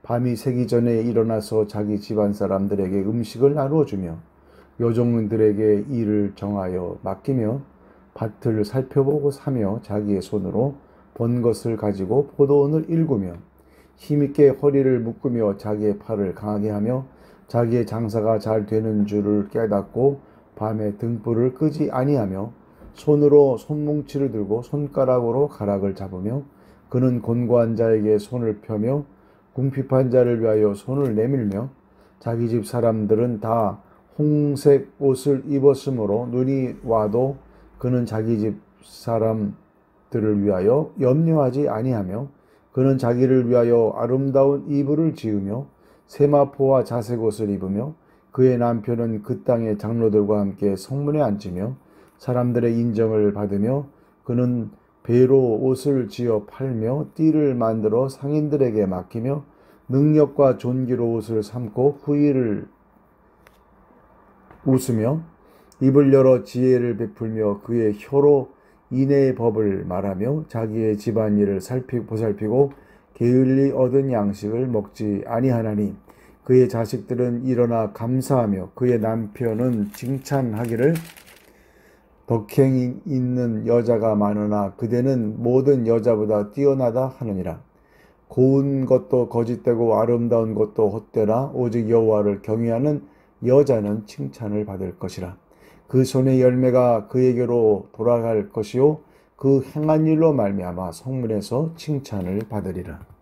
밤이 새기 전에 일어나서 자기 집안 사람들에게 음식을 나누어 주며 여종들에게 일을 정하여 맡기며 밭을 살펴보고 사며 자기의 손으로 번 것을 가지고 포도원을 일구며 힘있게 허리를 묶으며 자기의 팔을 강하게 하며 자기의 장사가 잘 되는 줄을 깨닫고 밤에 등불을 끄지 아니하며 손으로 손뭉치를 들고 손가락으로 가락을 잡으며 그는 곤고한 자에게 손을 펴며 궁핍한 자를 위하여 손을 내밀며 자기 집 사람들은 다 홍색 옷을 입었으므로 눈이 와도 그는 자기 집 사람들을 위하여 염려하지 아니하며 그는 자기를 위하여 아름다운 이불을 지으며 세마포와 자색 옷을 입으며 그의 남편은 그 땅의 장로들과 함께 성문에 앉으며 사람들의 인정을 받으며 그는 배로 옷을 지어 팔며 띠를 만들어 상인들에게 맡기며 능력과 존귀로 옷을 삼고 후일을 웃으며 입을 열어 지혜를 베풀며 그의 혀로 인애의 법을 말하며 자기의 집안일을 보살피고 게을리 얻은 양식을 먹지 아니하나니 그의 자식들은 일어나 감사하며 그의 남편은 칭찬하기를 덕행 있는 여자가 많으나 그대는 모든 여자보다 뛰어나다 하느니라. 고운 것도 거짓되고 아름다운 것도 헛되라. 오직 여호와를 경외하는 여자는 칭찬을 받을 것이라. 그 손의 열매가 그에게로 돌아갈 것이요 그 행한 일로 말미암아 성문에서 칭찬을 받으리라.